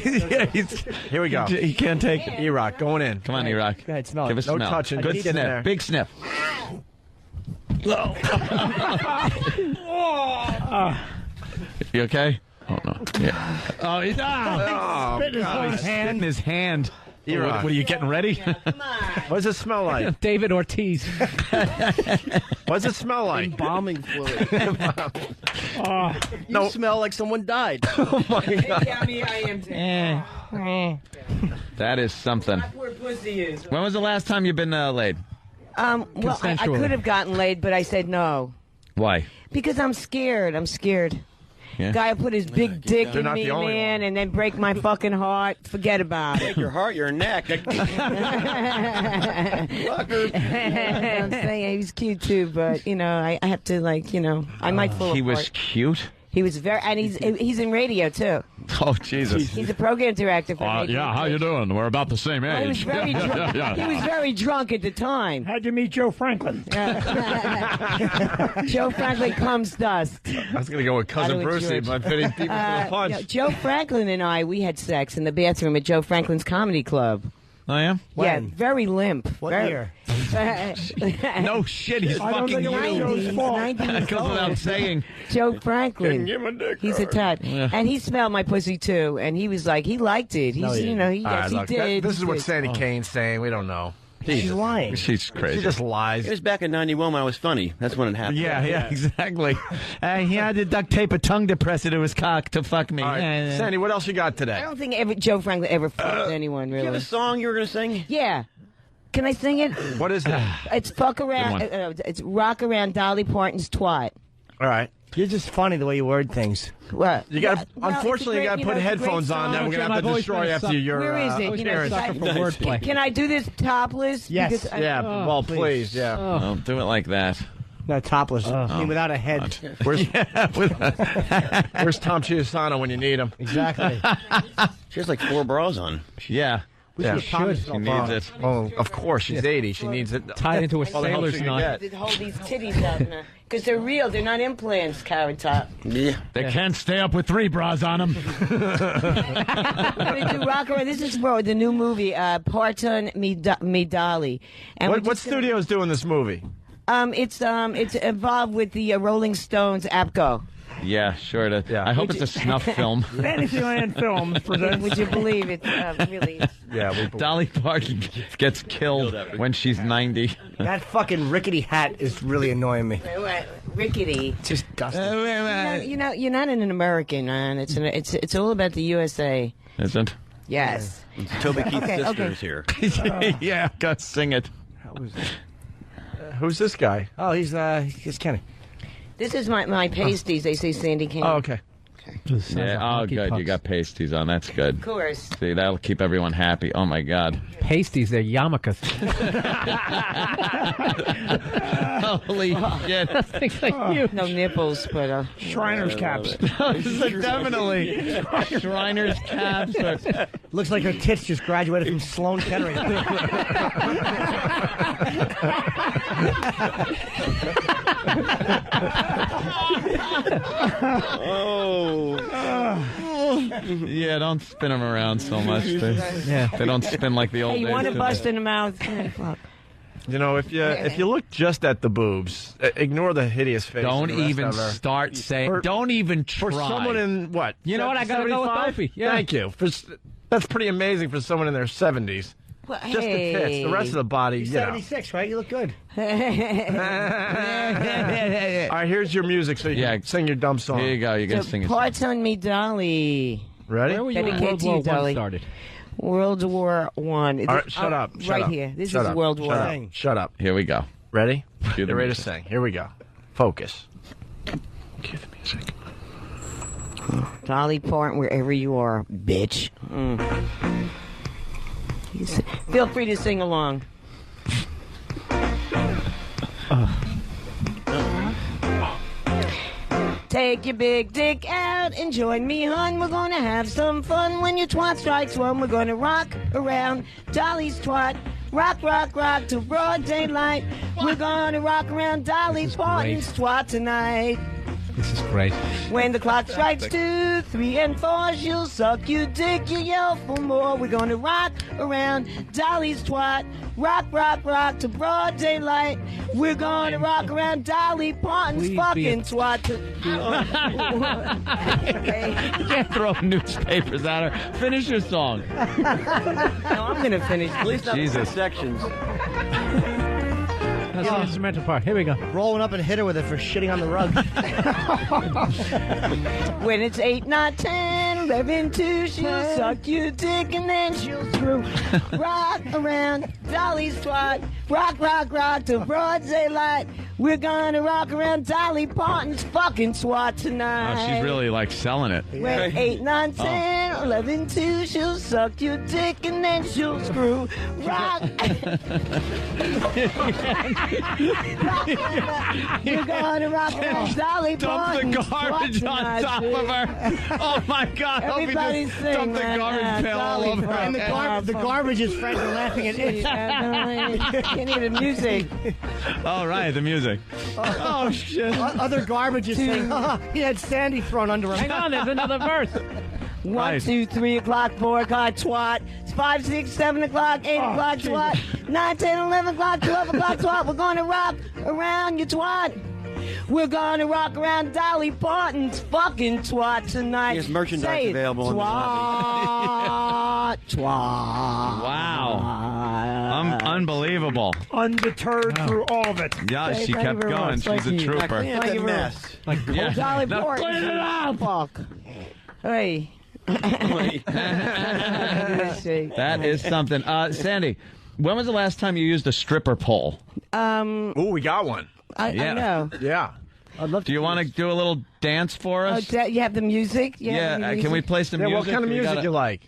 Yeah, Here we go. he can't take it. E-Rock, going in. Come on, E-Rock. Go ahead, smell Give it. us a No smell. touching. Good Keep it in sniff. there. Big sniff. You okay? Oh, no. Yeah. Oh, he's Spit in his own he's spitting hand. his hand. E-Rock. What are you getting ready? What does it smell like? David Ortiz. What does it smell like? Embalming fluid. No. You smell like someone died. Oh, my God. That is something. Poor pussy is. When was the last time you've been laid? Well, I could have gotten laid, but I said no. Why? Because I'm scared. Yeah. Guy will put his big dick They're in not me, the only man, and then break my fucking heart. Forget about it. Your heart, your neck. I'm saying he was cute too, but I have to I might fall He apart. was cute? He was very, and he's in radio too. Oh, Jesus. He's a program director for radio. Yeah, how you doing? We're about the same Well, he was age. very drunk. He was very drunk at the time. How'd you meet Joe Franklin? Joe Franklin comes dust. I was going to go with Cousin How do we Brucey, judge? but fitting people to the punch. Joe Franklin and we had sex in the bathroom at Joe Franklin's Comedy Club. I am? Yeah, very limp. What very, year? No shit, he's I don't fucking think it was you. Joe's fault. 90 That goes without saying. Joe Franklin. Give him a dick He's a type. Yeah. And he smelled my pussy too. And he was like, he liked it. He's, he he, All yes, right, he look, did. this is He what did. Sandy Kane's saying. We don't know. She's lying. She's crazy. She just lies. It was back in '91 when I was funny. That's when it happened. Yeah, exactly. He had to duct tape a tongue depressor to his cock to fuck me. All right, Sandy, what else you got I today? don't think Joe Franklin ever fucked anyone, You have really. a song you were going to sing? Yeah. Can I sing it? What is it? It's fuck around. one. It's rock around Dolly Parton's twat. All right. You're just funny the way you word things. What? You got. Yeah, no, Unfortunately, you it's a got to great- put it's a great headphones on. song. That we're gonna My have to voice destroy is after up. your. Where is it? Sucker for wordplay. Can I do this topless? Yes. Because Yeah. Oh, well, please. Yeah. Well, do it like that. No, topless. I mean, without a head. Where's Where's Tom Chiusano when you need him? Exactly. She has like 4 bras on. Yeah. Yeah. She should. She needs it. Oh, of course. She's 80. She needs it. Tied into a All the help sailor's she can knot. get. hold these titties out now. Because they're real. They're not implants, Carrot Top. Yeah. They can't stay up with 3 bras on them. I'm going to do rock around. This is for the new movie, Parton Me Dolly. And we're What just gonna- studio's doing this movie? It's involved with the Rolling Stones APCO. Yeah, sure. I hope it's a snuff film. Fantasyland Films presents. Would you believe it's really? Yeah, Dolly Parton gets killed when she's 90. That fucking rickety hat is really annoying me. Rickety. It's just dusty. You're not an American, man. It's all about the USA. Isn't? Yes. Toby Keith's Okay, sister's okay. here. Yeah, go sing it. Who's this guy? Oh, he's Kenny. This is my pasties. They say Sandy Kane. Oh, okay. Yeah, oh, good. You got pasties on. That's good. Of course. See, that'll keep everyone happy. Oh, my God. Pasties, they're yarmulkes. Holy shit. Things like you. No nipples, but Shriners caps. Definitely. Shriners caps. Looks like her tits just graduated from Sloan Kettering. Yeah, don't spin them around so much. They don't spin like the old hey, you days. want to do bust they? in the mouth? Fuck. You know, if you look just at the boobs, ignore the hideous face. Don't and the rest even of her. start saying. Don't even try. For someone in what? You know what? I gotta go with 75? Opie. Yeah. Thank you. That's pretty amazing for someone in their 70s. Well, Just the tits. The rest of the body, You're you know. 76, right? You look good. All right, here's your music so you can sing your dumb song. Here you go. You're going to sing it. Parts on me, Dolly. Ready? Where were you when Dedicate World to War you, I Dolly. started? World War One. All right, shut up. Shut right up. here. This Shut is up. World War. Shut up. Shut up. Here we go. Ready? Cue the Get ready to music. sing. Here we go. Focus. Cue the music. Dolly Parton, wherever you are, bitch. Feel free to sing along. Take your big dick out and join me, hun. We're gonna have some fun. When your twat strikes one, we're gonna rock around Dolly's twat. Rock, rock, rock till broad daylight. We're gonna rock around Dolly Parton's twat tonight. This is great. When the clock strikes 2, 3, and 4, she'll suck your dick, you yell for more. We're gonna rock around Dolly's twat. Rock, rock, rock to broad daylight. We're gonna rock around Dolly Parton's Please fucking twat. You can't throw newspapers at her. Finish your song. No, I'm gonna finish. At least not Jesus. sections. That's the instrumental part. Here we go. Rolling up and hit her with it for shitting on the rug. When it's 8, not 10, 11, 2, she'll suck your dick and then she'll screw. Rock around Dolly's twat. Rock, rock, rock till broad daylight. We're gonna rock around Dolly Parton's fucking twat tonight. Oh, she's really like selling it. When 8, 9, 10, 11, 2, she'll suck your dick and then she'll screw. Rock. We're gonna rock around Dolly Dump the Parton's garbage twat on tonight, top dude. of her. Oh my God! Opie Everybody just sing, dumped the man. garbage pail all Dolly over her. And the garbage is friends are laughing at it. Can't hear the music. All right, the music. Oh, shit. Other garbage is saying, he had Sandy thrown under him. Hang on, there's another verse. 1, 2, 3 o'clock, 4 o'clock, twat. It's 5, 6, 7 o'clock, 8 o'clock, twat. 9, 10, 11 o'clock, 12 o'clock, twat. We're gonna rock around your twat. We're gonna rock around Dolly Parton's fucking twat tonight. There's merchandise Say it. available in the Twat, twat. Wow. Unbelievable. Undeterred through all of it. Yeah, Thank she you kept very going. much. She's a Thank you. trooper. Clean up that mess. Yeah. Dolly Now Parton. clean it up. Fuck. Hey. That is something. Sandy, when was the last time you used a stripper pole? Ooh, we got one. I know. Yeah. I'd love to. Do you want to do a little dance for us? You have the music? You have Yeah, any can we music? play some Yeah, music? what kind of music you like?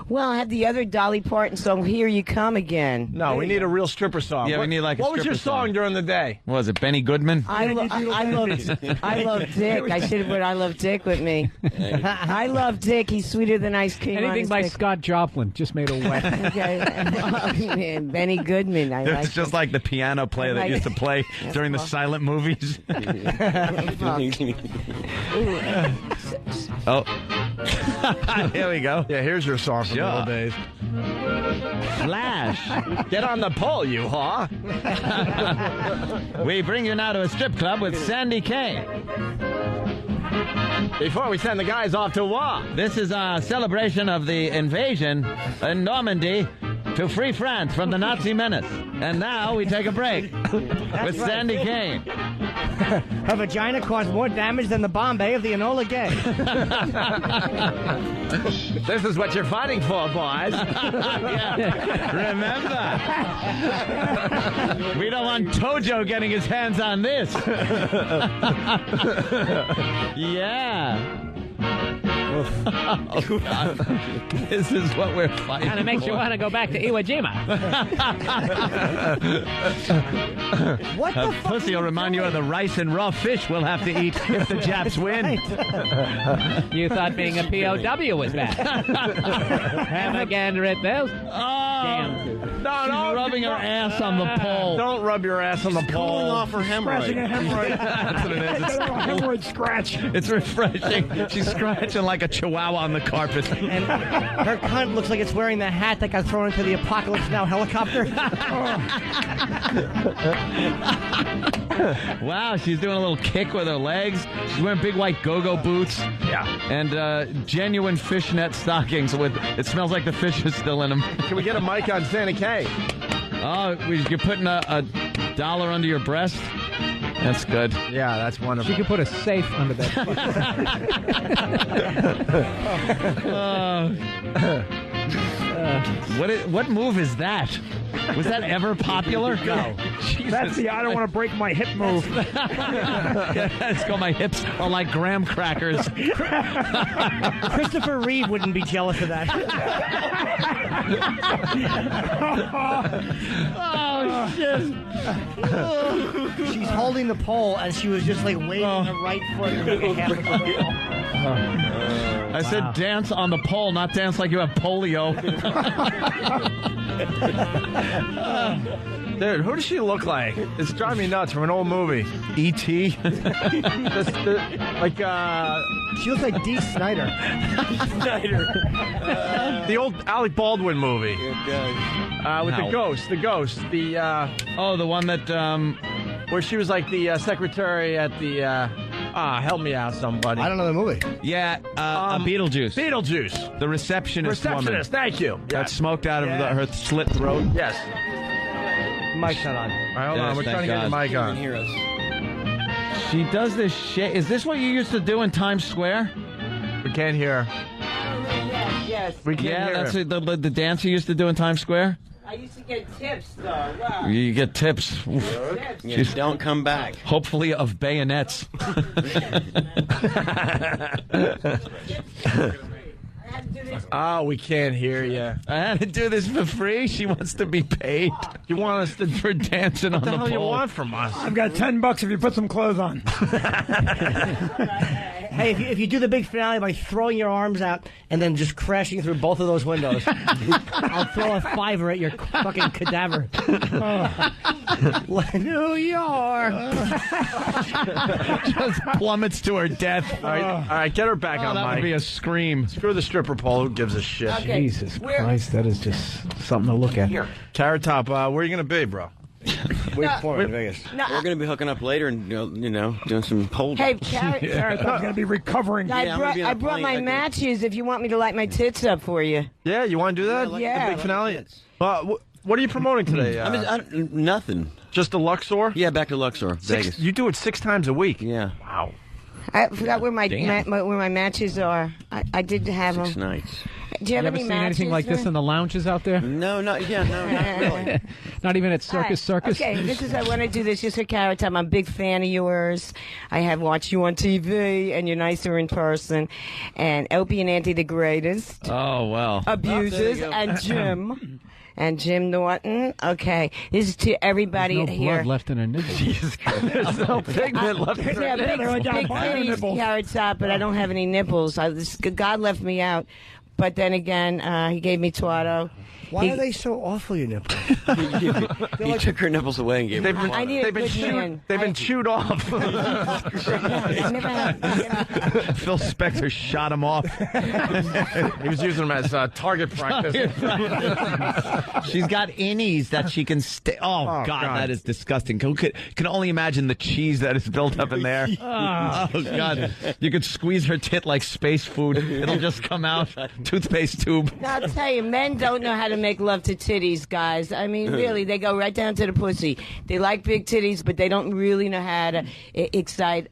Well, I have the other Dolly Parton song, Here You Come Again. No, we need a real stripper song. Yeah, we need like a What was your stripper song song. during the day? What was it, Benny Goodman? I love Dick. I should have put I Love Dick with me. I love Dick. He's sweeter than ice cream. on Anything his by dick. Scott Joplin just made her wet. Okay. Benny Goodman. I like It's just like the piano player that like used to it. play during the silent movies. Oh. Here we go. Yeah, here's your song from the old days. Flash. Get on the pole, you huh? We bring you now to a strip club with Sandy Kane. Before we send the guys off to war. This is a celebration of the invasion in Normandy to free France from the Nazi menace. And now we take a break with Sandy Kane. Her vagina caused more damage than the Bombay of the Enola Gay. This is what you're fighting for, boys. Remember, we don't want Tojo getting his hands on this. Yeah. Oh, God. This is what we're fighting Kind of makes for. you want to go back to Iwo Jima. What the fuck? Pussy will remind you of the rice and raw fish we'll have to eat if the Japs win. You thought being a POW was bad. Have a gander at those. She's rubbing her ass on the pole. Don't rub your ass on the pole. Pulling off her Scratching a hemorrhoid. hemorrhoid. That's what it is. It's a hemorrhoid scratch. It's refreshing. She's scratching like a chihuahua on the carpet. And her cunt looks like it's wearing the hat that got thrown into the Apocalypse Now helicopter. Wow, she's doing a little kick with her legs. She's wearing big white go-go boots. Yeah. And genuine fishnet stockings with, it smells like the fish is still in them. Can we get a mic on Santa K? Oh, you're putting a dollar under your breast? That's good. Yeah, that's wonderful. She could put a safe under that. What move is that? Was that ever popular? No. That's the I don't want to break my hip move. It's called my hips are like graham crackers. Christopher Reeve wouldn't be jealous of that. Oh, shit. She's holding the pole, and she was just like waving her right foot and like a half of the pole. I said dance on the pole, not dance like you have polio. Dude, who does she look like? It's driving me nuts from an old movie. E.T. She looks like Dee Snider. The old Alec Baldwin movie. With No. the ghost. The the one that where she was like the secretary at the help me out, somebody. I don't know the movie. Yeah, Beetlejuice. Beetlejuice. The receptionist woman. Thank you. Got smoked out of her slit throat. Yes. Mic's not on. All right, hold on. Yes, We're trying to get the thank mic on. Hear us. She does this shit. Is this what you used to do in Times Square? We can't hear. Yes. We can't Yeah, hear. that's the dance you used to do in Times Square? I used to get tips, though. Wow. You get tips. Yeah, don't come back. Hopefully of bayonets. Oh, we can't hear you. I had to do this for free. She wants to be paid. You want us to for dancing on What the the hell you pole. want from us? I've got $10 if you put some clothes on. Hey, if you do the big finale by throwing your arms out and then just crashing through both of those windows, I'll throw a $5 at your fucking cadaver. New York. Just plummets to her death. All right, get her back on That mic. would be a scream. Screw the stripper pole. Who gives a shit? Okay. Jesus Christ, that is just something to look at. Carrot Top, where are you going to be, bro? Wait for it in Vegas. No, We're going to be hooking up later and doing some pole. Hey, Carrot. Carrot Top's going to be recovering. I Yeah, I'm gonna be on brought, I a brought plane. my I can- matches if you want me to light my tits up for you. Yeah, you want to do that? Yeah. The big finale? What are you promoting today? Nothing. Just the Luxor? Yeah, back to Luxor, Vegas. You do it 6 times a week. Yeah. Wow. I forgot where my Damn. where my matches are. I did have 6 them. nights. Do you have You ever any seen matches? anything like this in the lounges out there? No, not really. Not even at Circus All right. Circus? Okay, this is I want to do this just for Carrot Top. I'm a big fan of yours. I have watched you on TV, and you're nicer in person. And Opie and Auntie the greatest. Oh, well. Abusers and Jim. And Jim Norton. Okay, this is to everybody There's no here. blood left in her nipples. There's no pigment left. Yeah, big titties, Carrot Top, but I don't have any nipples. God left me out. But then again, he gave me Tuato. Why are they so awful, you nipples? He took her nipples away and gave They've them. been, I need a they've been, good chewed, man. they've been chewed off. I never had. Phil Spector shot him off. He was using them as target practice. She's got innies that she can stay. Oh, God, that is disgusting. Can only imagine the cheese that is built up in there. Oh, God. You could squeeze her tit like space food. It'll just come out. toothpaste tube. I'll tell you, men don't know how to make love to titties, guys. I mean, really, they go right down to the pussy. They like big titties, but they don't really know how to excite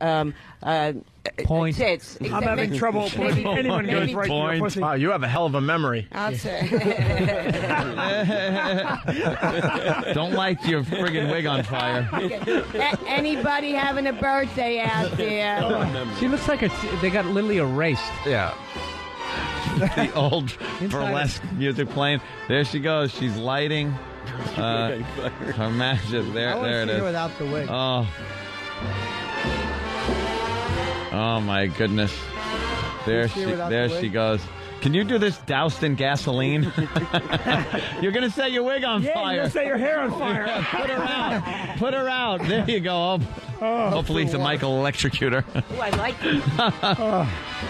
Point. tits. I'm having trouble when anyone goes right to your pussy. Wow, you have a hell of a memory. I'll say. Don't light your friggin' wig on fire. Anybody having a birthday out there? She looks like they got literally erased. Yeah. The old burlesque music playing. There she goes. She's lighting her magic. There it is. Without the wig. Oh my goodness. There she goes. Can you do this doused in gasoline? You're going to set your wig on fire. Yeah, you're going to set your hair on fire. Yeah, put her out. Put her out. There you go. Hopefully it's a Michael electrocutor. Oh, I like it.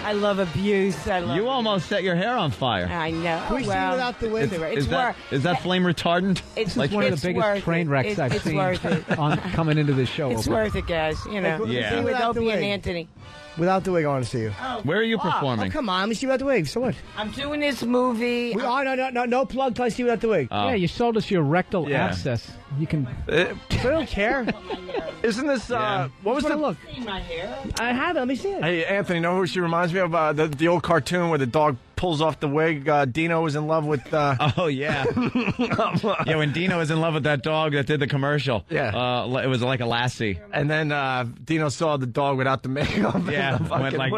I love abuse. You almost set your hair on fire. I know. We see without the wig. Is that flame retardant? It's like one of the biggest train wrecks I've seen coming into this show. It's worth it, guys. You know. Yeah. With Opie and Anthony. Without the wig, I want to see you. Where are you performing? Oh, come on. Let me see without the wig. So what? I'm doing this movie. No plug till I see without the wig. Yeah, you sold us your rectal abscess. You can. I don't care. Isn't this, what was the look? My hair. I have it. Let me see it. Hey, Anthony, know who she reminds me of? The old cartoon where the dog pulls off the wig. Dino was in love with... Oh, yeah. Yeah, when Dino was in love with that dog that did the commercial. Yeah. It was like a lassie. And then Dino saw the dog without the makeup. Yeah, went like,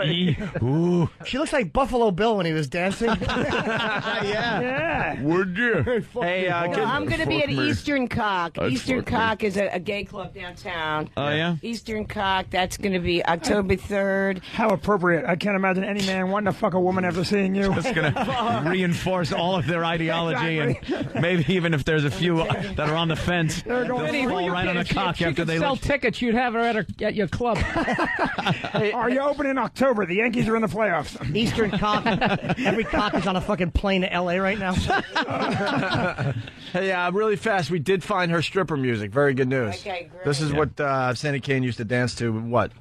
ooh. She looks like Buffalo Bill when he was dancing. Yeah. Would you? Hey, I'm going to be at Eastern Cock. Eastern Cock is a gay club downtown. Oh, yeah? Eastern Cock. That's going to be October 3rd. How appropriate. I can't imagine any man wanting to fuck a woman after seeing you. It's going to reinforce all of their ideology, and maybe even if there's a few that are on the fence, they'll fall right on the cock after they sell tickets. You'd have her at your club. Are you open in October? The Yankees are in the playoffs. Eastern Cock. Every cock is on a fucking plane to L.A. right now. Hey, really fast, we did find her stripper music. Very good news. Okay, great. This is what Sandy Kane used to dance to. What?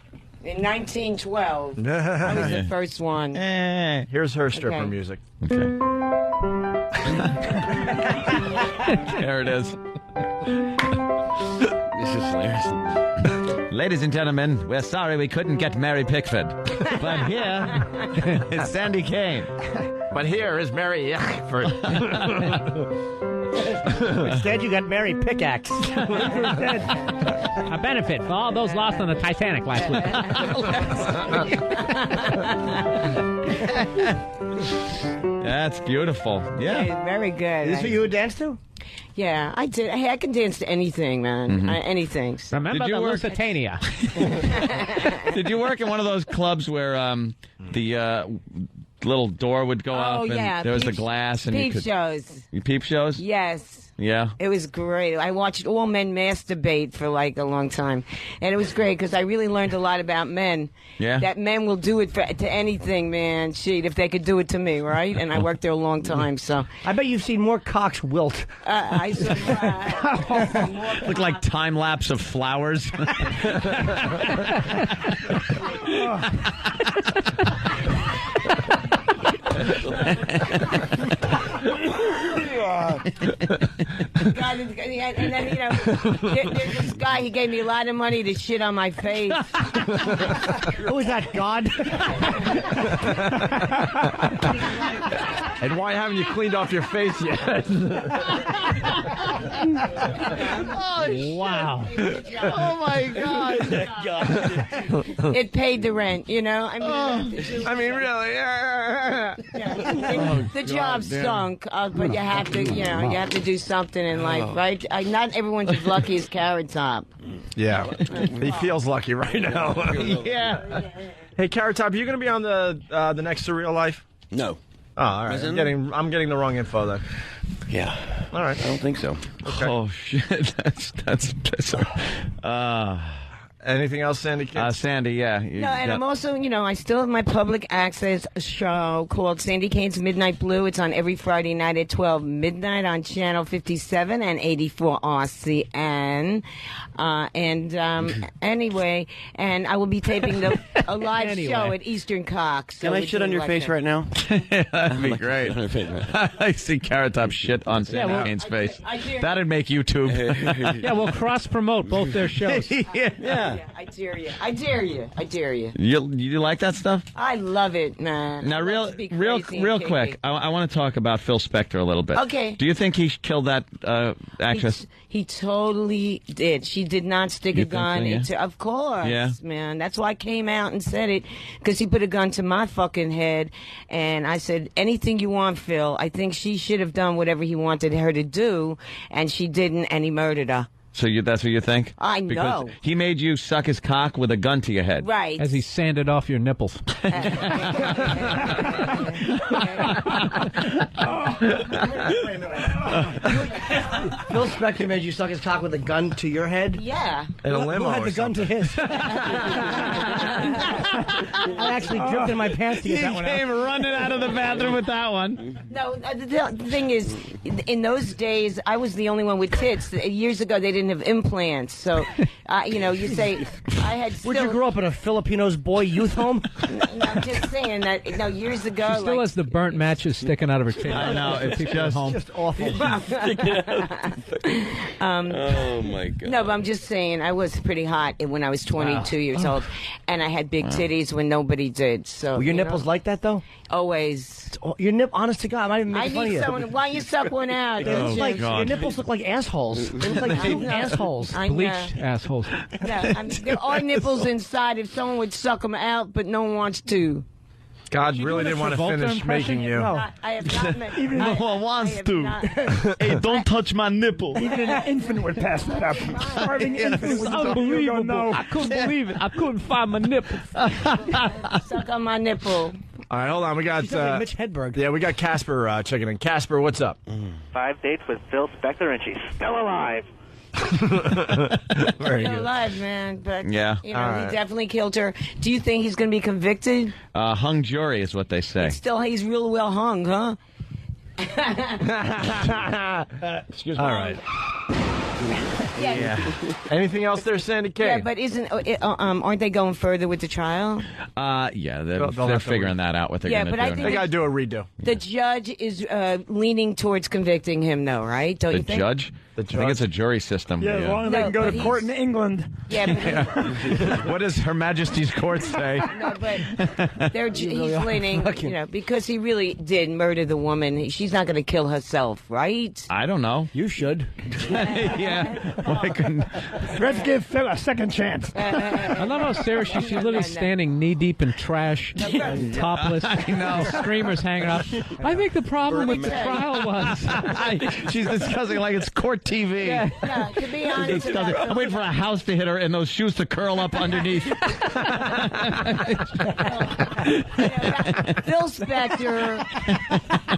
In 1912. That was the first one. Here's her stripper music. Okay. There it is. This is hilarious. Ladies and gentlemen, we're sorry we couldn't get Mary Pickford. But here is Sandy Kane. But here is Mary Pickford. Instead, you got Mary Pickaxe. A benefit for all those lost on the Titanic last week. That's beautiful. Yeah. Hey, very good. Is this what you would dance to? Yeah, I did. Hey, I can dance to anything, man. Anything. So. Remember the Lusitania. Did you work in one of those clubs where the little door would go up and there was the glass and peep you could shows. You peep shows? Yes. Yeah. It was great. I watched all men masturbate for like a long time, and it was great because I really learned a lot about men. Yeah. That men will do it to anything, man. Shit, if they could do it to me, right? And I worked there a long time, so. I bet you've seen more cocks wilt. I saw Look like time lapse of flowers. And then, you know, there's this guy, he gave me a lot of money to shit on my face. Who is that, God? And why haven't you cleaned off your face yet? Wow. Oh, my God. It paid the rent, you know? I mean, really? The job stunk, but you have to, you know, you have to do something in life, right? Not everyone's as lucky as Carrot Top. Yeah. He feels lucky right now. Yeah. Hey, Carrot Top, are you going to be on the next Surreal Life? No. Oh, all right. I'm getting the wrong info then. Yeah. All right. I don't think so. Okay. Oh shit! That's anything else, Sandy? Sandy, yeah. No, and I'm also, you know, I still have my public access show called Sandy Kane's Midnight Blue. It's on every Friday night at 12 midnight on Channel 57 and 84 RCN. 10. Anyway, and I will be taping a live show at Eastern Cock. So Can I shit on your face right now? That'd be great. I see Carrot Top shit on Sam Kane's face. That'd make YouTube. Yeah, we'll cross promote both their shows. Yeah. I dare you. I dare you. I dare you. You like that stuff? I love it, man. Now, real quick, I want to talk about Phil Spector a little bit. Okay. Do you think he killed that actress? He totally did. She did not stick a gun into. Of course, Yeah. man. That's why I came out and said it, because he put a gun to my fucking head, and I said, anything you want, Phil. I think she should have done whatever he wanted her to do, and she didn't, and he murdered her. So that's what you think? I know. Because he made you suck his cock with a gun to your head. Right. As he sanded off your nipples. Phil Spector made you suck his cock with a gun to your head? Yeah. In a limo Who had or the gun to his? I actually dripped in my pants to get that one out. He came running out of the bathroom with that one. No, the thing is, in those days, I was the only one with tits. Years ago, they didn't have implants. So, you say, I had still... Would you grow up in a Filipino's boy youth home? No, I'm just saying that, years ago... She still has the burnt matches sticking out of her tits. I know, it's just awful. Oh, my God. No, but I'm just saying, I was pretty hot when I was 22 years old, and I had big titties when nobody did. So Were your nipples like that, though? Always. Your honest to God, I'm not even making fun of you. Someone, why you suck one out? Your nipples look like assholes. They look like two assholes. Bleached assholes. There are nipples inside if someone would suck them out, but no one wants to. God really didn't want to finish making you. I have not met. Even no one wants to. Hey, don't touch my nipple. Even an infant would pass that up. Starving infant would unbelievable. No. I couldn't believe it. I couldn't find my nipples. Suck on my nipple. All right, hold on. We got Mitch Hedberg. Yeah, we got Casper checking in. Casper, what's up? 5 dates with Phil Spector, and she's still alive. Very Still good. alive, man. But Yeah. he definitely killed her. Do you think he's going to be convicted? Hung jury is what they say. He's real well hung, huh? Excuse me. All right. Yeah. Anything else there, Sandy K? Yeah, but aren't they going further with the trial? Yeah, they're have to figuring that out, what they're Yeah, going to but do. I think They got to do a redo. The judge is leaning towards convicting him, though, right? Don't The you think? judge? I think it's a jury system. Yeah, as long as they can go to court in England. Yeah, but What does Her Majesty's Court say? no, but he's leaning, because he really did murder the woman. She's not going to kill herself, right? I don't know. You should. Yeah. Why couldn't... Let's give Phil a second chance. I love how Sarah, she's literally standing knee deep in trash, topless. I know. Streamers hanging out. I think the problem with the trial was. She's discussing like it's court TV. Yeah, to be honest. I'm waiting for a house to hit her and those shoes to curl up underneath. Phil Spector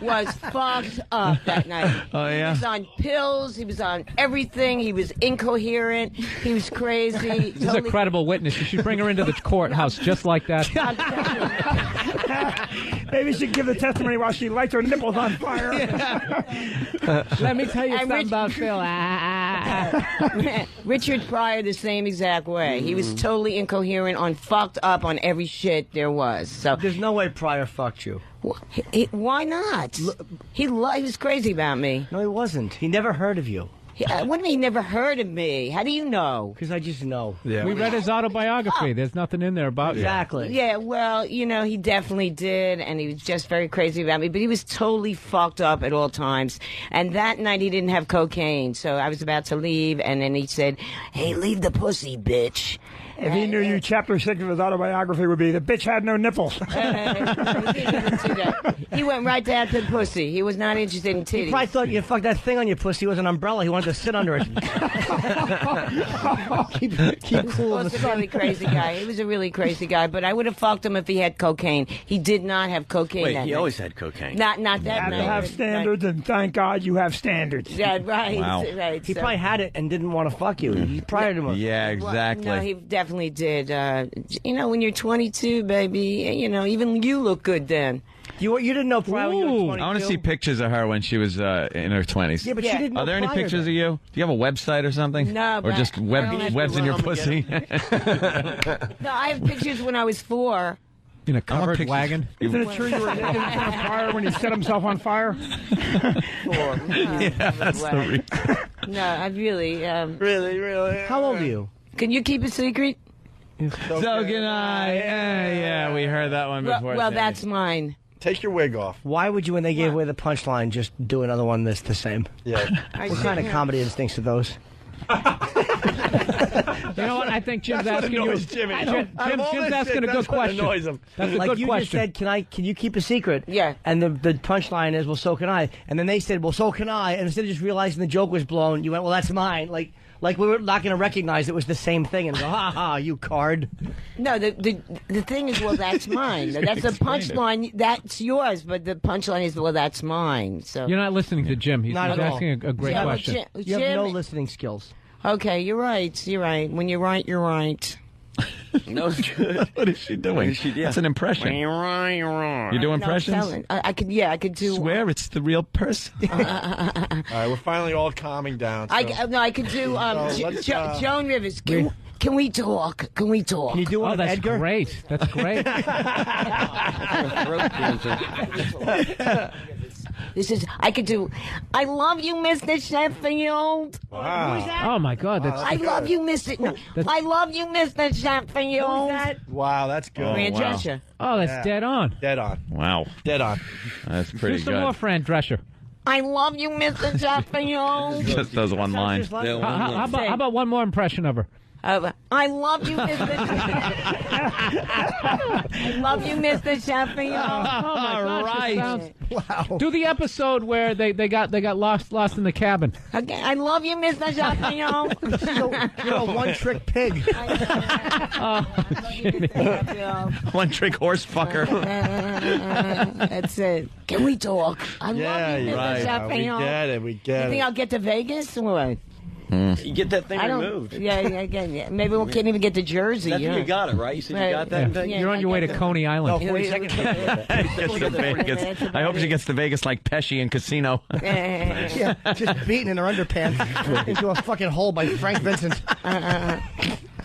was fucked up that night. Oh, yeah? He was on pills. He was on everything. He was incoherent. He was crazy. This is a credible witness. You should bring her into the courthouse just like that. Maybe she should give the testimony while she lights her nipples on fire. Let me tell you something about Phil. Richard Pryor the same exact way. He was totally incoherent, fucked up on every shit there was. So there's no way Pryor fucked you. Why not? He was crazy about me. No, he wasn't. He never heard of you. What do you mean he never heard of me? How do you know? Because I just know. Yeah. We read his autobiography. There's nothing in there about you. Exactly. Yeah, well, he definitely did, and he was just very crazy about me, but he was totally fucked up at all times. And that night he didn't have cocaine, so I was about to leave, and then he said, "Hey, leave the pussy, bitch." If he knew you, chapter 6 of his autobiography would be, "The bitch had no nipples." He went right down to the pussy. He was not interested in titties. He probably thought you fucked that thing on your pussy was an umbrella. He wanted to sit under it. keep cool. He was a really crazy guy. He was a really crazy guy, but I would have fucked him if he had cocaine. He did not have cocaine. Wait, that he night. always had cocaine. Not You that have night. to have standards, and thank God you have standards. Yeah, right. Wow. Right. He so- probably had it and didn't want to fuck you. He prior to him. Yeah, exactly. No, he definitely did. When you're 22, baby, even you look good then. You didn't know prior when you were 22? I want to see pictures of her when she was in her 20s. Yeah, but she didn't know Are there any prior pictures then. of you? Do you have a website or something? No, Or but just I don't have webs in your pussy? No, I have pictures when I was 4. In a covered wagon? Is it true you were naked in front of fire when he set himself on fire? Yeah, that's the reason. No, I really. Really? How old are you? Can you keep a secret? So can I. Yeah, we heard that one before. Well, Sandy. that's mine. Take your wig off. Why would you, when they gave away the punchline, just do another one that's the same? Yeah. What kind of comedy instincts are those? You know what? I think Jim's That's what asking you. annoys Jimmy. Jim's asking a good question. That's a like good you question. just said, can you keep a secret? Yeah. And the punchline is, well, so can I. And then they said, well, so can I. And instead of just realizing the joke was blown, you went, well, that's mine. Like we were not going to recognize it was the same thing and go, ha ha, you card. No, the thing is, well, that's mine. That's a punchline. That's yours, but the punchline is, well, that's mine. So You're not listening to Jim. He's Not at all. asking a great Yeah, but question. You have no listening skills. Okay, you're right. You're right. When you're right, you're right. No, it's good. What is she doing? That's an impression. You're right, you're wrong. You do No, impressions? telling. I could. Yeah, I could do. Swear it's the real person. All right, we're finally all calming down. So. I could do. let's, Joan Rivers. Can we talk? Can we talk? Can you do one with that's Edgar? great. That's great. Throat cancer. This is. I could do. I love you, Mr. Sheffield. Wow. Oh my God, that's I love you, Mr. No, I love you, Mr. Sheffield. Wow, that's good. Fran wow. Drescher. oh, that's dead on. Dead on. Wow. Dead on. That's pretty Do some more good. Fran Drescher. I love you, Mr. Sheffield. Just those one line. How about one more impression of her? I love you, Mr. I love you, Mr. Sheffield. Oh my All gosh, right. it sounds- Wow. Do the episode where they got lost in the cabin. Okay, I love you, Mr. Sheffield. You're a one-trick pig. One trick horse fucker. That's it. Can we talk? I love you, Mr. right. Sheffield. We get it. We You get think it. I'll get to Vegas or what? You get that thing I don't. removed. Yeah, again. Yeah. Maybe we can't even get to Jersey. That's you when know. you got it, right? You said you got that? Yeah. in Vegas? Yeah, You're on your way to Coney Island. You know, 40 seconds. Gets to Vegas. I hope she gets to Vegas like Pesci in Casino. Yeah, just beaten in her underpants into a fucking hole by Frank Vincent.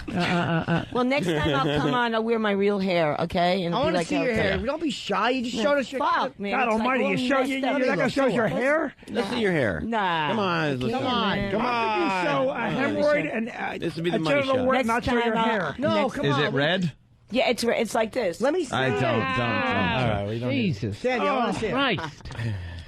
Well, next time I'll come on, I'll wear my real hair, okay? And I it'll want be to like see your okay. hair. Don't be shy. You just showed us your Fuck, man. God It's almighty, like you all show messed you, up. you're not going to show us your hair? Let's see your hair. Nah. Come on. Let's Come on. Come How could you on. show a hemorrhoid and This would be a the money genital shot. wart, Next not show your time, hair? No, next- come Is on. it red? Yeah, it's like this. Let me see. I don't. All right, we don't need it. Jesus. Sandy, I want to see it. Christ.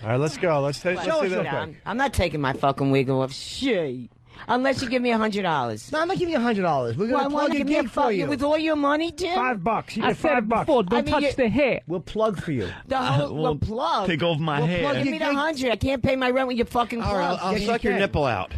All right, let's go. Let's see Show us that. your I'm not taking my fucking wig off. Shit. Unless you give me $100. No, I'm not giving you $100. We're going to plug a give me gig for you. with all your money, Jim. $5. You I get said it $5. before. Don't I mean, touch you- the hair. We'll plug for you. The whole We'll plug. take off my We'll hair. plug Give me the 100. I can't pay my rent with your fucking plug. All right, I'll Yes, suck you your can. nipple out.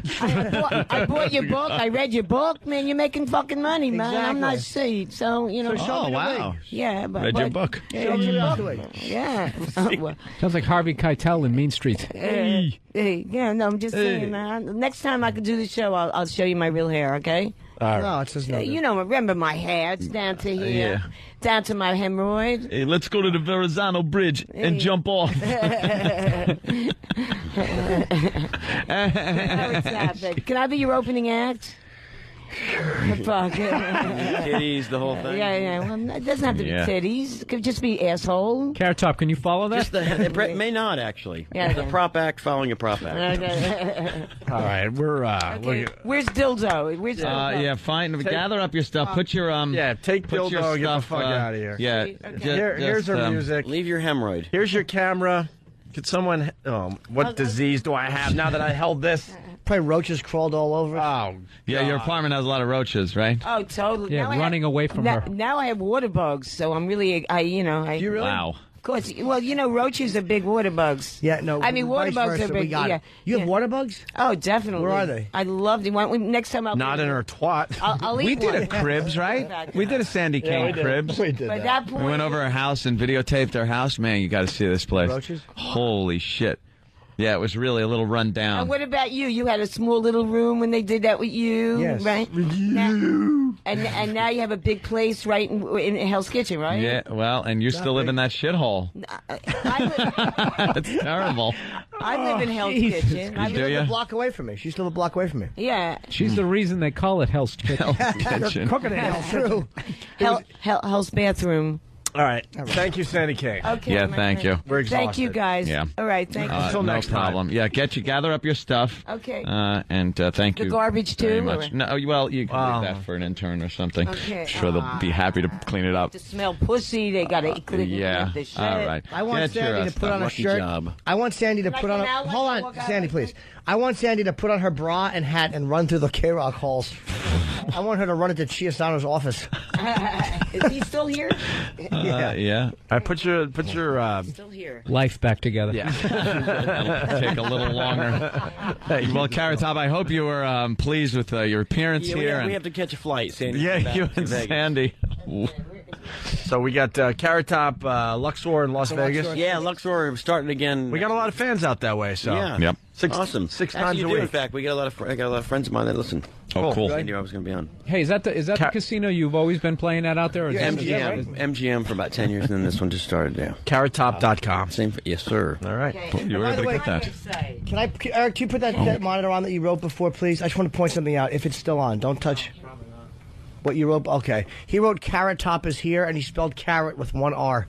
I bought your book. I read your book, man. You're making fucking money, man. I'm not cheap, so you know. Oh, wow. Yeah, but Read your book. Yeah, Show me your the book. wig. Yeah. Well, Sounds like Harvey Keitel in Mean Streets. hey, yeah, no, I'm just saying, man. Next time I can do the show, I'll show you my real hair, okay? All right. No, it's just no. You know, remember my hair? It's down to here, Yeah. down to my hemorrhoid. Hey, let's go to the Verrazano Bridge and jump off. Can I be your opening act? Fuck. Titties, the whole thing. Yeah. Well, it doesn't have to be Yeah. titties. It could just be asshole. Carrot Top, can you follow that? Just the, it may not, actually. Yeah, The yeah. prop act following a prop act. All right, we're Where's Dildo? Where's Dildo? Yeah, fine. Gather up your stuff. Put your take put your dildo and get the stuff, fuck out of here. Yeah. Here's our music. Leave your hemorrhoid. Here's your camera. Could someone? What disease do I have now that I held this? Probably roaches crawled all over. Oh, Yeah, your apartment has a lot of roaches, right? Oh, totally. Yeah, Now I running have, away from now, her. Now I have water bugs, so I'm really, Do you really? Wow. Of course. Well, you know, roaches are big water bugs. Yeah, no. I mean, water vice bugs versa, are big. We got yeah. it. You have water bugs? Oh, definitely. Where are they? I love them. Why don't we, next time I'll not in her twat. I'll eat We did one. a Cribs, right? We did a Sandy Kane Cribs. We did But that. that We point, went over her house and videotaped her house. Man, you got to see this place. Roaches? Holy shit. Yeah, it was really a little run And down. what about you? You had a small little room when they did that with you, Yes. right? With you. And now you have a big place right in Hell's Kitchen, right? Yeah, well, and you still live in that shithole. That's terrible. I live in Hell's Jesus. Kitchen. I She live lives ya? a block away from me. She used to live a block away from me. Yeah. She's the reason they call it Hell's Kitchen. Kitchen. Cooking it. That's true. Hell's bathroom. All right. Thank you, Sandy King. Okay. Yeah, my thank friend. you. We're exhausted. Thank you, guys. Yeah. All right. Thank you. Until no next time. problem. Yeah, gather up your stuff. Okay. And thank The you. garbage, very too, much. or- No, well, you can leave that for an intern or something. Okay. I'm sure they'll be happy to clean it up. To smell pussy, they got to clean Yeah. the shit. All right. I want Get your Sandy to stuff. put on a Lucky shirt. job. I want Sandy to Can I put on come a. out? Hold Like, on, walk out? Sandy, please. I want Sandy to put on her bra and hat and run through the K-Rock halls. I want her to run into Chiasano's office. Is he still here? Yeah. I put your Still here. Life back together. Yeah. It'll take a little longer. Well, Carrot Top, I hope you were pleased with your appearance here. We have to catch a flight, Sandy. Yeah, Back you to and Vegas. Sandy. So we got Carrot Top, Luxor in Las Vegas. Yeah, Luxor starting again. We got a lot of fans out that way. So Yeah. Yep. Awesome. Six Actually, times you a do, week. In fact, I got a lot of friends of mine that listen. Oh, cool. I knew I was going to be on. Hey, is that the casino you've always been playing at out there? Or MGM for about 10 years, and then this one just started. Yeah. CarrotTop.com. Same. Yes, sir. All right. You were By able the to way, get that. Can I, Eric? Can you put that monitor on that you wrote before, please? I just want to point something out. If it's still on, don't touch. What you wrote? Okay. He wrote Carrot Top is here, and he spelled carrot with one R.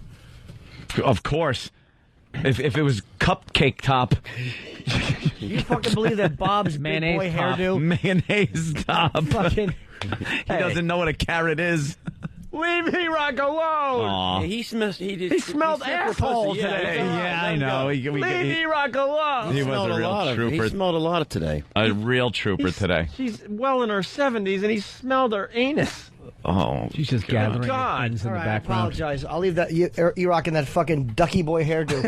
Of course. If it was Cupcake Top. You fucking believe that Bob's Mayonnaise big boy top. hairdo? Mayonnaise Top. Fucking. He doesn't know what a carrot is. Leave E-Rock alone. Aw. He smelled asshole today. Yeah, I know. Leave E-Rock alone. He was a real trooper. He smelled a lot of today. A real trooper today. She's well in her 70s, and he smelled her anus. Oh, She's just gathering her God. friends in All the right, I background. apologize. I'll leave that E-Rock in that fucking ducky boy hairdo.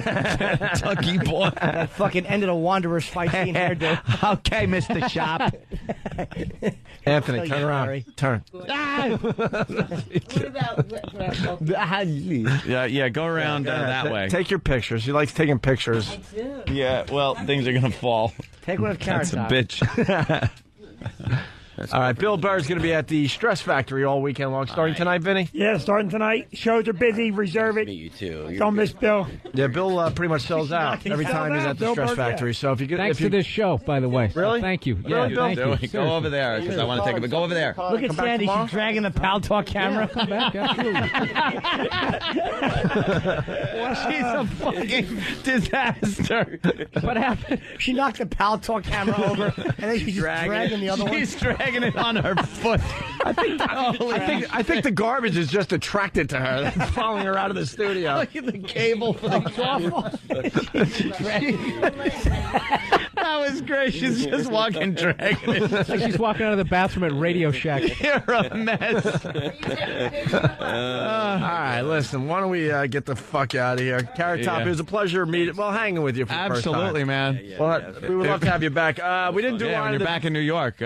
Ducky boy. That fucking end of the Wanderers fight scene hairdo. Okay, Mr. Shop. Anthony, turn around. Harry. Turn. Yeah, go around that way. Take your pictures. She likes taking pictures. Yeah, well, things are going to fall. Take one of Carrot That's a Top. bitch. All right, Bill Burr is going to be at the Stress Factory all weekend long. Starting tonight, Vinny? Yeah, starting tonight. Shows are busy. Reserve it. You too. Don't miss Bill. Yeah, Bill pretty much sells out every time he's at the Bill Stress Burr, Factory. So if you get, Thanks if you, for this show, by the way. Really? Thank you. Really, Yeah, Bill? thank you. Go over there, because I want to take a Go over there. Look at Come back Sandy. tomorrow? She's dragging the Pal Talk camera. Come back, absolutely. She's a fucking disaster. What happened? She knocked the Pal Talk camera over, and then she's dragging the other one. She's dragging it on her foot. I think the garbage is just attracted to her. That's following her out of the studio. Look at the cable for the That was great. She's just walking, dragging it. It's like she's walking out of the bathroom at Radio Shack. You're a mess. All right, listen. Why don't we get the fuck out of here? Carrot Top, Yeah. it was a pleasure hanging with you for the first time. Absolutely, man. Well, we would love to have you back. We didn't do Yeah, line when of you're the back in New York,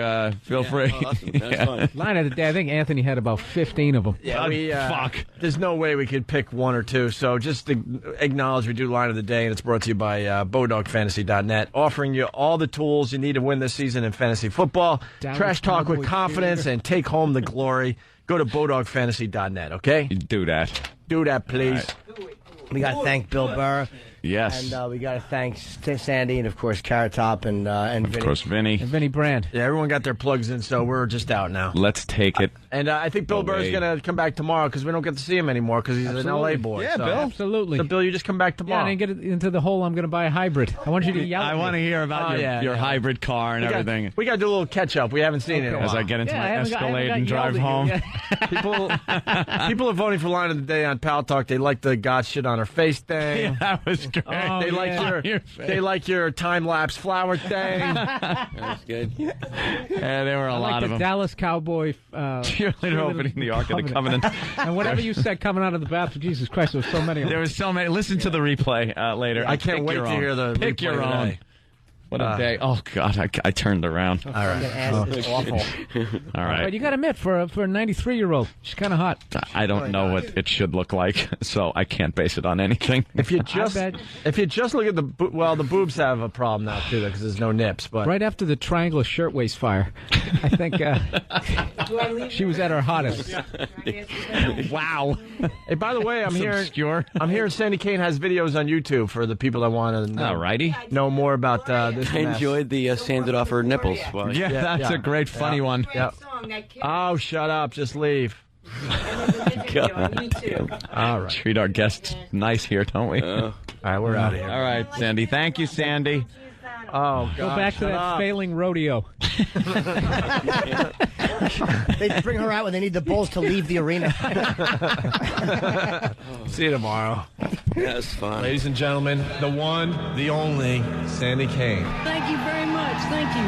feel free. Awesome. That's fun. Line of the day. I think Anthony had about 15 of them. Yeah, fuck. There's no way we could pick one or two. So just to acknowledge, we do line of the day, and it's brought to you by BowDogFantasy.net, offering you all the tools you need to win this season in fantasy football. Dallas Trash talk with Cowboys confidence and take home the glory. Go to BowDogFantasy.net, okay? Do that. Do that, please. We got to thank Bill Burr. Yes. And we got to thank Sandy and, of course, Carrot Top and Vinny. Of course, Vinny. And Vinny Brand. Yeah, everyone got their plugs in, so we're just out now. Let's take it. And I think Bill Burr's going to come back tomorrow because we don't get to see him anymore because he's an L.A. boy. Yeah, so. Bill. Absolutely. So, Bill, you just come back Yeah, tomorrow. I didn't get into the hole. I'm going to buy a hybrid. I want you to yell at I me. want to hear about your hybrid car and everything. We got to do a little catch-up. We haven't seen it in a Okay. while. As I get into Yeah, my I haven't Escalade got and drive yelled home. at you. People are voting for line of the day on Pal Talk. They like the "God shit on her face" thing. Yeah, that was great. Oh, They like yeah. they like your time-lapse flower thing. That's good. Yeah, there were a I lot like of the them. Dallas Cowboy Cheerleader opening the Ark of the Covenant. And whatever you said coming out of the bathroom, Jesus Christ, there was so many of them. There was so many. Listen to the replay later. I can't Pick wait your to own. hear the Pick replay your own. today. What a day. Oh, God, I turned around. All right. It's awful. All right. But you got to admit, for a 93-year-old, she's kind of hot. I don't know what it should look like, so I can't base it on anything. If you just look at the boobs have a problem now too, because there's no nips. But Right after the triangular shirtwaist fire, I think she was at her hottest. Wow. Hey, by the way, I'm hearing Sandy Kane has videos on YouTube for the people that want to know more about this. I enjoyed the sanded off her nipples. Yeah, that's a great funny one. Yeah. Oh, shut up! Just leave. God. All right. Treat our guests nice here, don't we? All right, we're out of here. All right, Sandy. Thank you, Sandy. Oh, God. Go back to that failing rodeo. They bring her out when they need the Bulls to leave the arena. See you tomorrow. That's fun. Ladies and gentlemen, the one, the only, Sandy Kane. Thank you very much. Thank you.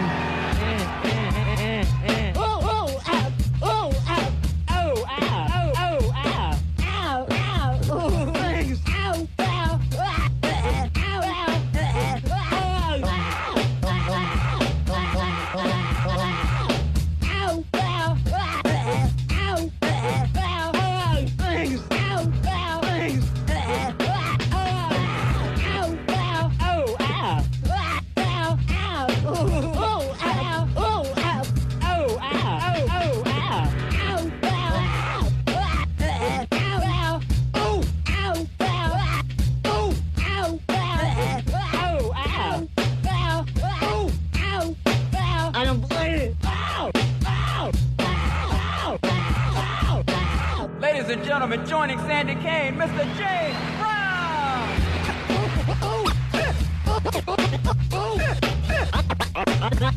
Ladies and gentlemen, joining Sandy Kane, Mr. James Brown!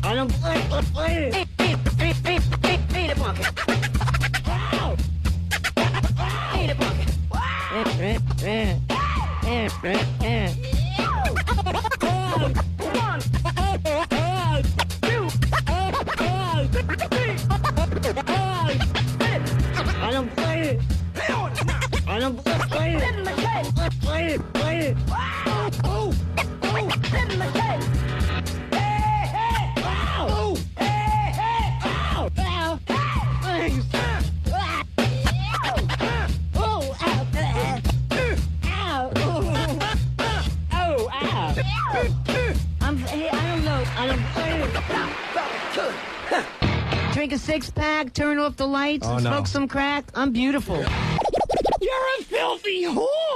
I don't play it. Eat a bucket. Eat a bucket. I don't play it. I don't play it. Play it. Play it. Oh. Sit in the cage. Hey, hey. Oh. Hey, hey. Oh. Ow. Thanks. Oh, ow. Ow. Oh, ow. I don't play it. Drink a six-pack, turn off the lights, and smoke some crack. I'm beautiful. You're a filthy whore!